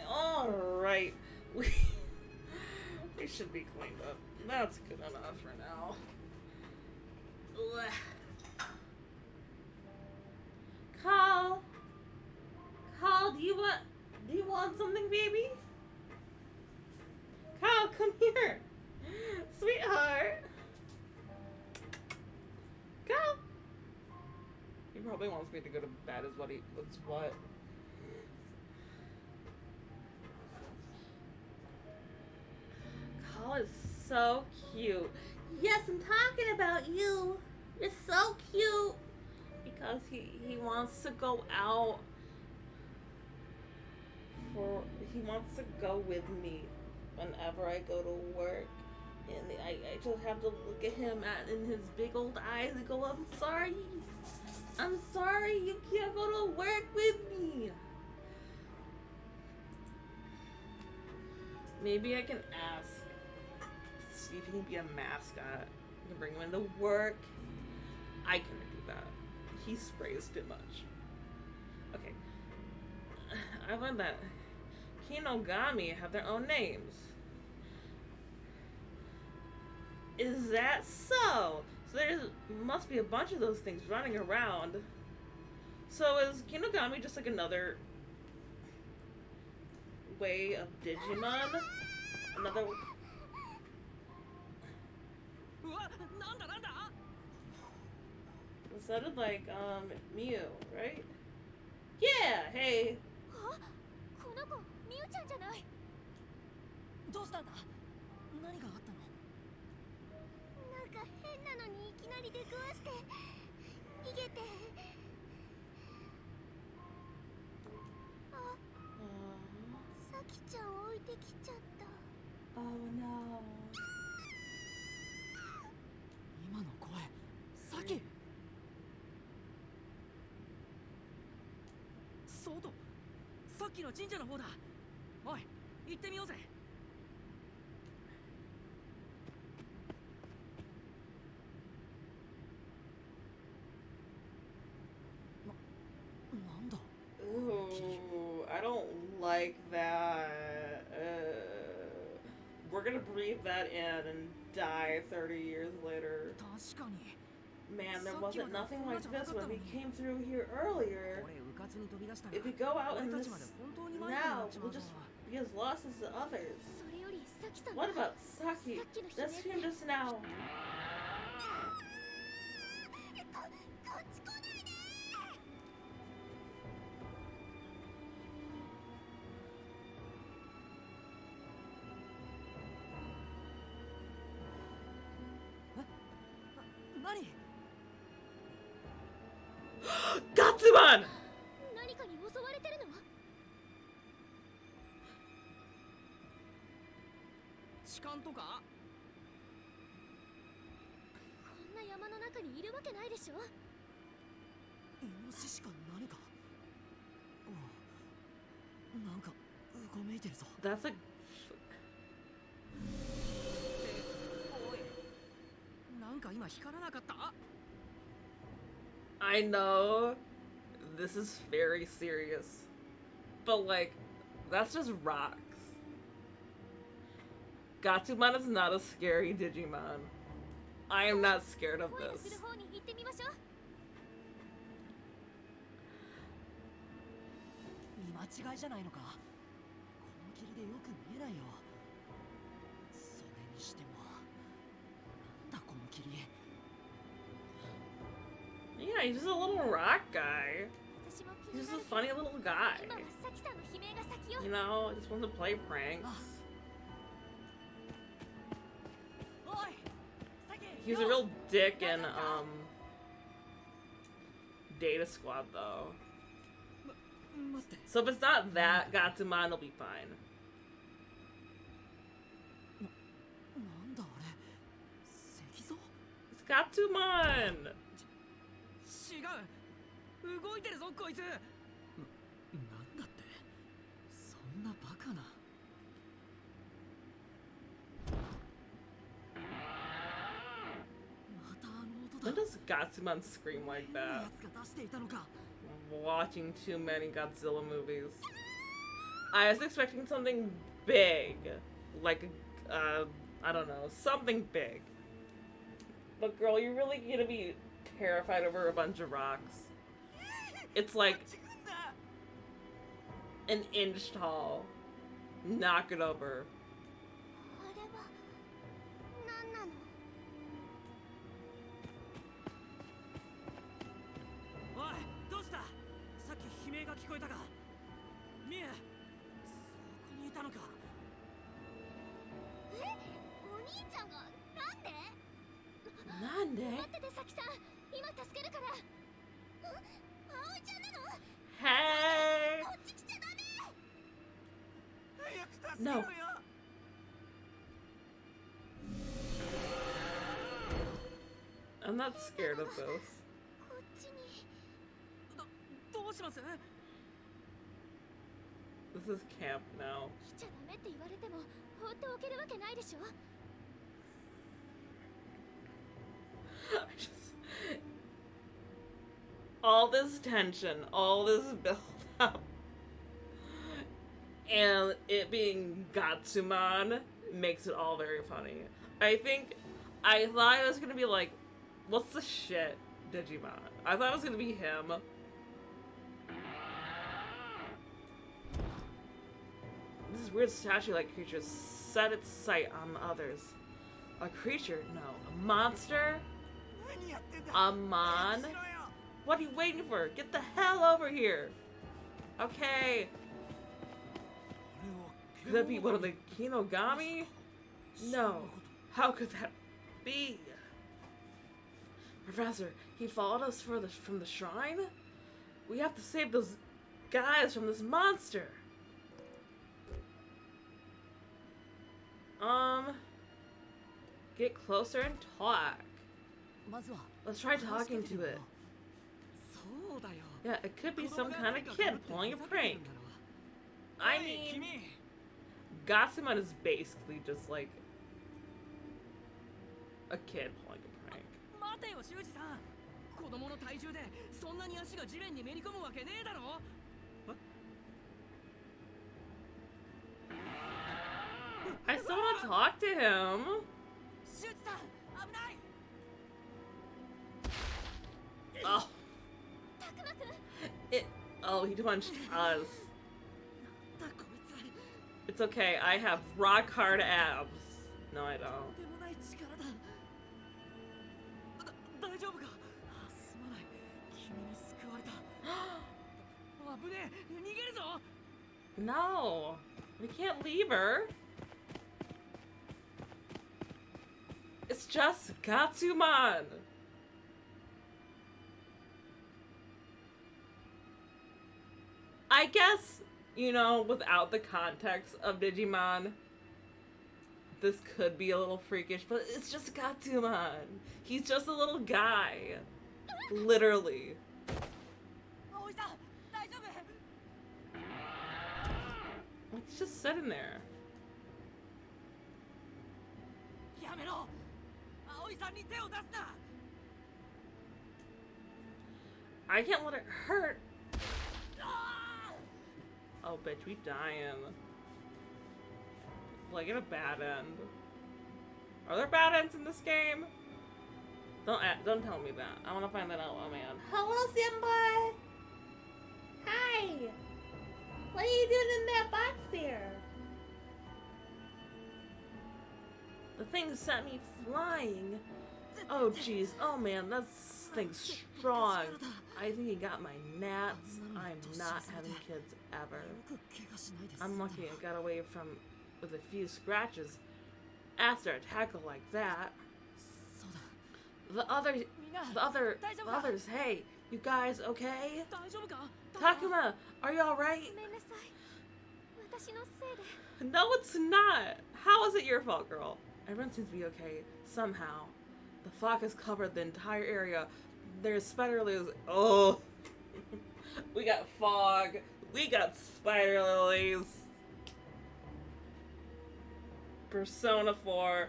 Alright. We should be cleaned up. That's good enough for now. Ugh. Carl, do you want something, baby? Carl, come here, sweetheart. Carl. He probably wants me to go to bed. Is what. Carl is so cute. Yes, I'm talking about you. You're so cute. Because he wants to go out. He wants to go with me whenever I go to work. And I just have to look at him in his big old eyes and go, I'm sorry, you can't go to work with me. Maybe I can ask, see if he can be a mascot. I can bring him into work. I couldn't do that. He sprays too much. Okay. I learned that Kinogami have their own names. Is that so? So there must be a bunch of those things running around. So is Kinogami just like another way of Digimon? Another... It sounded like, Mew, right? Yeah, hey. この子ミュウちゃんじゃない。どうしたんだ？何があったの？なんか変なのにいきなり出くわして逃げて。あ、さきちゃん置いてきちゃった。 Oh no. 今の声、さき。そうと、さっきの神社の方だ。おい、行ってみようぜ。なんだ。 Ooh, I don't like that. We're gonna breathe that in and die 30 years later. 確かに。 Man, there wasn't nothing like this when we came through here earlier. If we go out in this now, we'll just be as lost as the others. それよりさきさん。 What about Saki? That's him just now. こっち来ないで。 何？ Gatsumon! 何かに襲われてるの？痴漢とか？こんな山の中にいるわけないでしょ。イノシシか何か？なんかうごめいてるぞ。 That's a... おい、なんか今光らなかった？ I know this is very serious, but like, that's just rocks. Gatsumon is not a scary Digimon. I am not scared of 恋のす this. る方に行ってみましょう。見間違いじゃないのか。この霧でよく見えないよ。それにしてもなんだこの霧。 Yeah, he's just a little rock guy. 私も気 He's に just な a るけど funny little guy. 今はサキさんの悲鳴が先よ。 You know, just wants to play pranks. おい、サキ。 He's a real dick in Data Squad though. 待って。 So if it's not that, Gatsumon will be fine. なんだあれ。石像？ It's Gatsumon! 違う。動いてるぞこいつ。なんだって。そんなバカな。 When does Gatsumon scream like that? Watching too many Godzilla movies. I was expecting something big. Like, I don't know, something big. But girl, you're really gonna be terrified over a bunch of rocks. It's like an inch tall. Knock it over. あれは何なの？おい、どうした？さっき悲鳴が聞こえたか？ミエ、そこにいたのか？え？お兄ちゃんがなんで？待っててサキさん、今助けるから。葵ちゃんなの？ Hey! こっち来ちゃダメ。 No. I'm not scared of this. こっちに。どうします？ This is camp now. 来ちゃダメって言われても放っておけるわけないでしょ。 All this tension, all this build up, and it being Gatsumon makes it all very funny. I thought it was gonna be like, what's the shit, Digimon? I thought it was gonna be him. This weird statue-like creature set its sight on others. A creature? No. A monster? A mon? What are you waiting for? Get the hell over here! Okay. Could that be one of the Kinogami? No. How could that be? Professor, he followed us from the shrine? We have to save those guys from this monster. Get closer and talk. Let's try talking to it. Yeah, it could be some kind of kid pulling a prank. I mean, Gatsumon is basically just like a kid pulling a prank. 待てよ、修二さん。子供の体重でそんなに足が地面にめり込むわけねえだろ。 I still want to talk to him. 修二さん、危ない。 Oh. Oh, he punched us. It's okay, I have rock hard abs. No, I don't. 大丈夫か？すまない。君に救われた。危ねえ、逃げるぞ。 No, we can't leave her. It's just Gatsumon. I guess, you know, without the context of Digimon, this could be a little freakish, but it's just Gatsumon. He's just a little guy. Literally. It's just sitting there. I can't let it hurt. Oh, bitch, we dying. Will I get a bad end? Are there bad ends in this game? Don't tell me that. I want to find that out. Oh man. Hello, Senpai. Hi. What are you doing in that box there? The thing sent me flying. Oh jeez. Oh man, that thing's strong. I think he got my gnats. I'm not having kids ever. I'm lucky I got away from with a few scratches. After a tackle like that. The others, hey, you guys okay? Takuma, are you alright? ごめんなさい。私のせいで。 No, it's not. How is it your fault, girl? Everyone seems to be okay, somehow. The flock has covered the entire area. There's spider lilies. Oh. We got fog. We got spider lilies. Persona 4,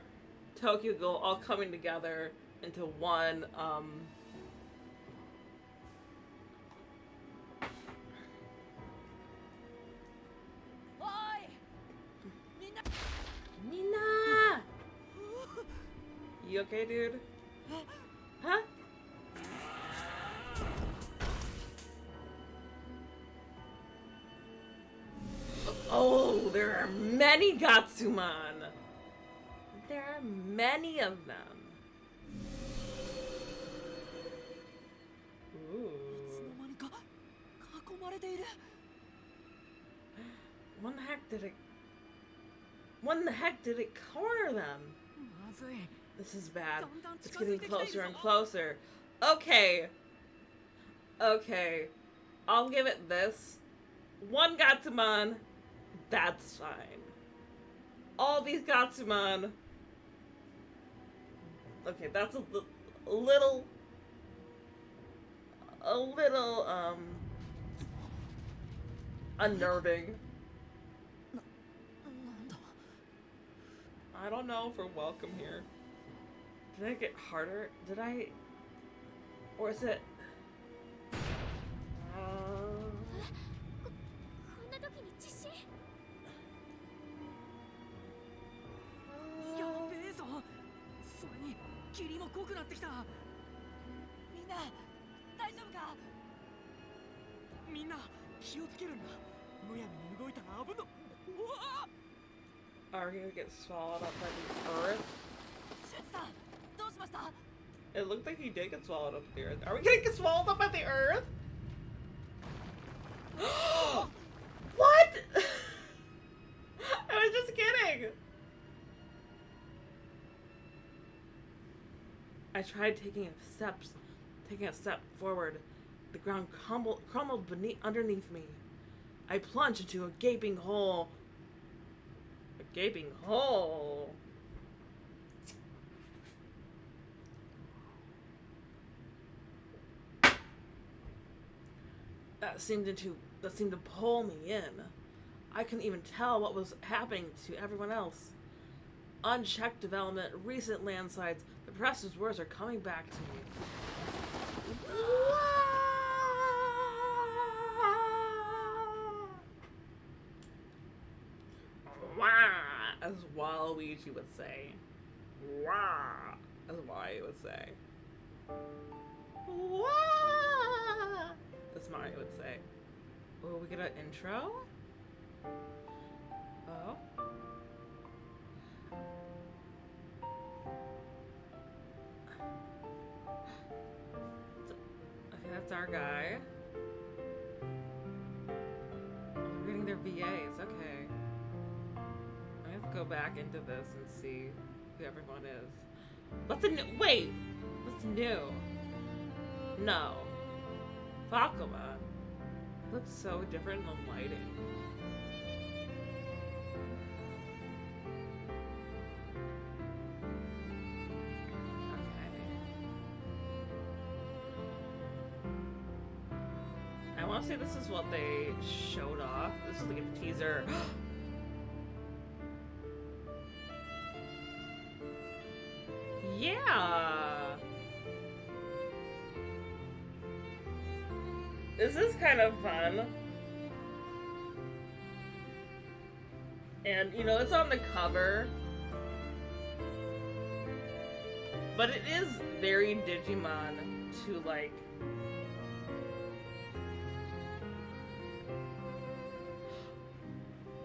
Tokyo Ghoul all coming together into one, Nina! You okay, dude? Huh? Oh, there are many Gatsumon! There are many of them. Ooh. When the heck did it corner them? This is bad. It's getting closer and closer. Okay. Okay. I'll give it this. One Gatsumon, that's fine. All these Gatsumon. Okay, that's a little unnerving. I don't know if we're welcome here. Did I get harder? Did I? Or is it? こんな時に地震。やべえぞ。それに霧も濃くなってきた。みんな大丈夫か。みんな気をつけるんだ。むやみに動いたら危な。うわ Are we gonna get swallowed up by the earth? シュンさんどうしました。 It looked like he did get swallowed up by the earth. Are we gonna get swallowed up by the earth? What? I was just kidding. I tried taking a step forward. The ground crumbled underneath me. I plunged into a gaping hole. A gaping hole. That seemed to pull me in. I couldn't even tell what was happening to everyone else. Unchecked development, recent landslides. The professor's words are coming back to me. Wah! As Waluigi would say. Wah! As Waluigi would say. Wah! As Mario would say. Oh, we get an intro? Oh. Okay, that's our guy. Oh, we're getting their VAs, okay. I have to go back into this and see who everyone is. What's the new? Wait! What's new? No. Fakuma. Looks so different in the lighting. I want to say this is what they showed off. This is like a teaser. Yeah! This is kind of fun. And, you know, it's on the cover. But it is very Digimon to, like...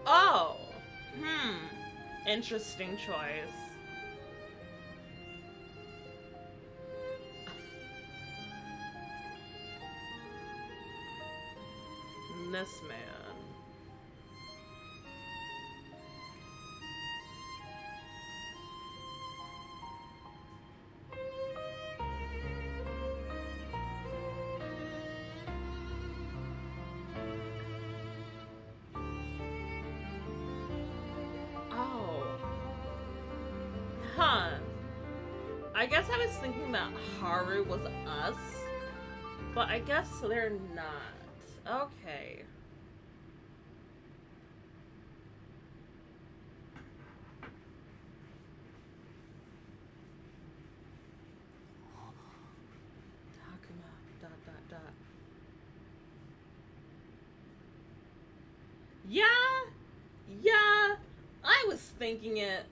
Oh! Interesting choice. This man. Oh. Huh. I guess I was thinking that Haru was us, but I guess they're not. Okay. Takuma, dot, dot, dot. Yeah, I was thinking it,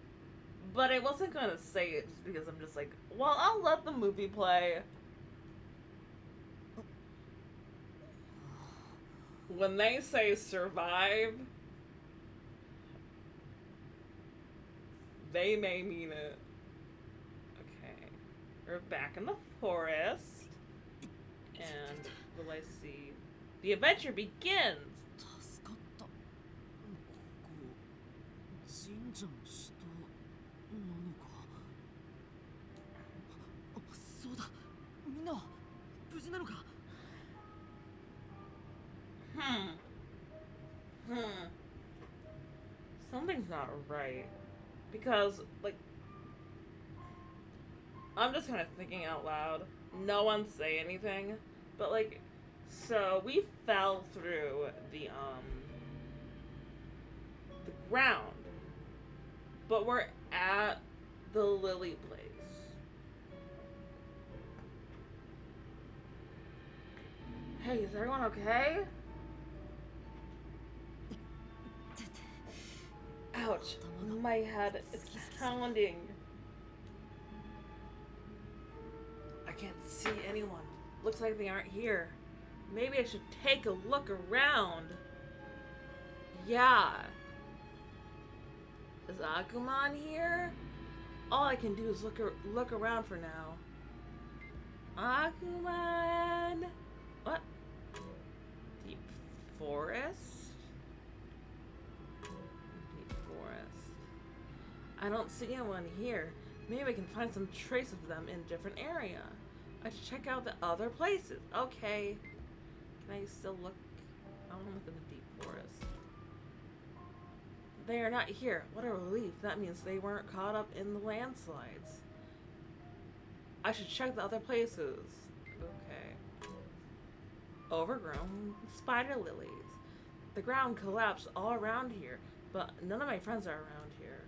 but I wasn't gonna say it just because I'm just like, well, I'll let the movie play. When they say survive, they may mean it. Okay, we're back in the forest, and will I see? The adventure begins! 助かったここ神社の下なのかあそうだみんな無事なのか Something's not right. Because, like, I'm just kind of thinking out loud. No one say anything. But, like, so we fell through the ground. But we're at the lily place. Hey, is everyone okay? Ouch, my head is pounding. I can't see anyone. Looks like they aren't here. Maybe I should take a look around. Yeah. Is Agumon here? All I can do is look around for now. Agumon! What? Deep forest? I don't see anyone here. Maybe I can find some trace of them in a different area. I should check out the other places. Okay. Can I still look? I want to look in the deep forest. They are not here. What a relief. That means they weren't caught up in the landslides. I should check the other places. Okay. Overgrown spider lilies. The ground collapsed all around here, but none of my friends are around here.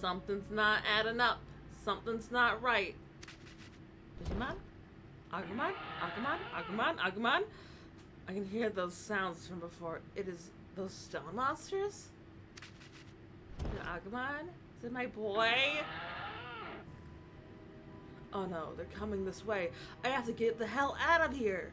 Something's not adding up. Something's not right. Digimon? Agumon? Agumon? Agumon? Agumon? I can hear those sounds from before. It is those stone monsters? Is it Agumon? Is it my boy? Oh no, they're coming this way. I have to get the hell out of here.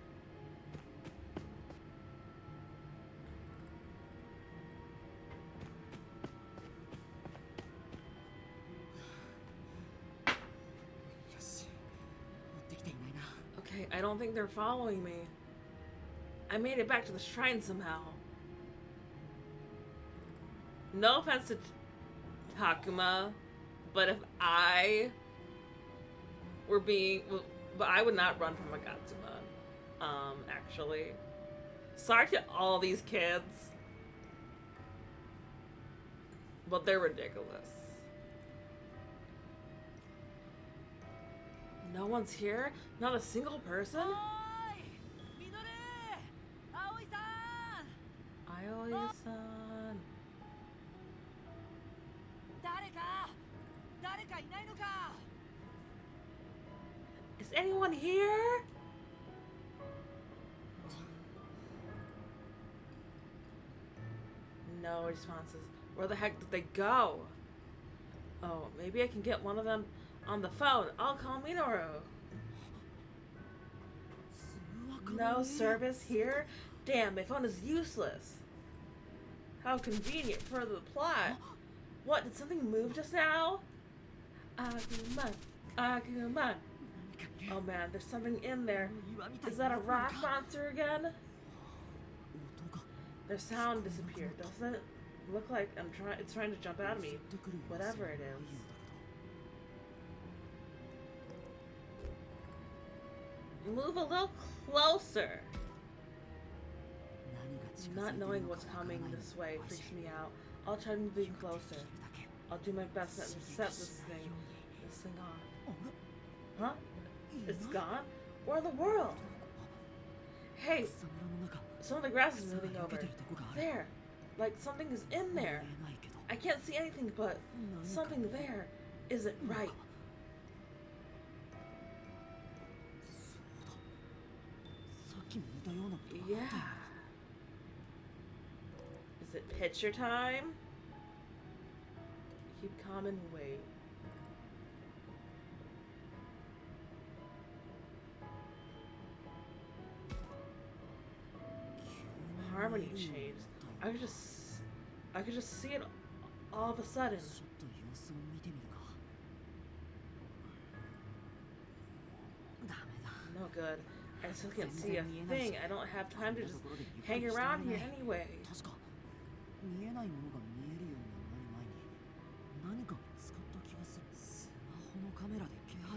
Okay, I don't think they're following me. I made it back to the shrine somehow. No offense to Takuma, but if I were being, but I would not run from Agatsuma. Actually. Sorry to all these kids, but they're ridiculous. No one's here? Not a single person? Aoi-san. Is anyone here? No responses. Where the heck did they go? Oh, maybe I can get one of them on the phone. I'll call Minoru. No service here? Damn, my phone is useless. How convenient for the plot. What, did something move just now? Agumon. Agumon. Oh man, there's something in there. Is that a rock monster again? Their sound disappeared. Doesn't it look like it's trying to jump out of me? Whatever it is. Move a little closer. Not knowing what's coming this way freaks me out. I'll try to move in closer. I'll do my best not to set this thing off. Huh? It's gone? Where in the world? Hey, some of the grass is moving over. There. Like something is in there. I can't see anything, but something there isn't right. Yeah. Is it picture time? Keep calm and wait. Harmony changed. I could just see it all of a sudden. No good. I still can't see a thing. I don't have time to just hang around here anyway.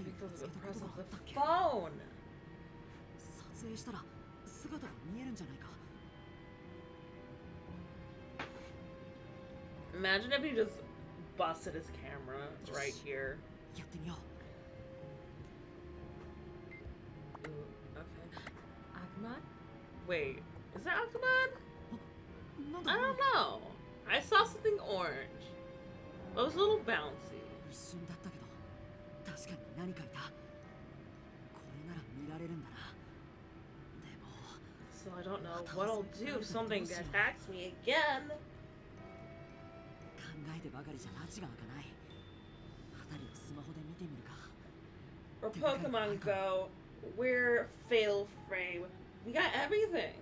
Because of the press of the phone. Imagine if he just busted his camera right here. Ooh, okay. Agumon? Wait, is that Agumon? I don't know. I saw something orange. It was a little bouncy. So I don't know what I'll do if something attacks me again. Or Pokemon Go, we're Fatal Frame. We got everything.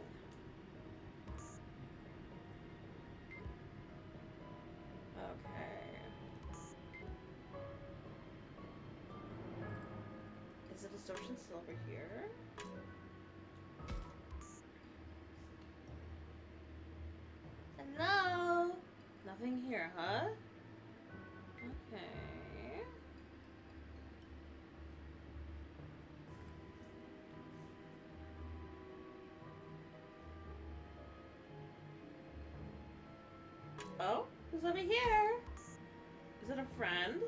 Okay. Is the distortion still over here? Hello? Nothing here, huh? Okay. Oh, who's over here? Is it a friend?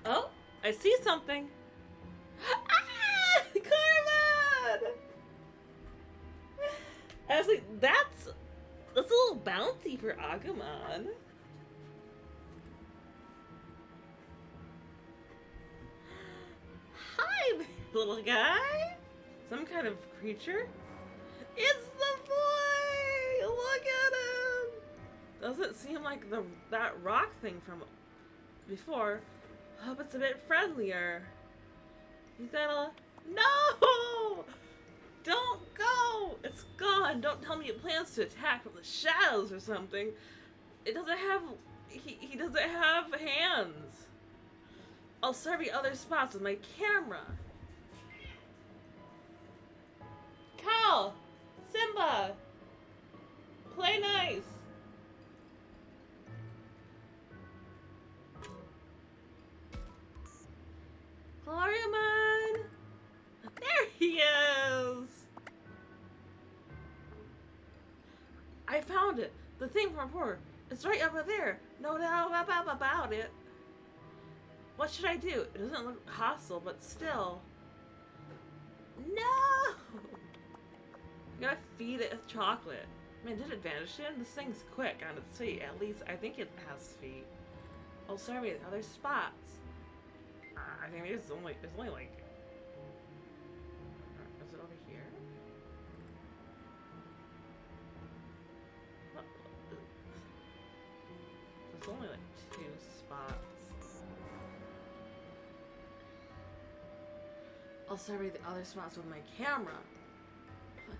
Oh, I see something. Ah! Carmen! Actually, that's a little bouncy for Agumon. Hi, little guy. Some kind of creature? It's the boy! Look at him! Doesn't seem like that rock thing from before. Hope it's a bit friendlier. He's got No! Don't go! It's gone! Don't tell me it plans to attack from the shadows or something. It doesn't have... He doesn't have hands. I'll survey other spots with my camera. Cal! Simba! Play nice! Gloriamon! There he is! I found it! The thing from before. It's right over there. No doubt about it. What should I do? It doesn't look hostile, but still. No! You gotta feed it chocolate. Man, did it vanish in? This thing's quick on its feet. At least I think it has feet. Oh, sorry, other spots. I think there's only like... Is it over here? What? spots. I'll survey the other spots with my camera. What?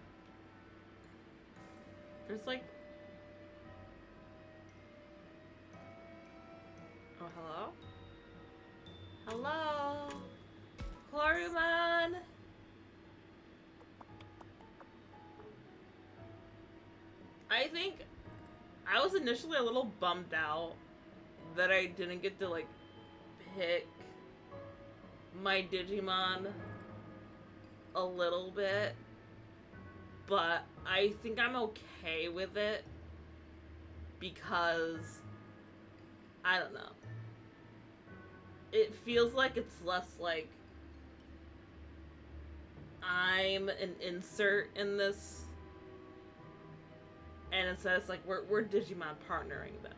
There's like... Oh, hello? Hello? Koruman? I think I was initially a little bummed out that I didn't get to, like, pick my Digimon a little bit, but I think I'm okay with it because, I don't know. It feels like it's less like I'm an insert in this, and instead it's like we're Digimon partnering this.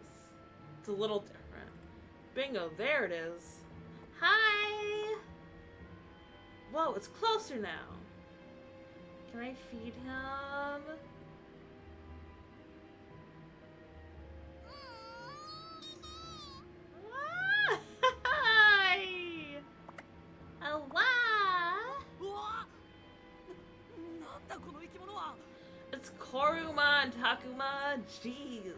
It's a little different. Bingo, there it is. Hi! Whoa, it's closer now. Can I feed him? Hi! Oh, wow! うわなんだこの生き物は It's Korumon, Takuma, jeez.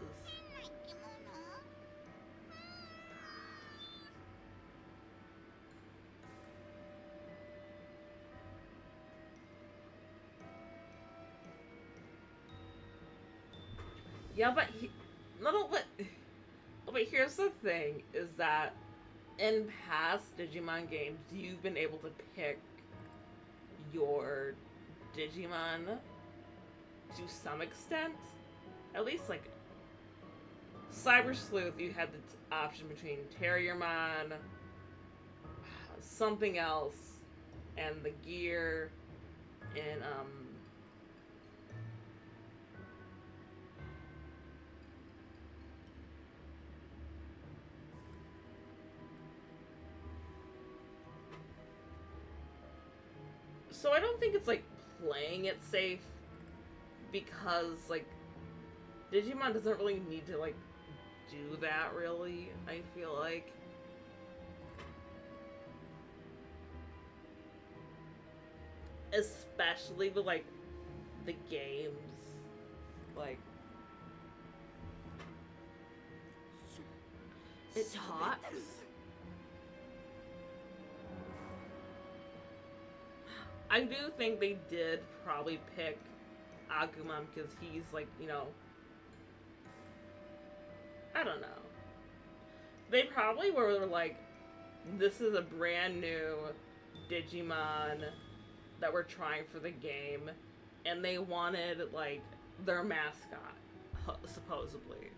Yeah, but but here's the thing, is that in past Digimon games, you've been able to pick your Digimon to some extent. At least, like, Cyber Sleuth, you had the option between Terriermon, something else, and the gear in, so I don't think it's, like, playing it safe, because, like, Digimon doesn't really need to, like, do that, really, I feel like. Especially with, like, the games. Like, it talks. I do think they did probably pick Agumon because he's, like, you know, I don't know. They probably were like, this is a brand new Digimon that we're trying for the game, and they wanted, like, their mascot, supposedly.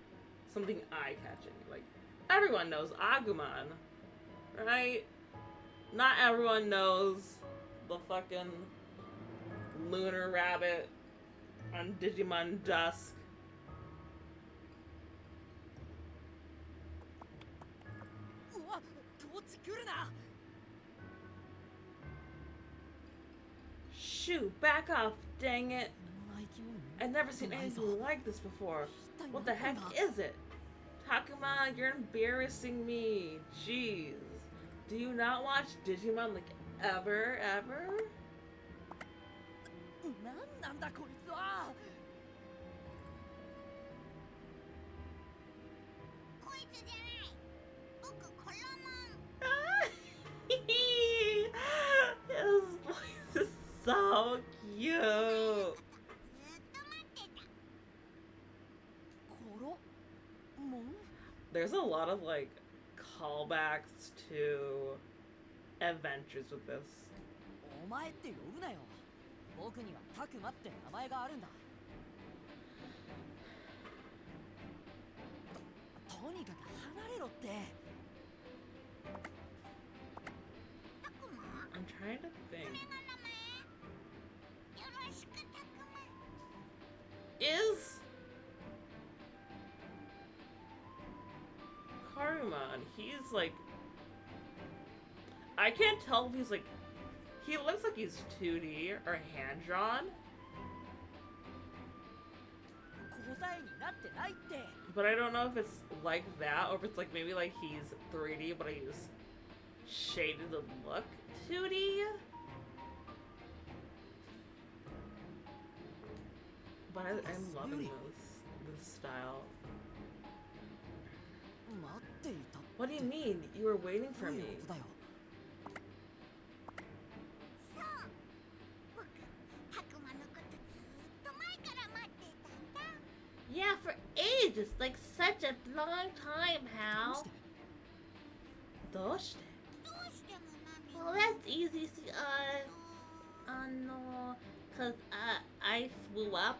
Something eye-catching. Like, everyone knows Agumon, right? Not everyone knows the fucking lunar rabbit on Digimon Dusk. Shoot, back off, dang it. I've never seen anything like this before. What the heck is it? Takuma, you're embarrassing me. Jeez. Do you not watch Digimon, like, ever? なんなんだこいつはこいつじゃない僕コロモン His voice is so cute. ずっと待ってた コロモン There's a lot of, like, callbacks to adventures with this. お前って呼ぶなよ僕にはタクマって名前があるんだとにかく離れろって タクマ I'm trying to それ think. が名前よろしくタクマ Is Karumon, he's like, I can't tell if he's like, he looks like he's 2D or hand drawn. 答えになってないって。 But I don't know if it's like that or if it's like maybe like he's 3D but he's shaded to look 2D. But I'm loving this style. 待っていた。 What do you mean? You were waiting ど for ういう me. ことだよ。そう僕たくまのことずーっと前から待ってたんだ Yeah, for ages. Like such a long time, どうし Hal. て？ Doshite. どうしてもWell, 何 that's easy. No. Cause, I flew up.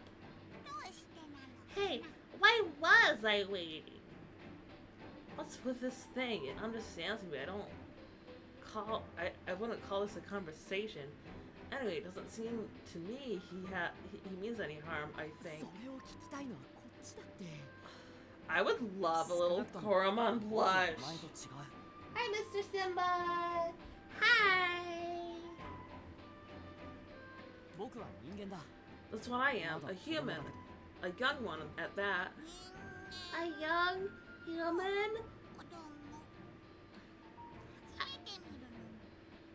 どうしてなの Hey, why was I waiting? What's with this thing? It understands me. I wouldn't call this a conversation. Anyway, it doesn't seem to me he means any harm, I そ think. れを聞きたいのはこっちだって。 I would love a little Koromon 僕は blush. 前と違う。 Hi, Mr. Simba. Hi. 僕は人間だ。 That's what I ま am, だ a 子供だ human. けど。 A young one at that. 人間 A young human? 子供初めて見るの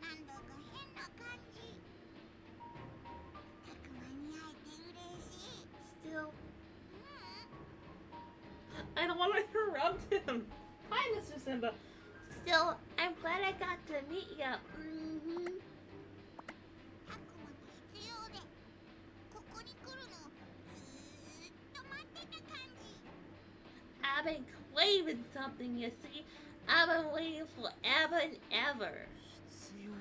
なんだか変な感じたくまに会えて嬉しい Still. I don't want to interrupt him. Hi, Mr. Simba. Still, I'm glad I got to meet you. たくまが必要でここに来るのずーっと待ってた感じ I've been craving something, you see. I've been waiting forever and ever. 必要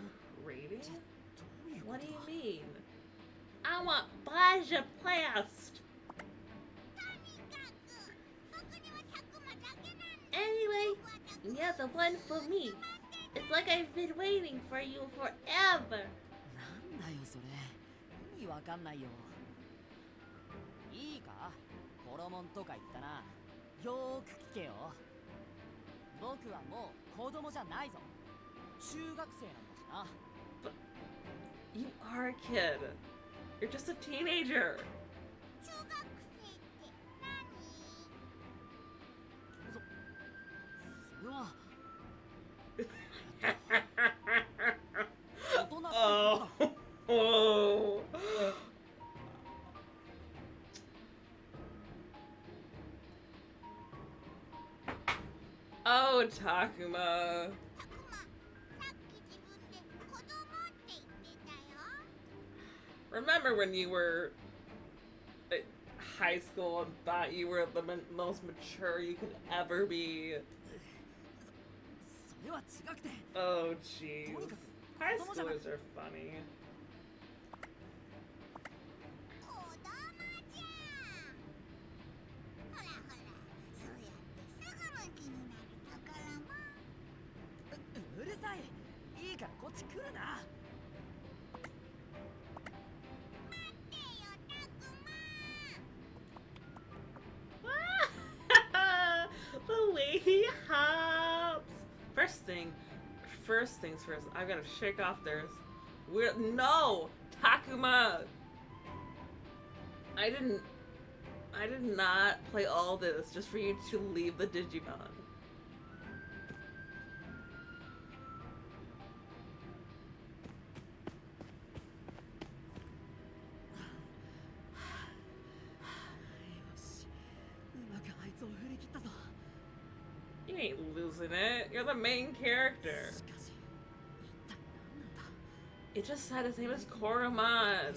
Rating? ってどういうこ What と do だ？ you mean? I want Baja Blast. とにかく僕にはたくまだけなんだ Anyway, 僕はたく you're the one for me. It's like I've been waiting for you forever. なんだよそれ。意味わかんないよ。いいか？ホロモンとか言ったな。よーく聞けよ。僕はもう子供じゃないぞ。中学生なんだしな。 You are a kid. You're just a teenager. 中学生って何それは大人ってことだ。 Oh. Oh, Takuma. たくまさっき自分で子供って言ってたよ Remember when you were at high school and thought you were the most mature you could ever be? それは違くて。 Oh, jeez. High schoolers are funny. 子供じゃんほらほらそうやってすぐムキになるところも うるさい。いいからこっち来るな。 待ってよたくま The way he hops. First things first. I've got to shake off this. No, Takuma. I did not play all this just for you to leave the Digimon. You ain't losing it. You're the main character. しかし、一体何なんだ。 It just said his name is Koromon.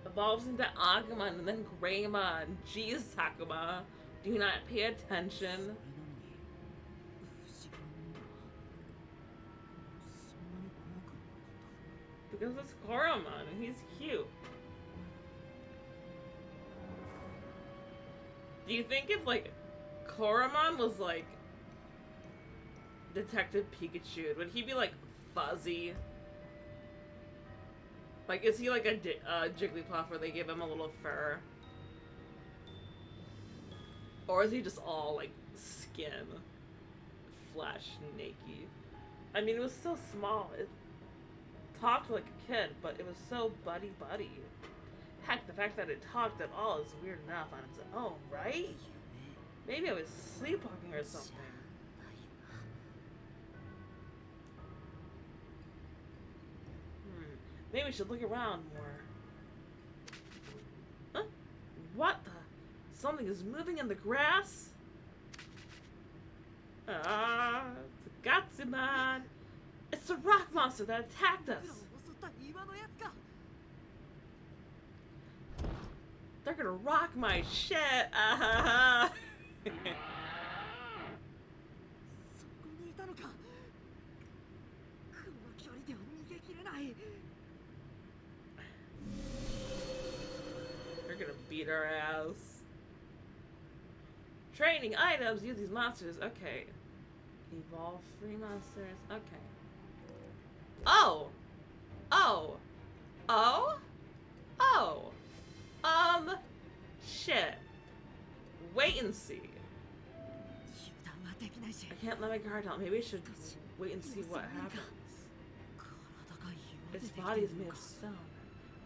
Evolves into Agumon and then Greymon. Jeez, Takuma. Do you not pay それ attention? なのに、不思議なもんだな。そんなに怖くなかった。 Because it's Koromon and he's cute. Do you think if like Koromon was like Detective Pikachu, would he be like fuzzy? Like, is he like a Jigglypuff where they give him a little fur? Or is he just all like skin, flesh, naked? I mean, it was so small. It talked like a kid, but it was so buddy. Heck, the fact that it talked at all is weird enough on its own, right? Maybe I was sleepwalking or something. Maybe we should look around more. Huh? What the? Something is moving in the grass? Ah, it's a Gatsumon! It's the rock monster that attacked us! 僕らを襲った岩のやつか。 They're gonna rock my shit! Ah, そこにいたのか。この距離では逃げ切れない。 They're gonna beat our ass. Training items use these monsters. Okay. Evolve 3 monsters. Okay. Oh! Oh! Oh! Oh! Shit. Wait and see. 油断はできないし。 I can't let my guard down. Maybe I should wait and see what happens. 体が岩で Its できて body る is の made か。 of stone.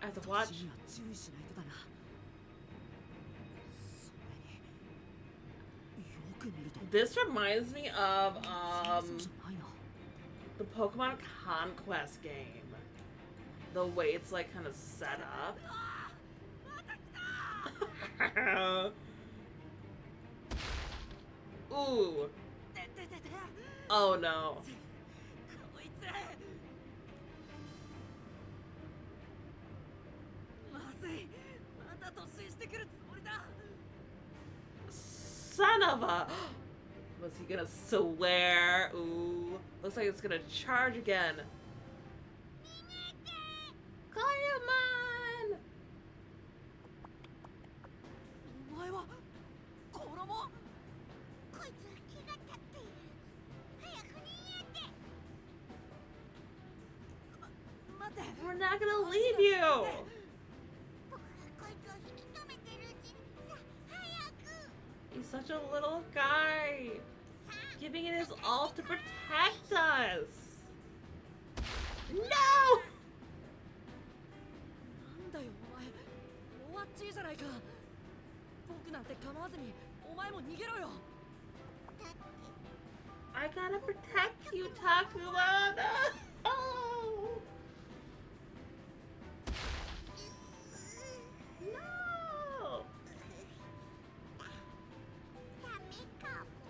I have to watch. 年には注意しないとだな。それによく見ると。 This reminds me of そうじゃないな。 the Pokemon Conquest game. The way it's like kind of set up. Ooh. てててて。 Oh no. こいつ。まずい。また突進してくるつもりだ。 Son of a. Was he gonna swear? Ooh. Looks like it's gonna charge again. Goemon! お前は衣。こいつは気が立っている。早く逃げて。待って。 We're not gonna leave you! 僕がこいつを引き止めてるうちにさ早く。 He's such a little guy. Giving it his all to protect us. No! なんだよお前。おわっちいじゃないか。僕なんて構わずにお前も逃げろよ。 I gotta protect you, Takuma. No! No! ダメか。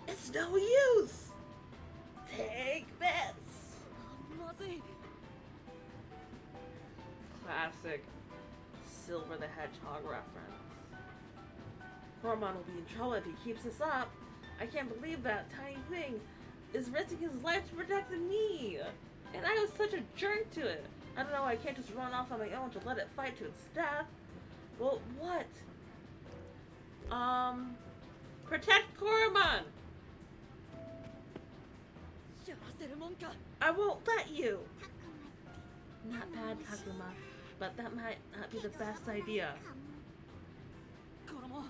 It's no use. Take this. まずい。 Classic Silver the Hedgehog reference. Coromon will be in trouble if he keeps this up. I can't believe that tiny thing is risking his life to protect me. And I was such a jerk to it. I don't know why I can't just run off on my own to let it fight to its death. Well, what? Protect Coromon! やらせるもんか。 I won't let you! たくまって。 Not bad, Takuma, but that might not be the best idea. 衣。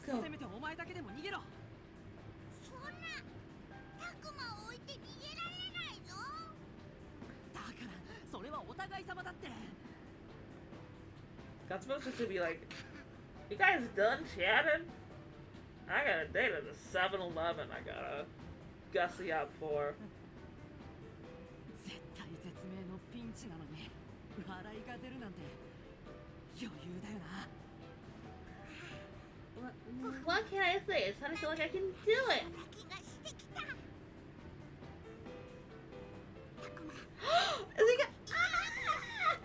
Go. せめてお前だけでも逃げろ。そんな。たくまを置いて逃げられないぞ。だからそれはお互い様だって。 That's supposed to be like, you guys done chatting? I got a date at the 7-Eleven I gotta gussy up for. 絶対絶命のピンチなのに笑いが出るなんて余裕だよな。 What can I say? It's starting to feel like I can do it. そんな気がしてきた。たくま。 Is he gonna... Ah!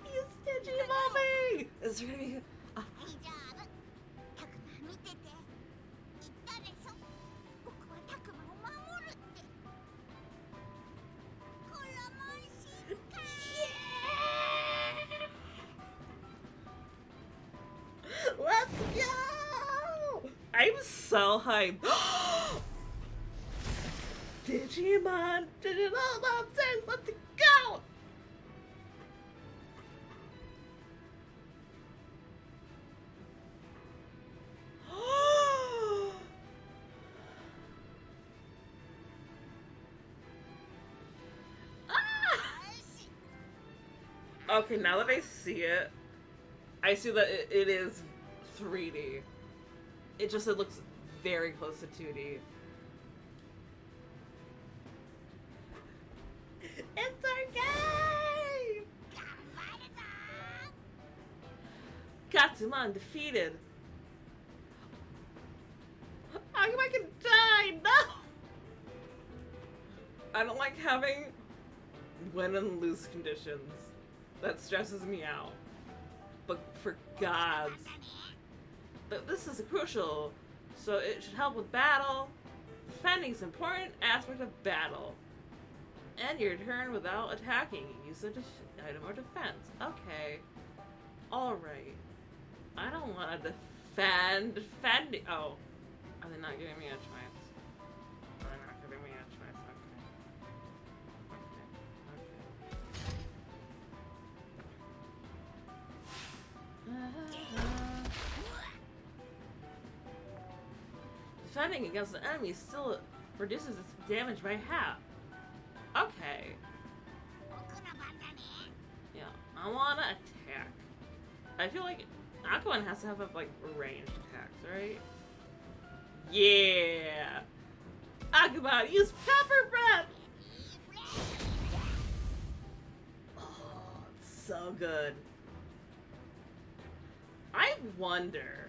He's Digimon! Is there gonna be... 大丈夫。たくま見てて。言ったでしょ。僕はたくまを守るって。こらもんしんかい。 Let's go! I'm so hyped. Digimon Digital Monsters, let's go! Okay, now that I see it, I see that it is 3D. It looks very close to 2D. It's our game! Katsumon defeated. Agumon can die! No! I don't like having win and lose conditions. That stresses me out. But for gods, this is crucial, so it should help with battle. Defending is an important aspect of battle. End your turn without attacking. Use an item or defense. Okay. Alright. I don't want to defend. Defending. Oh. Are they not giving me a choice? Are they not giving me a choice? Okay. Defending against the enemy still reduces its damage by half. Okay. Yeah, I wanna attack. I feel like Aquaman has to have like ranged attacks, right? Yeah! Agumon, use pepper breath! Oh, it's so good. I wonder.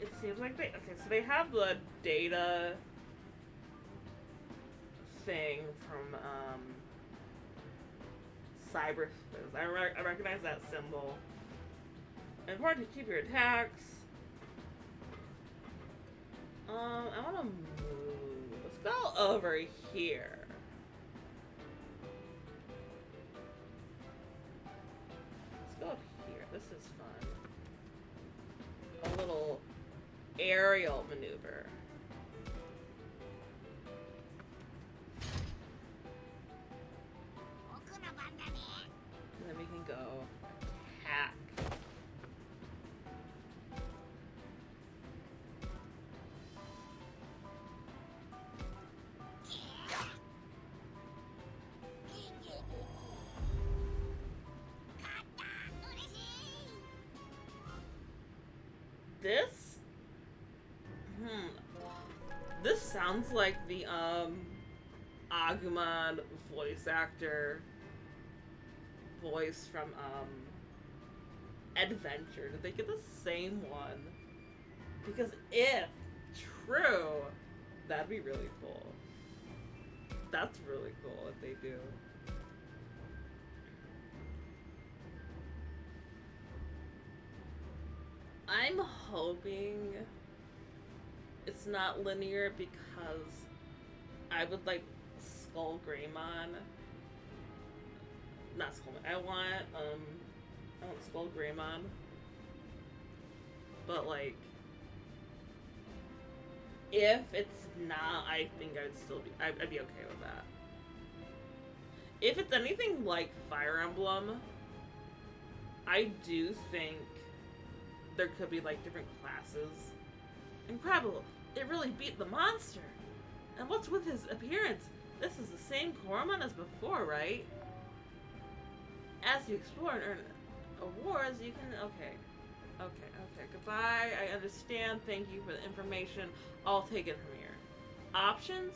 It seems like okay, so they have the data thing from, cyberspace. I recognize that symbol. Important to keep your attacks. I wanna move. Let's go over here. Let's go up here. This is fun. A little aerial maneuver. And then we can go attack. This? This sounds like the, Agumon voice actor voice from, Adventure. Did they get the same one? Because if true, that'd be really cool. That's really cool if they do. I'm hoping it's not linear because I would like Skull Greymon. Not Skull. I want Skull Greymon. But like, if it's not, I think I'd still be. I'd be okay with that. If it's anything like Fire Emblem, I do think there could be like different classes. Incredible! It really beat the monster. And what's with his appearance? This is the same Coromon as before, right? As you explore and earn awards, you can. Okay. Goodbye. I understand. Thank you for the information. I'll take it from here. Options?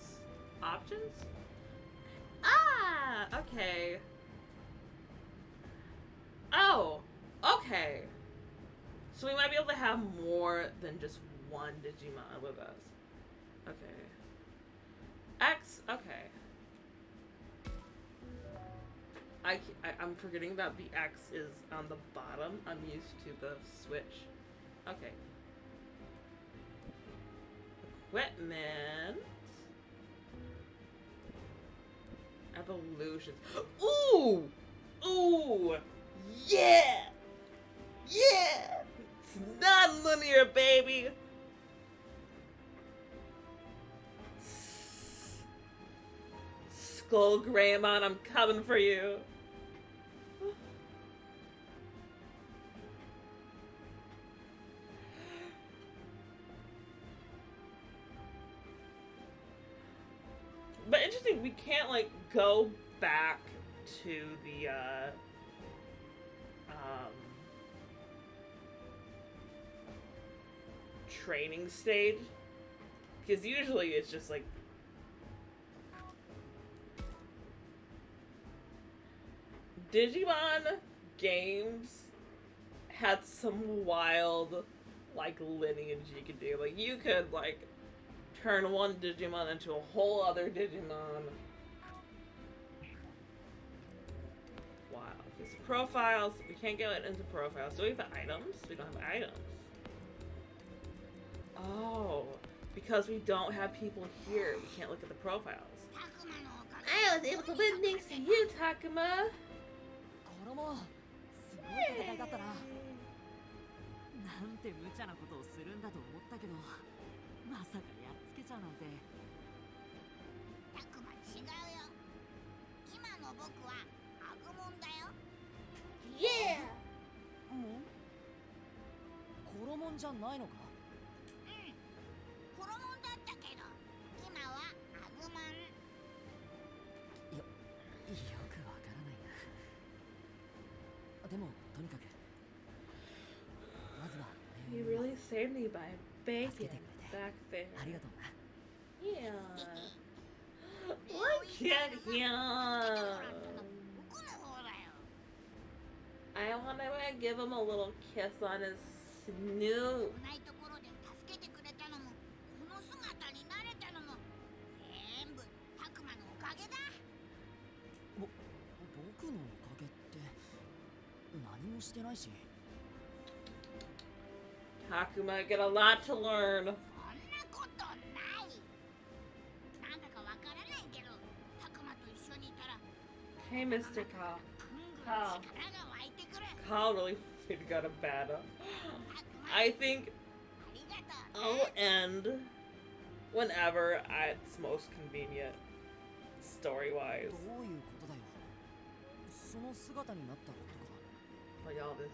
Options? Ah! Okay. Oh! Okay. So we might be able to have more than just one Digimon with us. Okay. X? Okay. I'm forgetting that the X is on the bottom. I'm used to the switch. Okay. Equipment. Evolutions. Ooh! Ooh! Yeah! Yeah! It's non-linear, baby! Skull Greymon, I'm coming for you. But interesting, we can't like go back to the training stage, because usually it's just like Digimon games had some wild like lineage you could do. Like you could like turn one Digimon into a whole other Digimon. Wow. Because profiles, we can't get into profiles. Do we have items? We don't have items. Oh, because we don't have people here, we can't look at the profiles. I was able to win thanks to you, Takuma. 衣すごい戦いだったな。なんて無茶なことをするんだと思ったけど、まさかやっつけちゃうなんて。タクマ違うよ。今の僕はアグモンだよ。Yeah! もん？コロモンじゃないのか？コロモンだったけど、今はアグモン。よくわからないな。でもとにかくまずは You really saved me by bacon 助けてくれて back there. ありがとうな。 Yeah. Look at him. 僕の方だよ。 I want to give him a little kiss on his snoot. 危ないところで助けてくれたのも、この姿になれたのも、全部タクマのおかげだ。僕のおかげって何もしてないし。 Takuma, get a lot to learn. そんなことない。なんだかわからないけど、タクマと一緒にいたら、 Hey, Mr. Kyle. ぐんぐん力が湧いてくる。 Kyle really got a bad. タクマ、 I think ありがとう I'll ね。 end whenever it's most convenient, story-wise. どういうことだよ。その姿になったことか。 Like all this,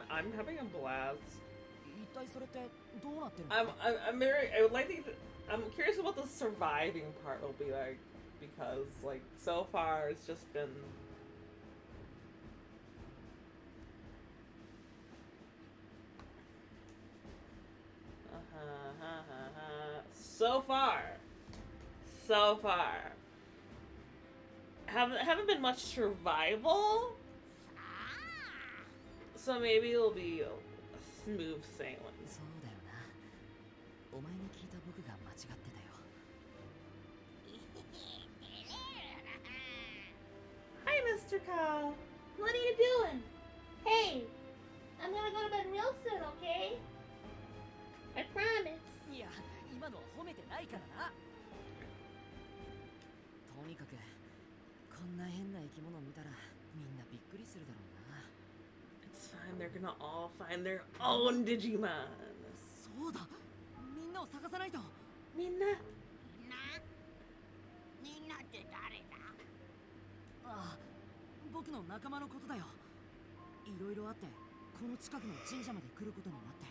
I'm having a blast. 一体それってどうなってるの？ I would like to. I'm curious what the surviving part will be like, because like so far it's just been. So far, haven't been much survival. So maybe it'll be a smooth sailing. そうだよな。お前に聞いた僕が間違ってたよ。 Hi, Mr. Cow. What are you doing? Hey, I'm gonna go to bed real soon, okay? I promise. いや、今のは褒めてないからな。とにかくこんな変な生き物を見たらみんなびっくりするだろうな。 It's fine. They're gonna all find their own Digimon. そうだ、みんなを探さないと。 Minna. みんなって誰だ？ああ、僕の仲間のことだよ。いろいろあってこの近くの神社まで来ることになって、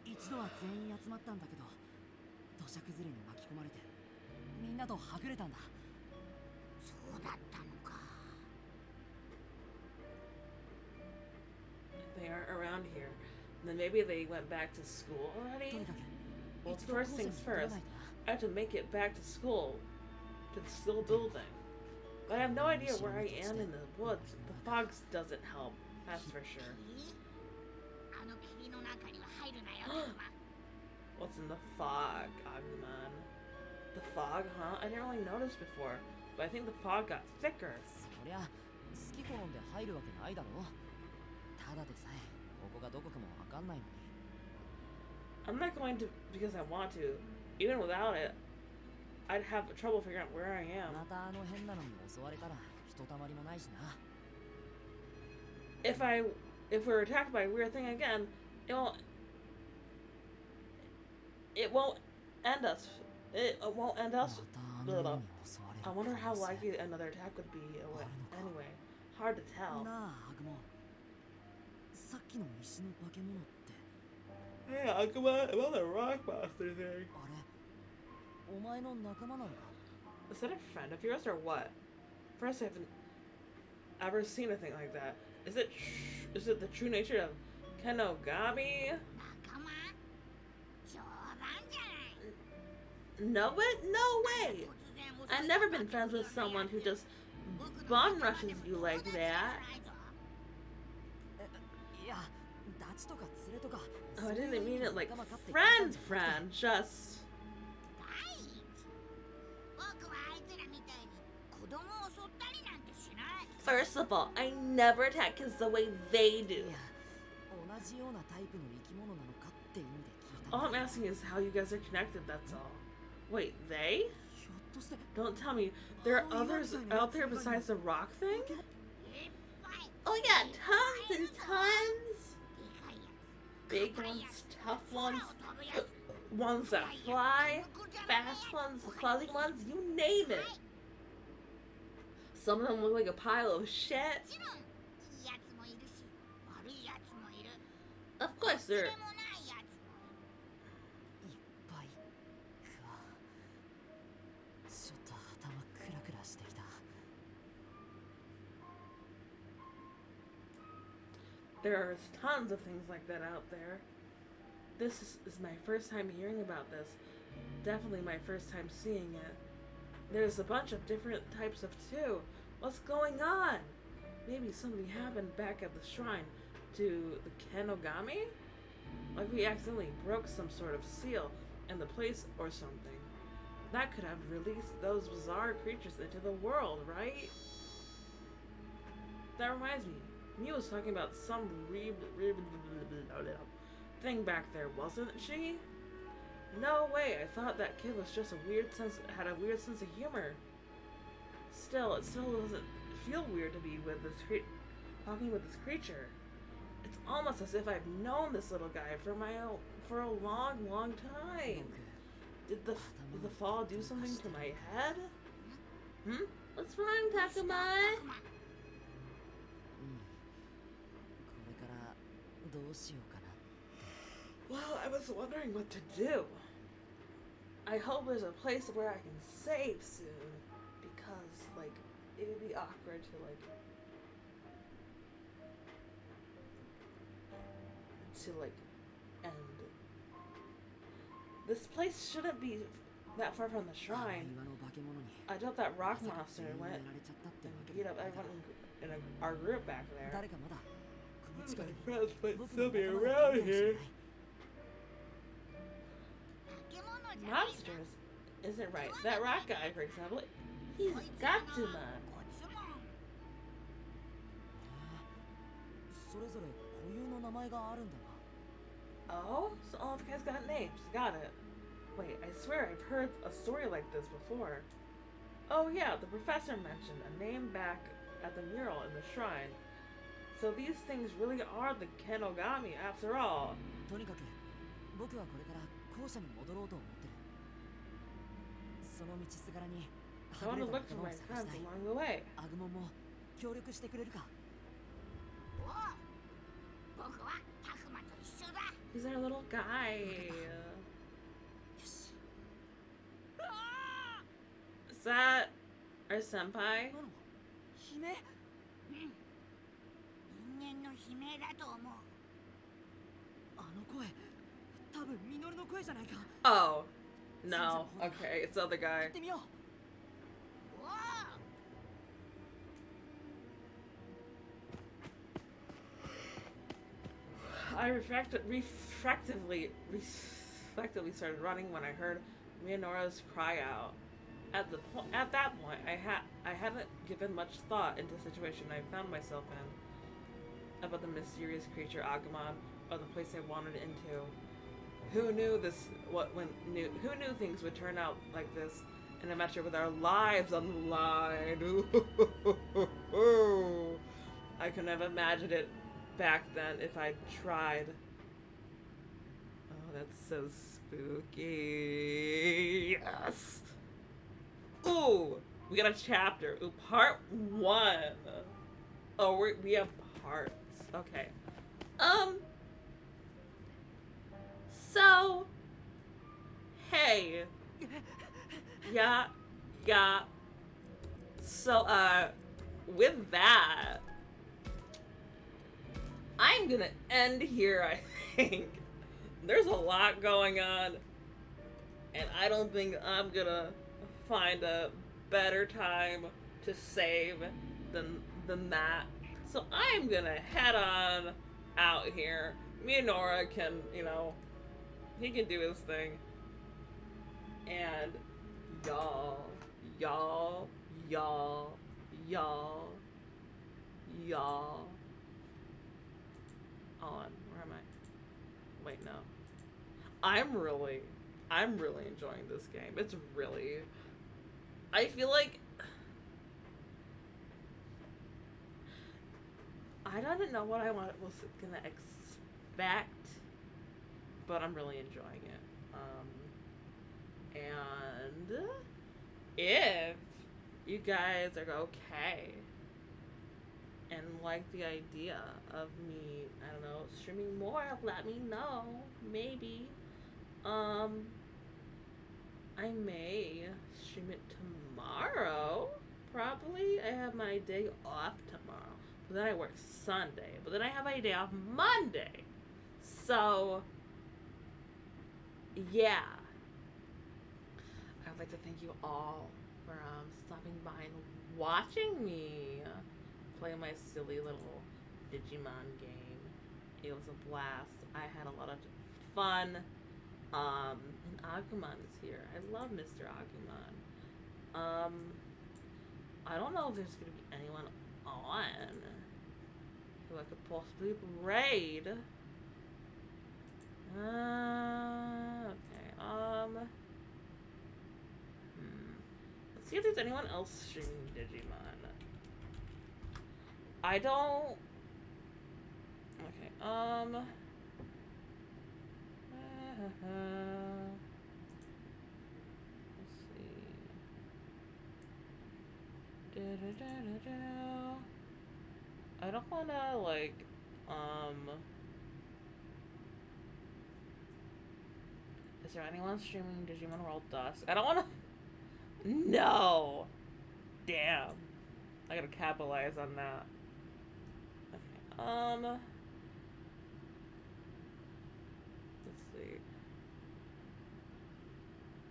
一度は全員集まったんだけど土砂崩れに巻き込まれてみんなとはぐれたんだ。そうだったのか。 They aren't around here. Then maybe they went back to school と already? にかく Well, 一度 first 校舎に things 戻ら first. ないとな。 I have to make it back to school. To the school building. But I have no idea where I am in the woods. The fog doesn't help. That's for sure. 霧？あの霧の中には入るなよ、タクマ。 What's in the fog, Agumon? The fog, huh? I didn't really notice before. But I think the fog got thicker. そりゃ好き好んで入るわけないだろう。ただでさえここがどこかもわかんないのに。 I'm not going to because I want to. Even without it, I'd have trouble figuring out where I am. またあの変なのに襲われたらひとたまりもないしな。 If we're attacked by a weird thing again, it won't end us. It won't end ま us. たあのように襲われる I 可 wonder 能 how 性。 likely another attack would be. Anyway, hard to tell. なあ、アグモ。さっきの石の化け物って。 Hey, Agumon, about the rock monster thing. あれ、お前の仲間なのか？ Is that a friend of yours or what? First, I haven't ever seen a thing like that. Is it the true nature of Kenogami? 仲間冗談じゃない No it? No way! I've never been friends with someone who just bum rushes you like that. いやダチとか連れとか Oh, I didn't mean it like friend, just... 僕はあいつらみたいに子供を襲ったりなんてしない First of all, I never attack kids the way they do. いや同じようなタイプの生き物なのかって意味で聞いた All I'm asking is how you guys are connected, that's all. Wait, they? ひょっとして Don't tell me there are others out there besides the rock thing? いっぱい Oh yeah, tons and tons! でかいや Big つ ones, tough ones, 空を飛ぶやつ ones that fly, fast ones, fuzzy ones, you name it. Some of them look like a pile of shit. もちろんいいやつもいるし悪いやつもいる Of course で they're... もないやつもいっぱいかちょっと頭クラクラしてきた There are tons of things like that out there. This is my first time hearing about this. Definitely my first time seeing it. There's a bunch of different types of two. What's going on? Maybe something happened back at the shrine to the Kenogami? Like we accidentally broke some sort of seal in the place or something. That could have released those bizarre creatures into the world, right? That reminds me. Mia was talking about some thing back there, wasn't she? No way, I thought that kid was just had a weird sense of humor. Still, it still doesn't feel weird to be with this talking with this creature. It's almost as if I've known this little guy for a long time. Did the fall do something to my head? Hmm? What's wrong, Takuma? これからどうしようかな Well, I was wondering what to do. I hope there's a place where I can save soon, because, like, it would be awkward to end. This place shouldn't be that far from the shrine. 岩の化け物に I doubt that rock まさか monster や went られちゃったってわ and け beat で up もないだ everyone ろう in our group back there. 誰かまだこの近くに Friends might 僕 still の be 仲間が around いるかもしれ here. ない 化け物じゃないか Monsters isn't right. That rock guy, for example, he's got to man. コツモンそれぞれ固有の名前があるんだな Oh, so all of you guys got names. Got it. Wait, I swear I've heard a story like this before. Oh yeah, the professor mentioned a name back at the mural in the shrine. So these things really are the Kenogami after all. とにかく僕はこれから校舎に戻ろうと思ってるその道すがらに I は want ぐ to れ look た for 仲間 my を探 friends したい along the way. アグモンも協力してくれるかおう僕はタフマと一緒だ He's our little guy. よし Is that our senpai? なの姫うん人間の悲鳴だと思うあの声多分ミノルの声じゃないか Oh. No. Okay, it's the other 行 guy. ってみようおう I reflectively started running when I heard Minora's cry out. At that point, I hadn't given much thought into the situation I found myself in, about the mysterious creature Agumon, or the place I wandered into. Who knew who knew things would turn out like this in a matchup with our lives on the line? I couldn't have imagined it back then if I'd tried. Oh, that's so spooky. Yes. Ooh, we got a chapter. Ooh, part 1. Oh, we have parts. Okay. So, hey. Yeah, Yeah. So, with that, I'm gonna end here, I think. There's a lot going on, and I don't think I'm gonna find a better time to save than that. So I'm gonna head on out here. Me and Nora can, he can do his thing. And y'all, y'all, y'all, y'all, y'all. On. Where am I? Wait, no. I'm really enjoying this game. It's really, I feel like I didn't know what I was gonna expect, but I'm really enjoying it. And if you guys are okay and like the idea of me, I don't know, streaming more, let me know. Maybe. I may stream it tomorrow. Probably. I have my day off tomorrow. But then I work Sunday. But then I have my day off Monday. So, yeah. I'd like to thank you all for stopping by and watching me play my silly little Digimon game. It was a blast. I had a lot of fun. And Agumon is here. I love Mr. Agumon. I don't know if there's gonna be anyone on who I could possibly raid. Okay. Let's see if there's anyone else streaming Digimon. I don't. Okay. Let's see. I don't wanna like is there anyone streaming Digimon World Dusk? I don't wanna. No! Damn. I gotta capitalize on that. Okay, let's see.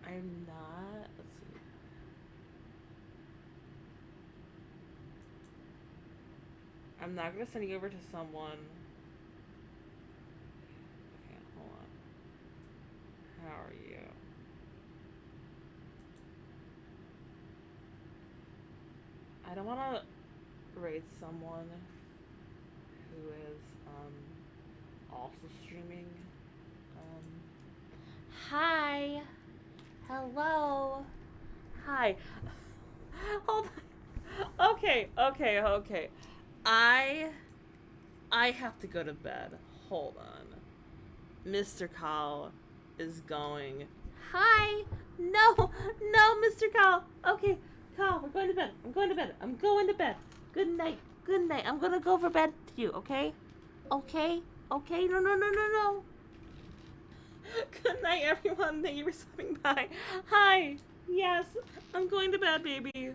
I'm not. Let's see. I'm not gonna send you over to someone. Okay, hold on. How are you? I don't want to raid someone who is also streaming. Hi. Hello. Hi. Hold on. Okay. I have to go to bed. Hold on. Mr. Call is going. Hi. No, Mr. Call. Okay, Call, we're going to bed. I'm going to bed. Good night. I'm gonna go for bed too, okay? Okay? No. Good night, everyone. Thank you for stopping by. Hi. Yes, I'm going to bed, baby.